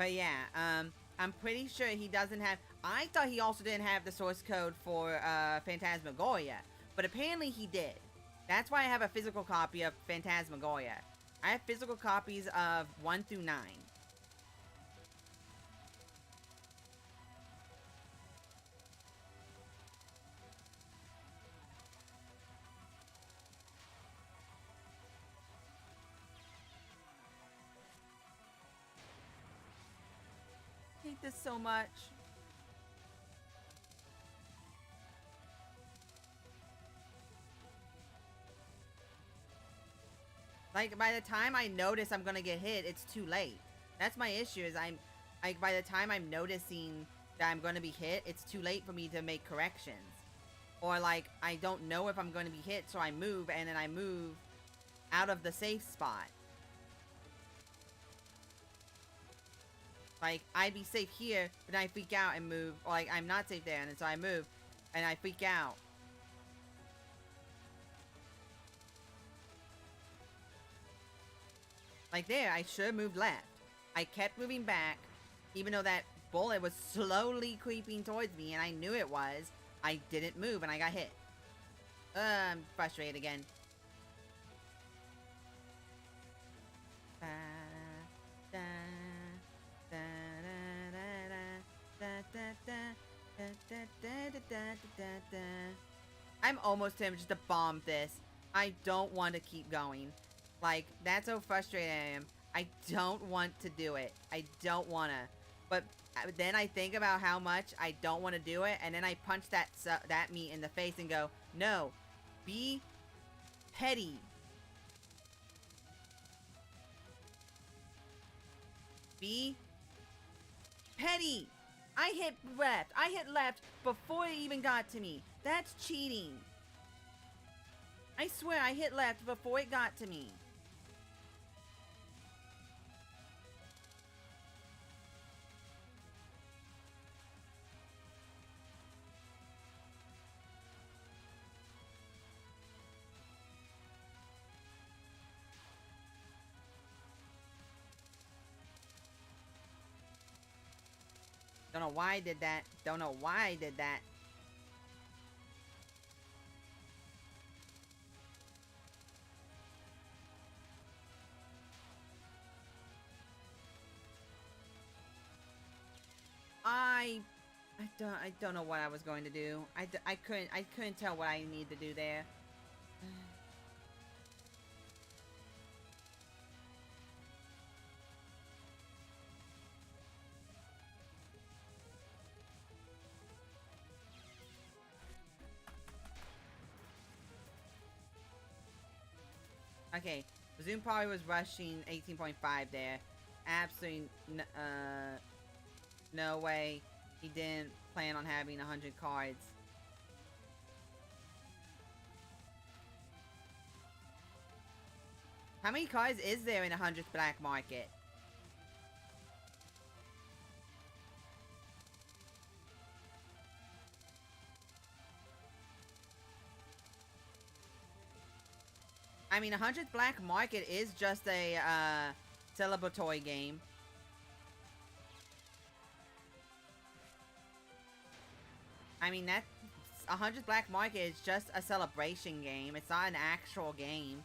Speaker 1: But yeah, I'm pretty sure he doesn't have... I thought he also didn't have the source code for Phantasmagoria, but apparently he did. That's why I have a physical copy of Phantasmagoria. I have physical copies of 1 through 9. I hate this so much. Like, by the time I notice I'm gonna get hit, it's too late. That's my issue, is like, by the time I'm noticing that I'm gonna be hit, it's too late for me to make corrections. Or, like, I don't know if I'm gonna be hit, so I move, and then I move out of the safe spot. Like, I'd be safe here, but then I freak out and move. Or, like, I'm not safe there, and so I move, and I freak out. Like there, I should have moved left. I kept moving back, even though that bullet was slowly creeping towards me, and I knew it was. I didn't move, and I got hit. I'm frustrated again. I'm almost tempted just to bomb this. I don't want to keep going. Like, that's how frustrated I am. I don't want to do it. I don't want to. But then I think about how much I don't want to do it, and then I punch that meat in the face and go, no, be petty. Be petty. I hit left. I hit left before it even got to me. That's cheating. I swear I hit left before it got to me. Don't know why I did that. Don't know why I did that. I don't know what I was going to do. I couldn't tell what I need to do there. Okay, Zoom probably was rushing 18.5 there. Absolutely no way he didn't plan on having 100 cards. How many cards is there in 100th black market? I mean, 100th black market is just a celebratory game. I mean, that 100th black market is just a celebration game. It's not an actual game.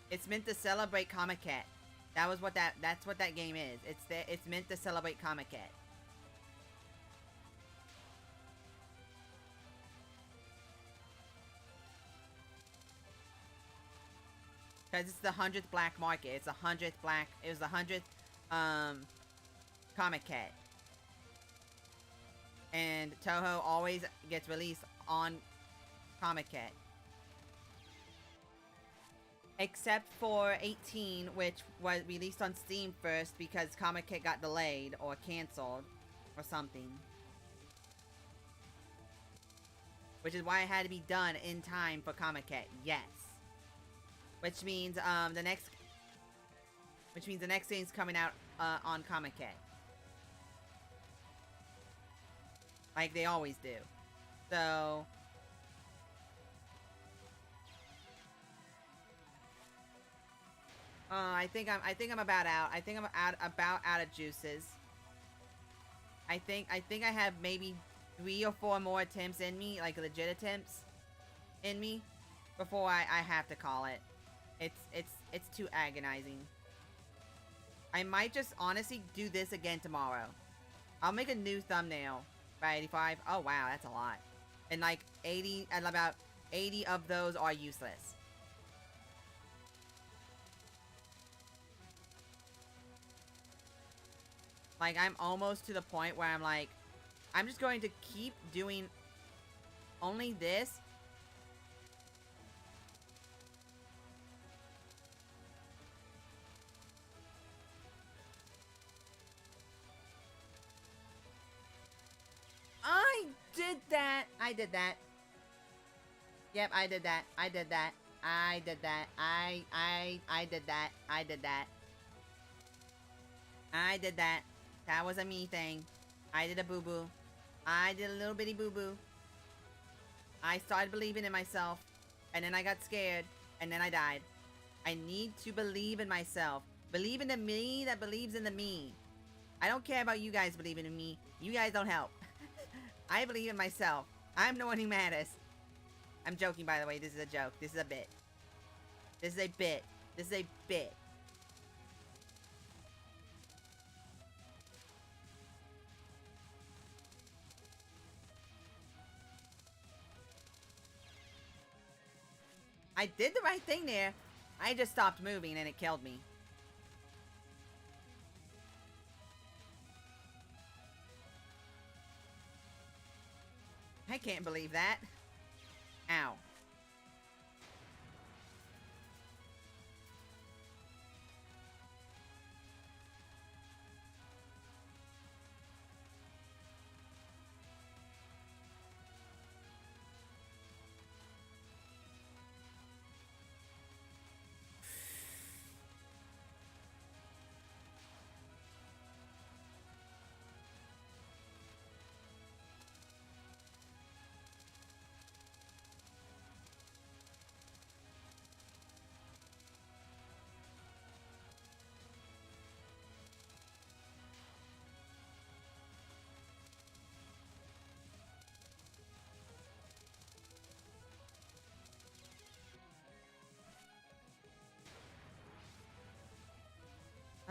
Speaker 1: It's meant to celebrate Comiket. That's what that game is. It's meant to celebrate Comiket. Because it's the 100th black market. It's the 100th black. It was the 100th Comiket. And Touhou always gets released on Comiket. Except for 18, which was released on Steam first because Comiket got delayed or canceled or something. Which is why it had to be done in time for Comiket. Yes. Which means the next game's coming out on Comiket. Like they always do. So I think I'm about out. I think I'm about out of juices. I think I have maybe 3 or 4 more attempts in me, like legit attempts in me, before I have to call it. It's too agonizing. I might just honestly do this again tomorrow. I'll make a new thumbnail by 85. Oh wow, that's a lot. And like 80, and about 80 of those are useless. Like, I'm almost to the point where I'm like, I'm just going to keep doing only this. I did that. I did that. Yep, I did that. I did that. I did that. I did that. I did that. I did that. That was a me thing. I did a boo-boo. I did a little bitty boo-boo. I started believing in myself, and then I got scared, and then I died. I need to believe in myself. Believe in the me that believes in the me. I don't care about you guys believing in me. You guys don't help. I believe in myself. I'm the one who matters. I'm joking, by the way. This is a joke. This is a bit. This is a bit. This is a bit. I did the right thing there. I just stopped moving and it killed me. I can't believe that. Ow.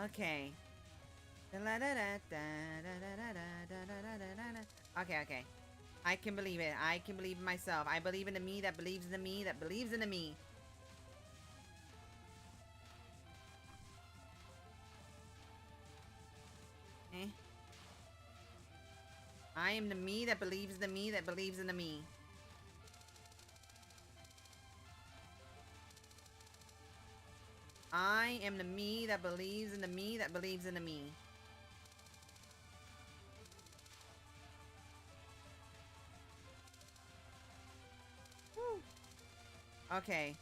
Speaker 1: Okay. Okay, okay. I can believe it. I can believe in myself. I believe in the me that believes in the me that believes in the me. Eh? I am the me that believes in the me that believes in the me. I am the me that believes in the me that believes in the me. Woo. Okay.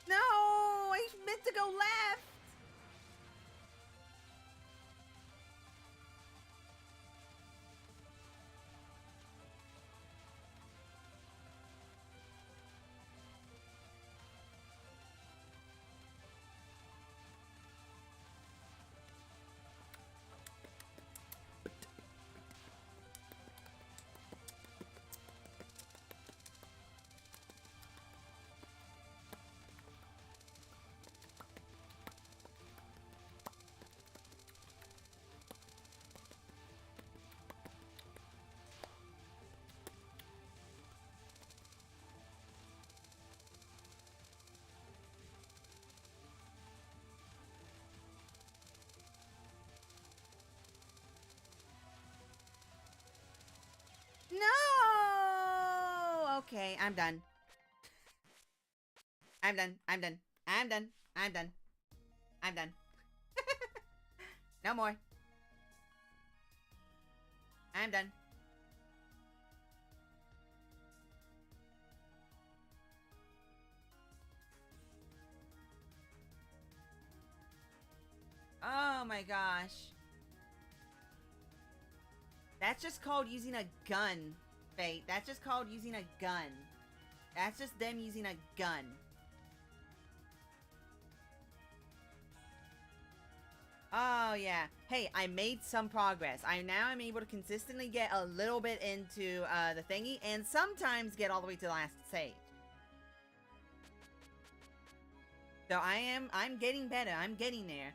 Speaker 1: No! I meant to go left! No! Okay, I'm done. I'm done. I'm done. I'm done. I'm done. I'm done. No more. I'm done. Oh my gosh. That's just called using a gun. Fate. That's just called using a gun. That's just them using a gun. Oh, yeah. Hey, I made some progress. Now I'm able to consistently get a little bit into the thingy, and sometimes get all the way to the last stage. So I'm getting better. I'm getting there.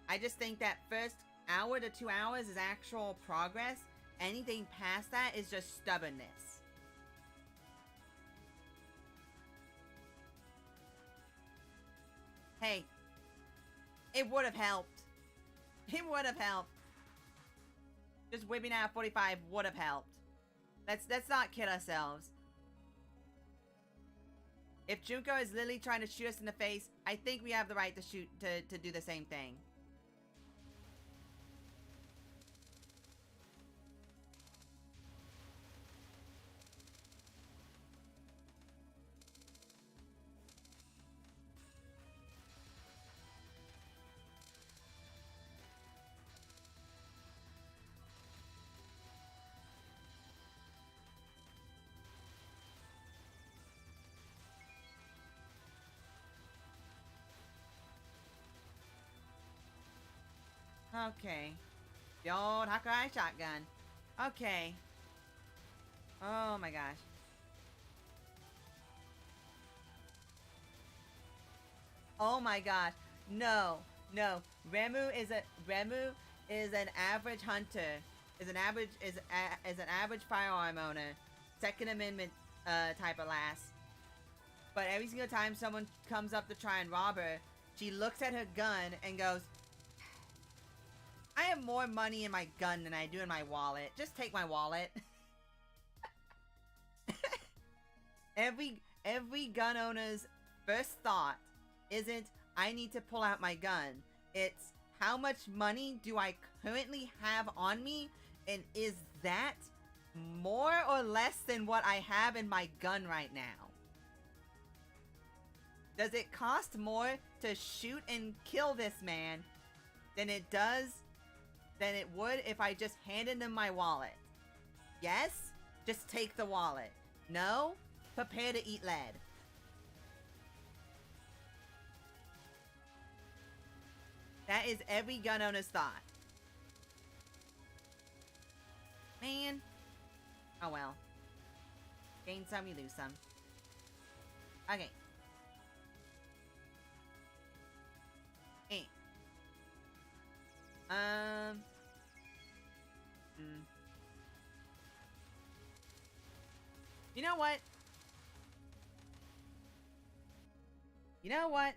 Speaker 1: I just think that first hour to 2 hours is actual progress. Anything past that is just stubbornness. Hey, it would have helped. It would have helped. Just whipping out 45 would have helped. Let's not kid ourselves. If Junko is literally trying to shoot us in the face, I think we have the right to shoot to do the same thing. Okay. The old Hakurai shotgun. Okay. Oh my gosh. Oh my gosh. No. No. Remu is an average hunter. Is an average firearm owner. Second Amendment type of lass. But every single time someone comes up to try and rob her, she looks at her gun and goes, I have more money in my gun than I do in my wallet. Just take my wallet. Every gun owner's first thought isn't, I need to pull out my gun. It's, how much money do I currently have on me? And is that more or less than what I have in my gun right now? Does it cost more to shoot and kill this man than it would if I just handed them my wallet? Yes? Just take the wallet. No? Prepare to eat lead. That is every gun owner's thought. Man. Oh well. Gain some, you lose some. Okay. Hey. You know what? You know what?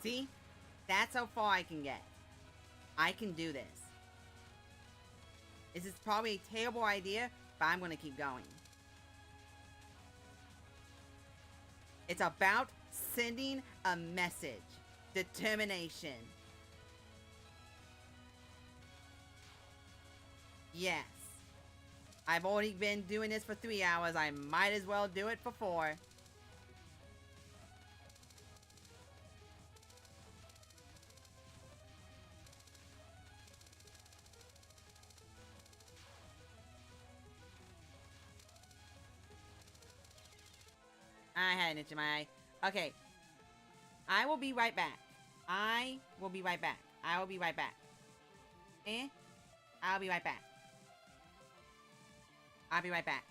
Speaker 1: See? That's how far I can get. I can do this. This is probably a terrible idea, but I'm going to keep going. It's about sending a message. Determination. Yes. I've already been doing this for 3 hours. I might as well do it for 4. I had an itch in my eye. Okay. I will be right back. I will be right back. I will be right back. Eh? I'll be right back. I'll be right back.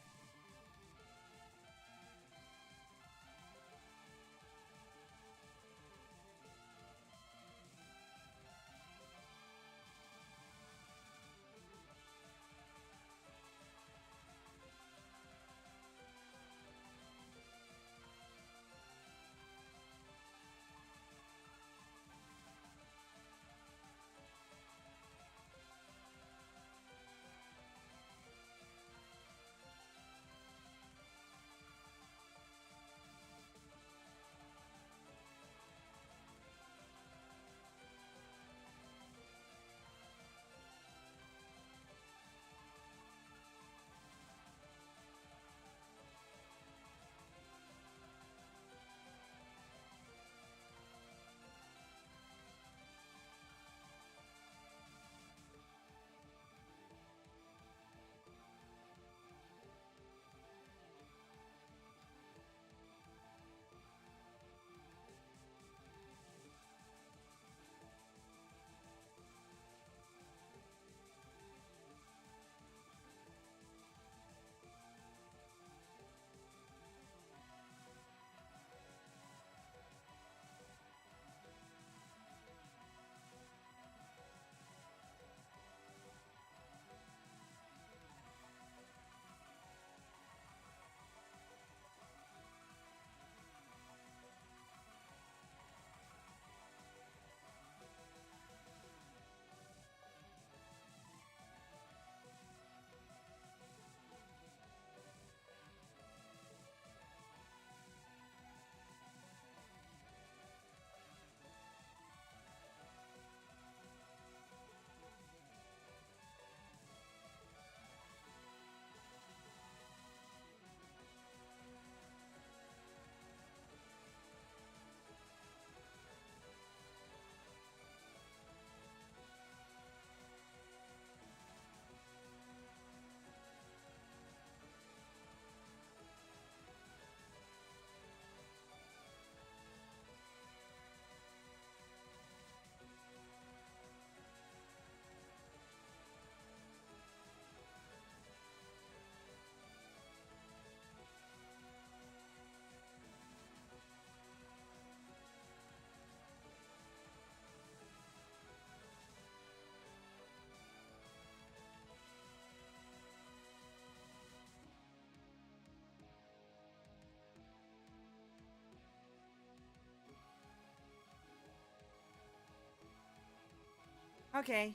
Speaker 1: Okay.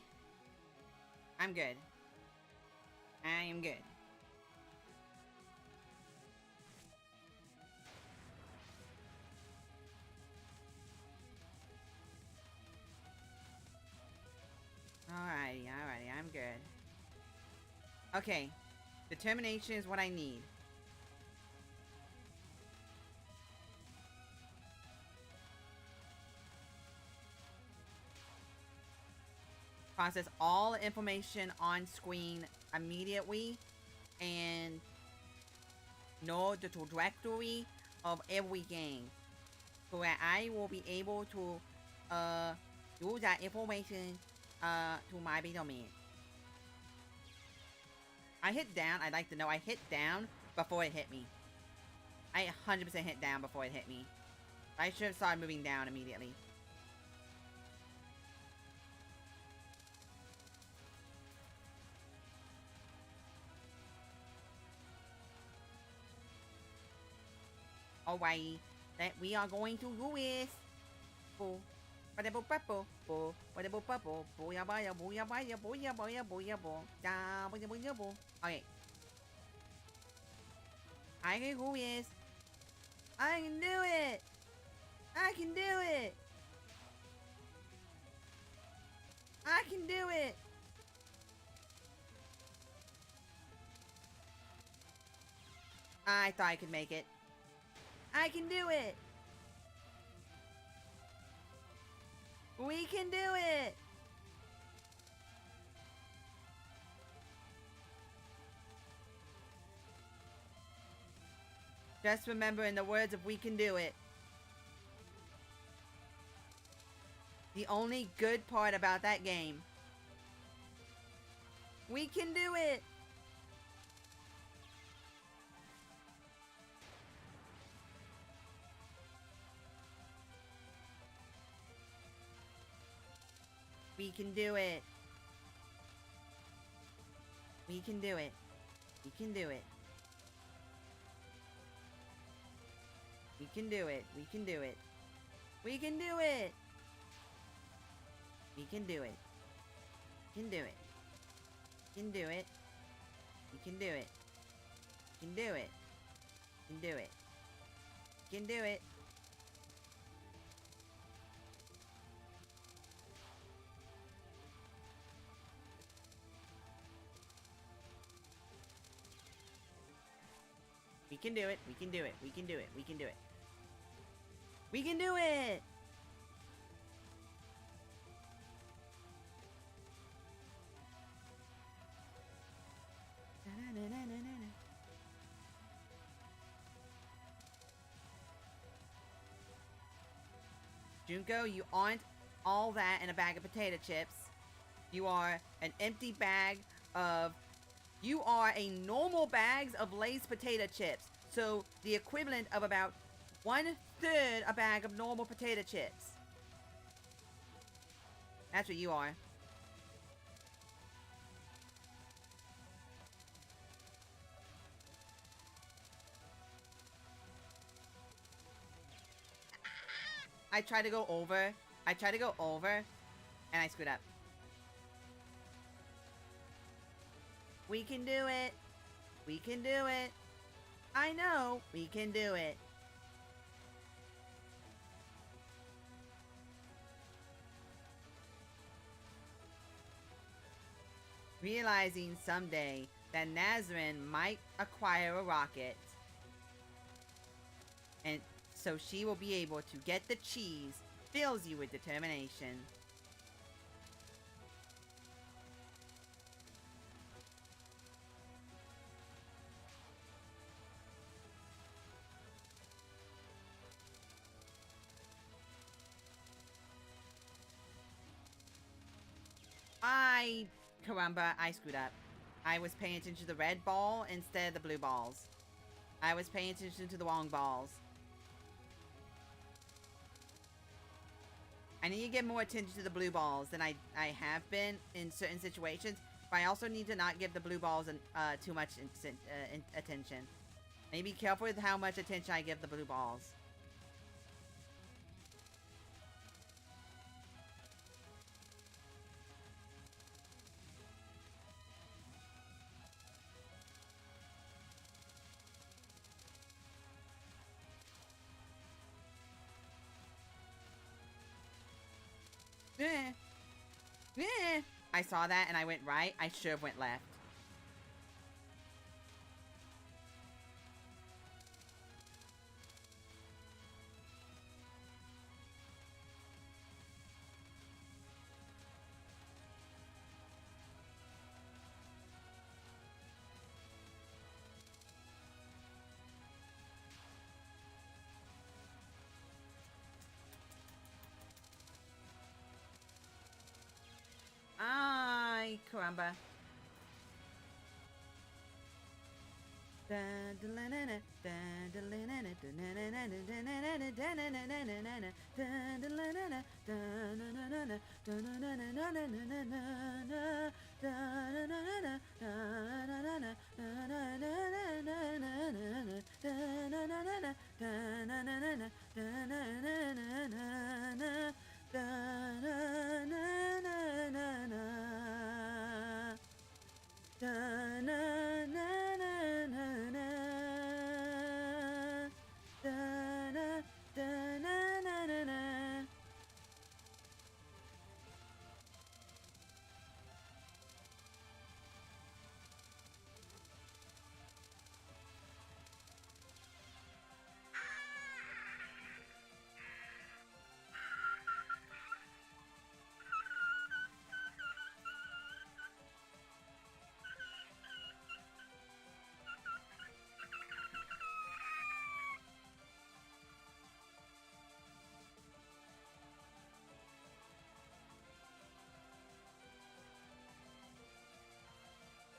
Speaker 1: I'm good. I am good. Alrighty, alrighty, I'm good. Okay. Determination is what I need. Process all information on screen immediately and know the trajectory of every game so that I will be able to use that information to my betterment. I hit down. I'd like to know I hit down before it hit me. I 100% hit down before it hit me. I should have started moving down immediately. Alright, that we are going to do is okay. I can do this. I can do it. I can do it. I can do it. I thought I could make it. I can do it. We can do it. Just remember, in the words of "We Can Do It." The only good part about that game. We can do it! We can do it. We can do it. We can do it. We can do it. We can do it. We can do it. We can do it. We can do it. We can do it. We can do it. We can do it. We can do it. We can do it. We can do it. We can do it. We can do it. We can do it. We can do it! Junko, you aren't all that in a bag of potato chips. You are an empty bag of... You are a normal bags of Lay's potato chips. So, the equivalent of about 1/3 a bag of normal potato chips. That's what you are. I tried to go over. And I screwed up. We can do it. We can do it. I know. We can do it. Realizing someday that Nazarene might acquire a rocket. And so she will be able to get the cheese fills you with determination. Caramba, I screwed up. I was paying attention to the red ball instead of the blue balls. I was paying attention to the wrong balls. I need to get more attention to the blue balls than I have been in certain situations. But I also need to not give the blue balls too much attention. I need to be careful with how much attention I give the blue balls. I saw that and I went right. I should have went left. Ay, caramba.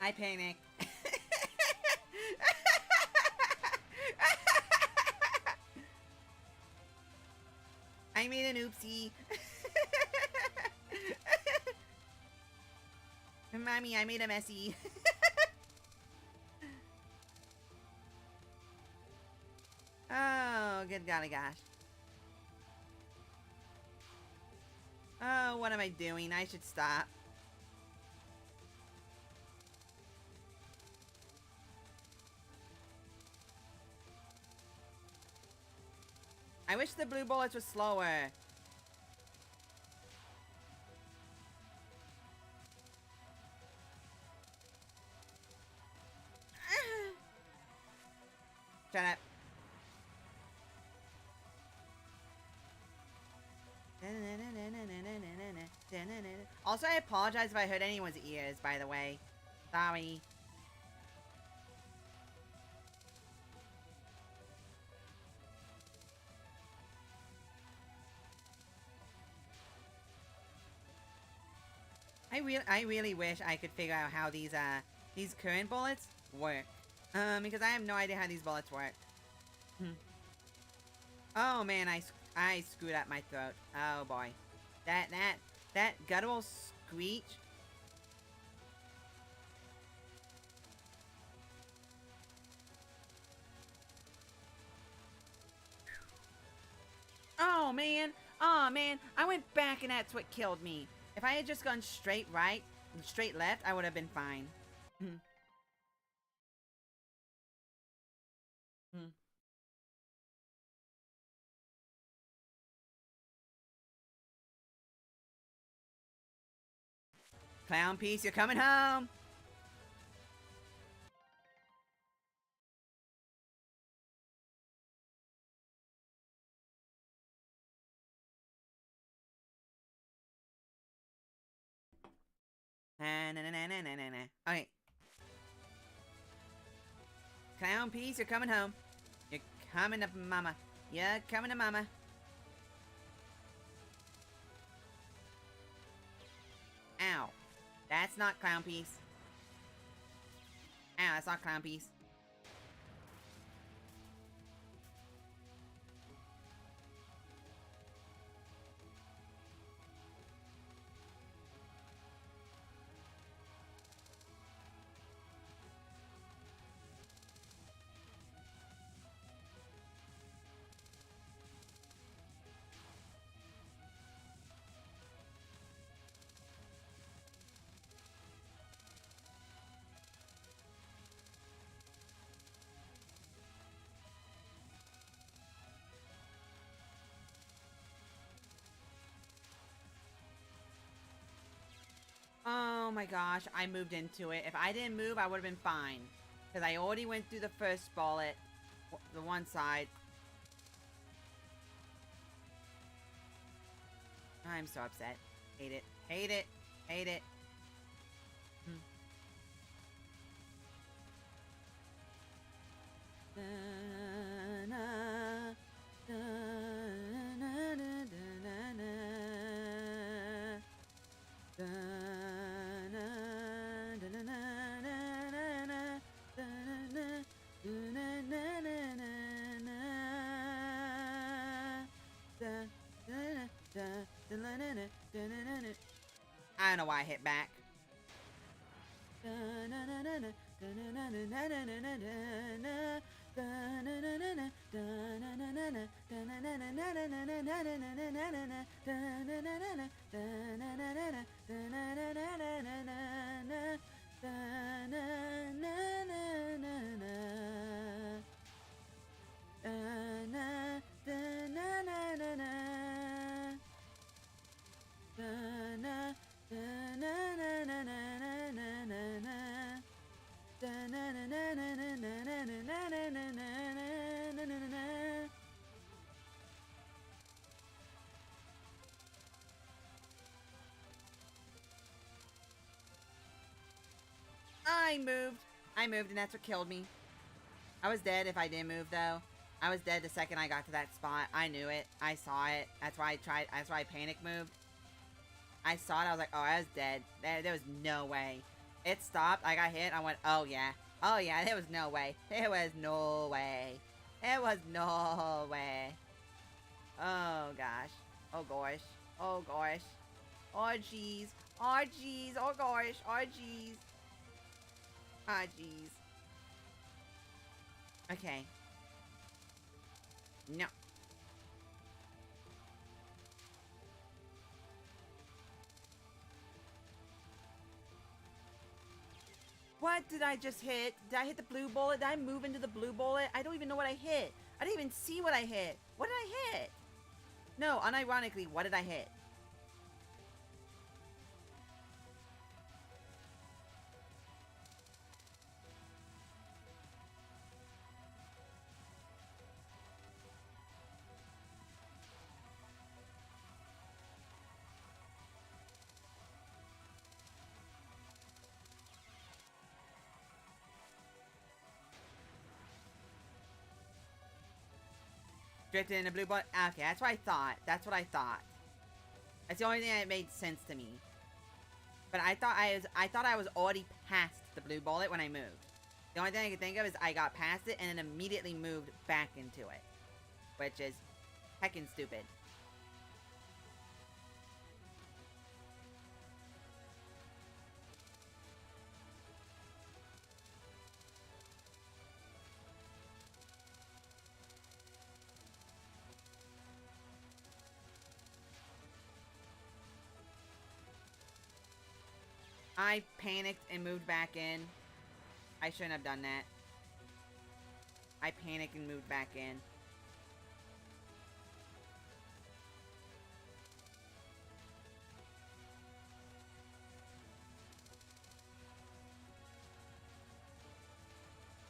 Speaker 1: I panic. I made an oopsie. Mommy, I made a messy. Oh, good golly gosh. Oh, what am I doing? I should stop. I wish the blue bullets were slower. Shut up. Also, I apologize if I hurt anyone's ears, by the way. Sorry. I really wish I could figure out how these current bullets work. Because I have no idea how these bullets work. Oh man, I screwed up my throat. Oh boy. That guttural screech. Oh man. Oh man. I went back and that's what killed me. If I had just gone straight right and straight left, I would have been fine. Clown piece, you're coming home. Okay. Clown piece, you're coming home. You're coming to mama. You're coming to mama. Ow. That's not clown piece. Ow, that's not clown piece. Oh my gosh, I moved into it. If I didn't move, I would have been fine. Because I already went through the first bullet. The one side. I'm so upset. Hate it. Hate it. Hate it. I don't know why I hit back. I moved and that's what killed me. I was dead if I didn't move though. I was dead the second I got to that spot. I knew it. I saw it. That's why I panic moved. I saw it. I was like, oh, I was dead. There was no way. It stopped. I got hit. I went, oh yeah. Oh yeah, there was no way. There was no way. There was no way. Oh gosh. Oh gosh. Oh gosh. Oh jeez. Oh jeez. Oh gosh. Oh jeez. Ah jeez. Okay. No. What did I just hit? Did I hit the blue bullet? Did I move into the blue bullet? I don't even know what I hit. I didn't even see what I hit. What did I hit? No, unironically, what did I hit? Drifted in a blue bullet? Okay, that's what I thought. That's what I thought. That's the only thing that made sense to me. But I thought I was already past the blue bullet when I moved. The only thing I could think of is I got past it and then immediately moved back into it. Which is heckin' stupid. I panicked and moved back in. I shouldn't have done that. I panicked and moved back in.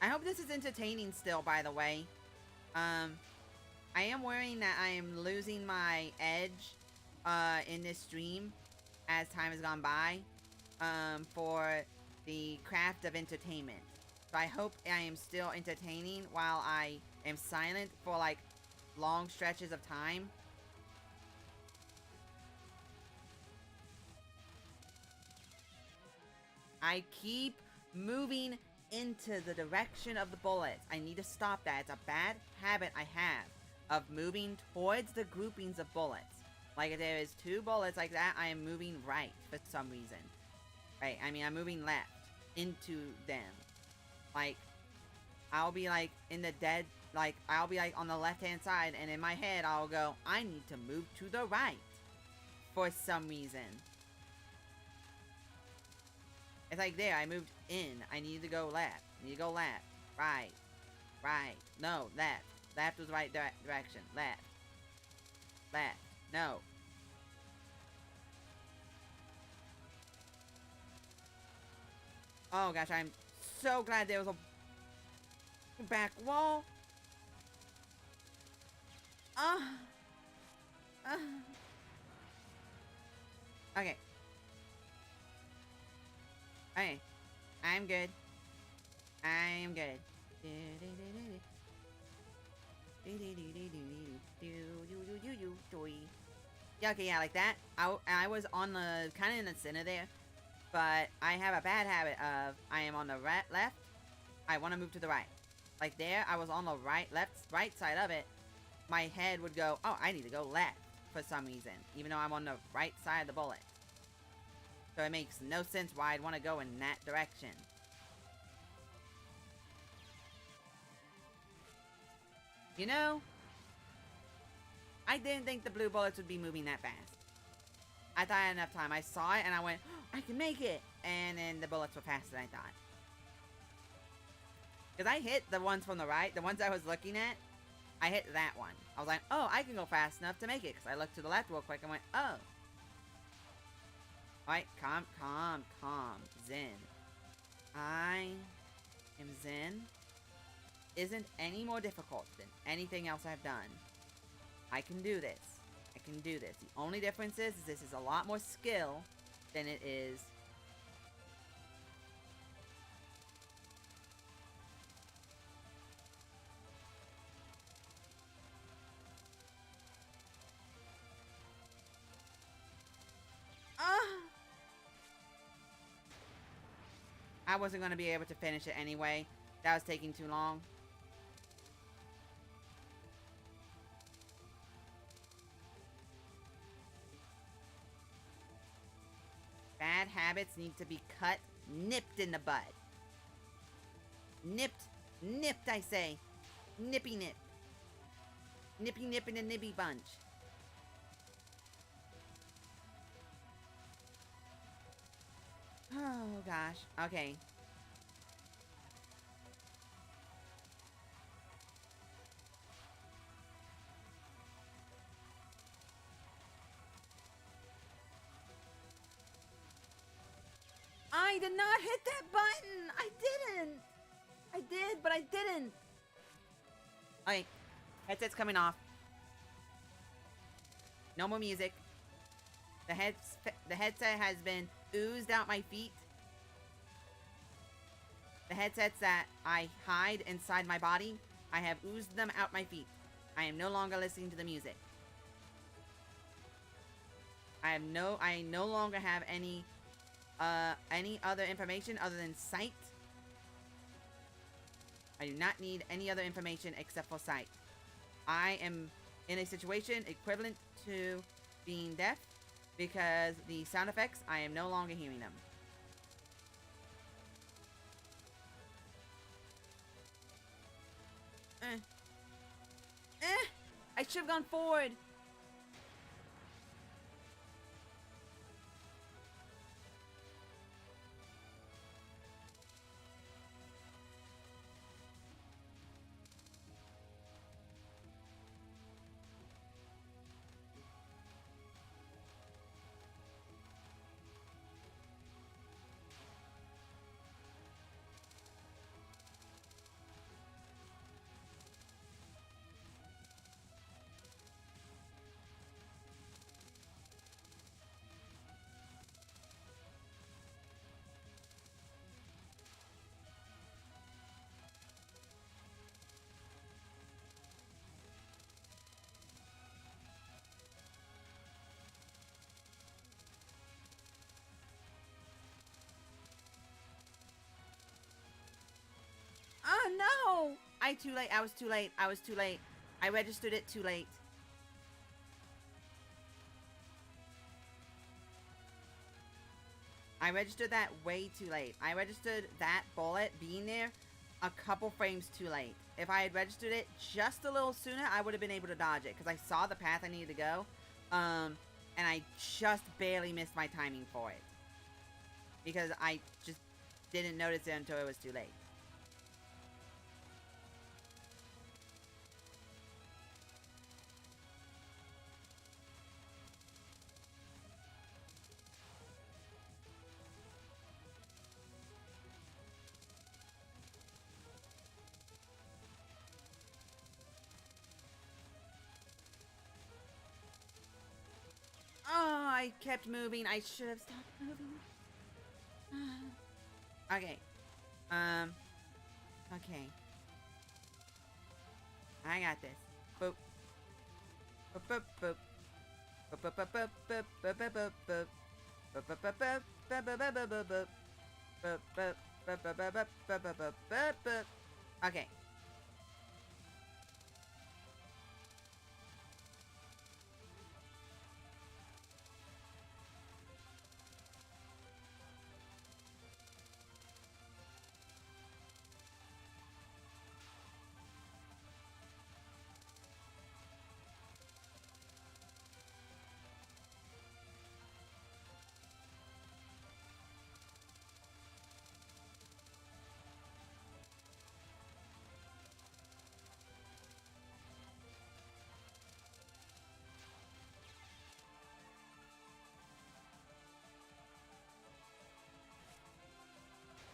Speaker 1: I hope this is entertaining still, by the way. I am worrying that I am losing my edge in this stream as time has gone by for the craft of entertainment. So I hope I am still entertaining while I am silent for like long stretches of time. I keep moving into the direction of the bullets. I need to stop that. It's a bad habit I have of moving towards the groupings of bullets. Like if there is two bullets like that, I am moving right for some reason. Right, I mean I'm moving left into them. Like, I'll be like in the dead, like I'll be like on the left hand side and in my head I'll go, I need to move to the right for some reason. It's like there, I moved in. I need to go left. I need to go left. Right. Right. No, left. Left was right direction. Left. Left. No. Oh gosh, I'm so glad there was a back wall. Okay. Okay. I'm good. I'm good. Yeah, okay, yeah, like that. I was on the, kind of in the center there. But I have a bad habit of, I am on the left. I want to move to the right. Like there, I was on the right side of it. My head would go, oh, I need to go left for some reason. Even though I'm on the right side of the bullet. So it makes no sense why I'd want to go in that direction. You know, I didn't think the blue bullets would be moving that fast. I thought I had enough time. I saw it and I went, oh, I can make it. And then the bullets were faster than I thought. Because I hit the ones from the right, the ones I was looking at, I hit that one. I was like, oh, I can go fast enough to make it. Because I looked to the left real quick and went, oh. Alright, calm, zen. I am zen. Isn't any more difficult than anything else I've done. I can do this. I can do this. The only difference is this is a lot more skill than it is. I wasn't going to be able to finish it anyway. That was taking too long. Bad habits need to be cut, nipped in the bud. Nipped, nipped, I say. Nippy nip. Nippy nip in a nibby bunch. Oh, gosh. Okay. I did not hit that button! I didn't! I did, but I didn't! Okay. Headset's coming off. No more music. The headset has been oozed out my feet. The headsets that I hide inside my body, I have oozed them out my feet. I am no longer listening to the music. I no longer have any other information other than sight. I do not need any other information except for sight. I am in a situation equivalent to being deaf because the sound effects, I am no longer hearing them. I should have gone forward. Oh no! Too late. I was too late. I was too late. I registered it too late. I registered that way too late. I registered that bullet being there a couple frames too late. If I had registered it just a little sooner, I would have been able to dodge it because I saw the path I needed to go. And I just barely missed my timing for it. Because I just didn't notice it until it was too late. Oh, I kept moving. I should have stopped moving. Okay. Okay. I got this. Boop. Boop, boop, boop. Boop, boop, boop, boop, boop, boop, boop, boop, boop. Boop, boop, boop, boop, boop, boop, boop, boop, boop, boop. Boop, boop, boop, boop, boop, boop, boop, boop, boop, boop, boop. Okay.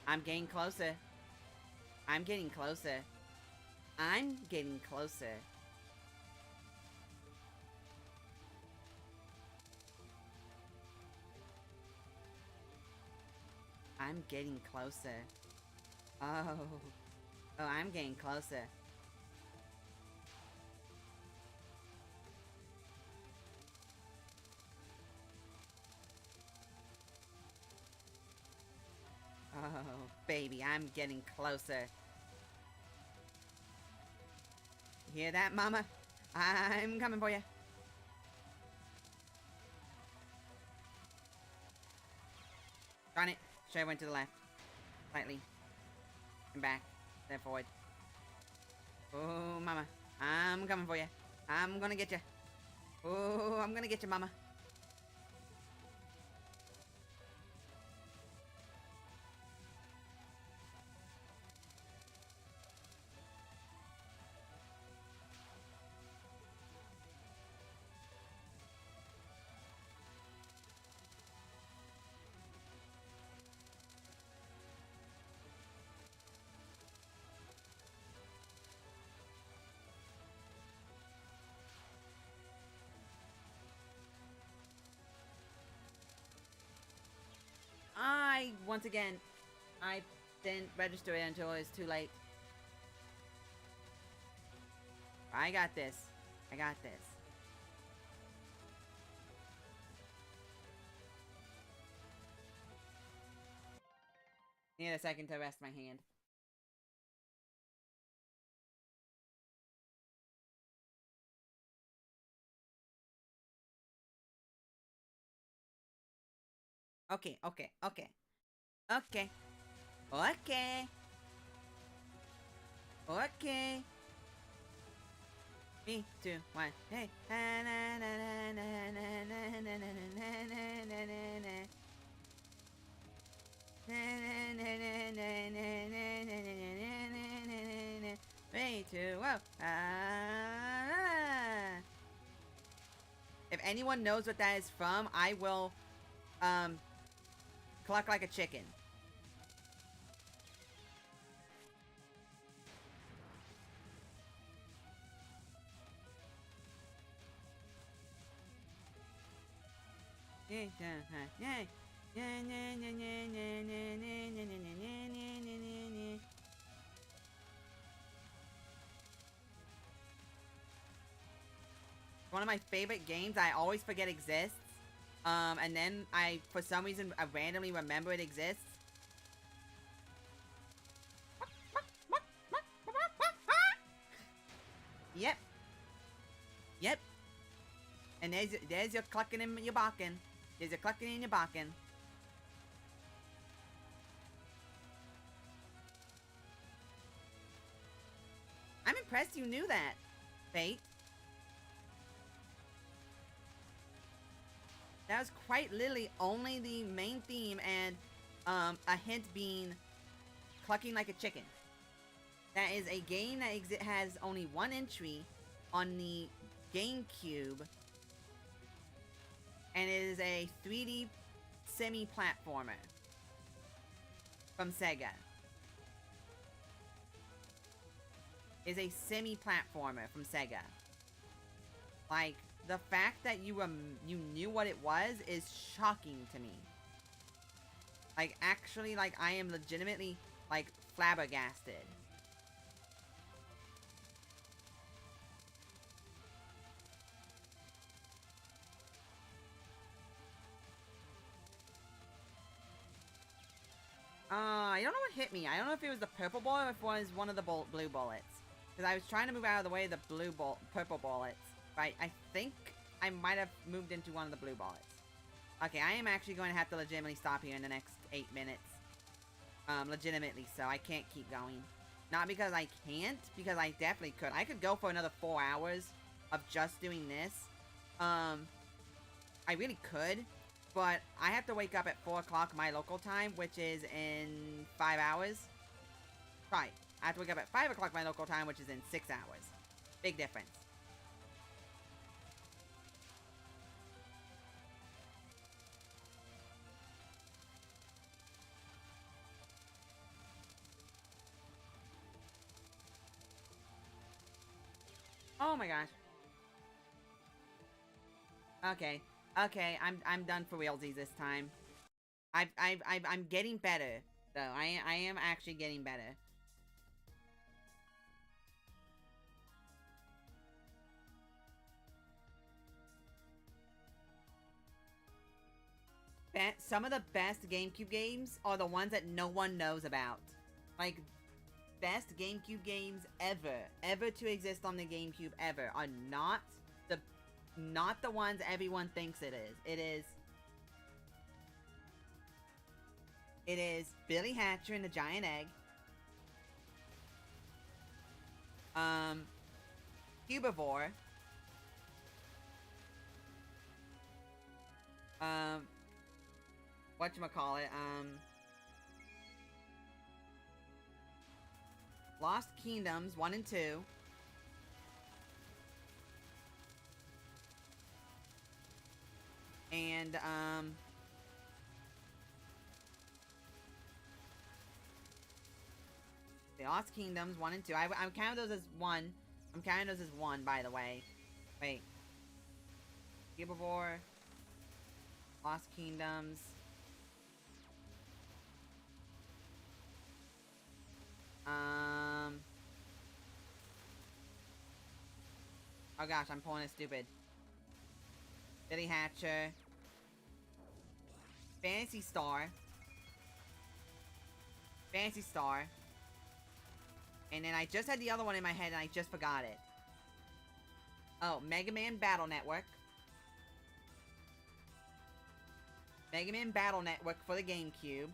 Speaker 1: I'm getting closer. I'm getting closer. I'm getting closer. I'm getting closer. Oh. Oh, I'm getting closer. Oh, baby. I'm getting closer. You hear that, mama? I'm coming for you. Darn it. Should have went to the left. Slightly. And back. Then forward. Oh, mama. I'm coming for you. I'm gonna get you. Oh, I'm gonna get you, mama. Once again, I didn't register it until it was too late. I got this. I got this. Need a second to rest my hand. Okay, okay, okay. Okay. Okay. Okay. 3, 2, 1. Hey. Way too well. If anyone knows what that is from, I will cluck like a chicken. One of my favorite games I always forget exists. And then for some reason, I randomly remember it exists. Yep. Yep. And there's your clucking and your barking. There's your clucking and your barking. I'm impressed you knew that, Fate. That was quite literally only the main theme and a hint being clucking like a chicken. That is a game that has only one entry on the GameCube. And it is a 3D semi-platformer from Sega. Is a semi-platformer from Sega. Like, the fact that you knew what it was is shocking to me. Like, actually, like, I am legitimately, like, flabbergasted. I don't know what hit me. I don't know if it was the purple bullet or if it was one of the blue bullets. Because I was trying to move out of the way of the purple bullets. But I think I might have moved into one of the blue bullets. Okay, I am actually going to have to legitimately stop here in the next 8 minutes. Legitimately, so I can't keep going. Not because I can't, because I definitely could. I could go for another 4 hours of just doing this. I really could. But I have to wake up at 4 o'clock my local time, which is in 5 hours. Right. I have to wake up at 5 o'clock my local time, which is in 6 hours. Big difference. Oh my gosh. Okay. Okay, I'm done for realsies this time. I'm getting better, though. I am actually getting better. some of the best GameCube games are the ones that no one knows about. Like, best GameCube games ever to exist on the GameCube ever are not the ones everyone thinks it is. It is Billy Hatcher and the Giant Egg. Cubivore. Whatchamacallit, Lost Kingdoms 1 and 2. And, the Lost Kingdoms 1 and 2. I'm counting those as one. I'm counting those as one, by the way. Wait. Cubivore. Lost Kingdoms. Oh gosh, I'm pulling it stupid. Billy Hatcher. Fantasy Star. Fantasy Star. And then I just had the other one in my head and I just forgot it. Oh, Mega Man Battle Network. Mega Man Battle Network for the GameCube.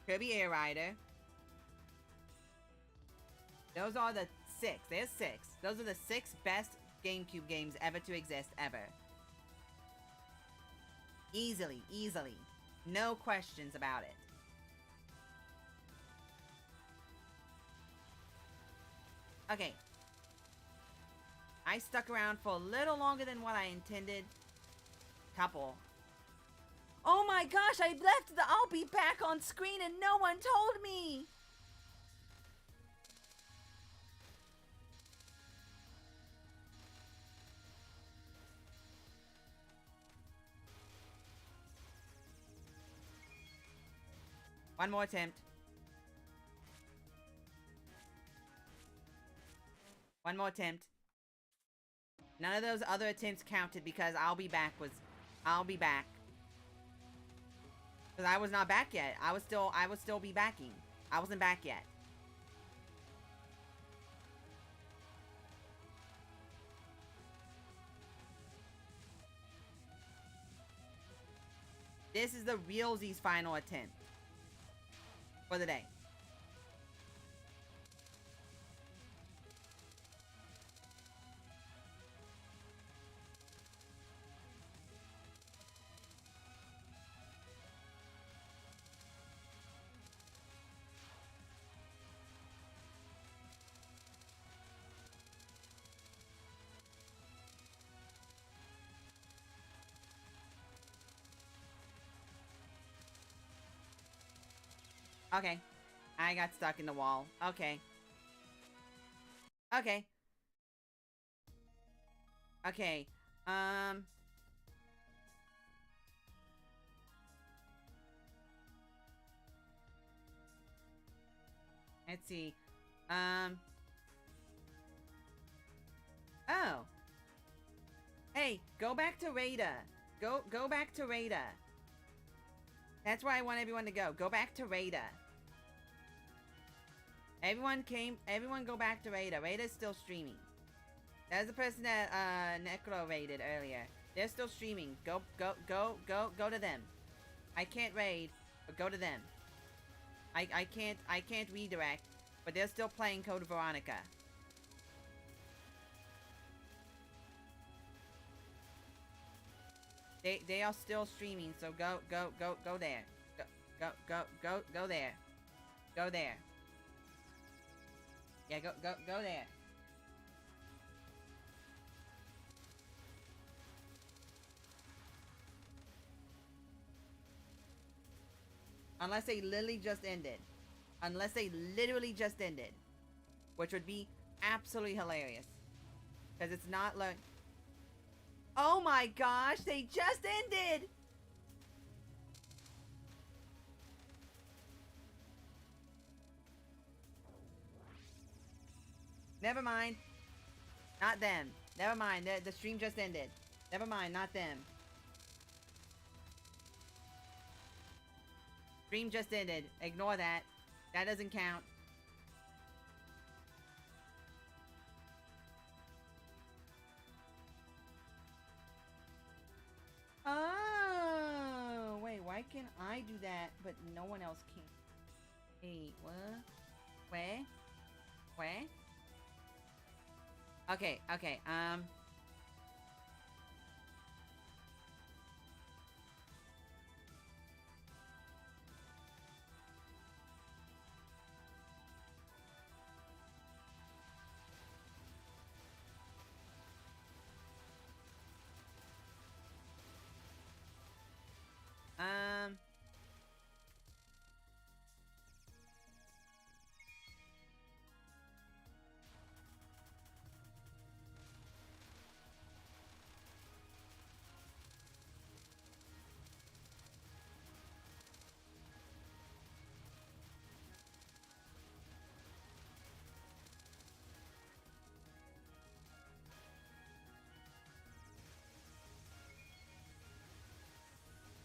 Speaker 1: Kirby Air Rider. Those are the 6. There's 6. Those are the 6 best GameCube games ever to exist, ever. Easily. No questions about it. Okay. I stuck around for a little longer than what I intended. Couple. Oh my gosh, I left the I'll be back on screen and no one told me! One more attempt. One more attempt. None of those other attempts counted because I'll be back. Because I was not back yet. I would still be backing. I wasn't back yet. This is the realsies final attempt for the day. Okay. I got stuck in the wall. Okay. Okay. Okay. Let's see. Oh. Hey, go back to Rada. Go back to Rada. That's where I want everyone to go. Go back to Rada. Everyone go back to Rada. Rada's still streaming. That's the person that Necro raided earlier. They're still streaming. Go to them. I can't raid, but go to them. I can't redirect, but they're still playing Code Veronica. They are still streaming, so go there. Go there. Go there. Yeah, go there. Unless they literally just ended. Unless they literally just ended. Which would be absolutely hilarious. Because it's not like... Oh my gosh, they just ended! Never mind. Not them. Never mind. The stream just ended. Never mind. Not them. Stream just ended. Ignore that. That doesn't count. Oh, wait. Why can I do that, but no one else can? Wait, what? Where? Where? Okay, okay, um,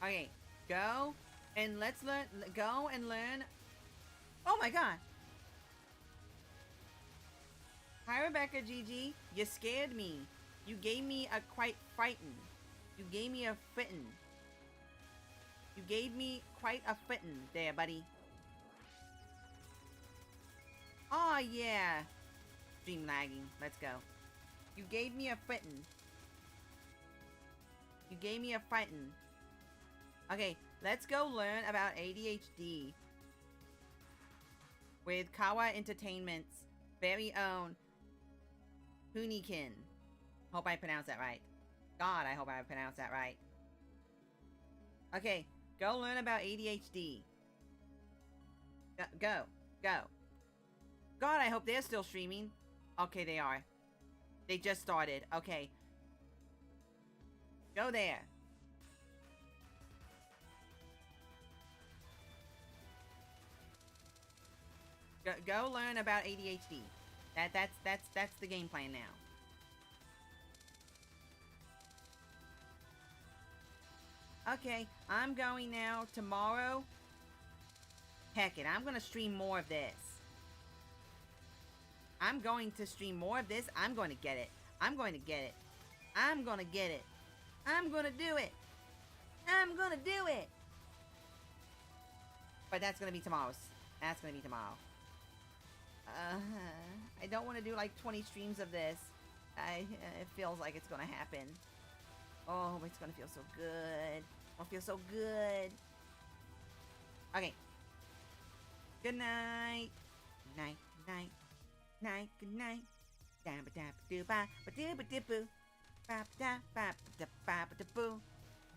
Speaker 1: okay, go and let's learn. Go and learn. Oh my god! Hi, Rebecca Gigi. You scared me. You gave me a quite frightened. You gave me a fritten. You gave me quite a fritten there, buddy. Oh yeah. Stream lagging. Let's go. You gave me a fritten. You gave me a frighten. Okay, let's go learn about ADHD with Kawa Entertainment's very own Hunikin. Hope I pronounced that right. God, I hope I pronounced that right. Okay, go learn about ADHD. Go. God, I hope they're still streaming. Okay, they are. They just started. Okay. Go there. Go learn about ADHD. That's the game plan now. Okay, I'm going now. Tomorrow. Heck it, I'm gonna stream more of this. I'm going to stream more of this. I'm going to get it. I'm going to get it. I'm gonna get it. I'm gonna do it. I'm gonna do it. But that's gonna be tomorrow's. That's gonna be tomorrow. I don't want to do like 20 streams of this. It feels like it's gonna happen. Oh, it's gonna feel so good. It'll feel so good. Okay. Good night. Good night. Good night. Night. Good night. Dabba dabba doo ba ba doo ba doo boo. Ba da ba da ba ba da boo.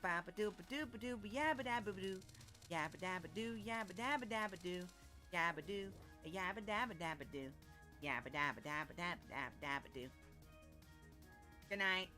Speaker 1: Ba ba doo ba doo ba doo ba yabba dabba doo. Yabba dabba doo. Yabba dabba dabba doo. Yabba doo. Yabba dabba dabba doo. Yabba dabba dabba dabba dabba dabba doo. Good night.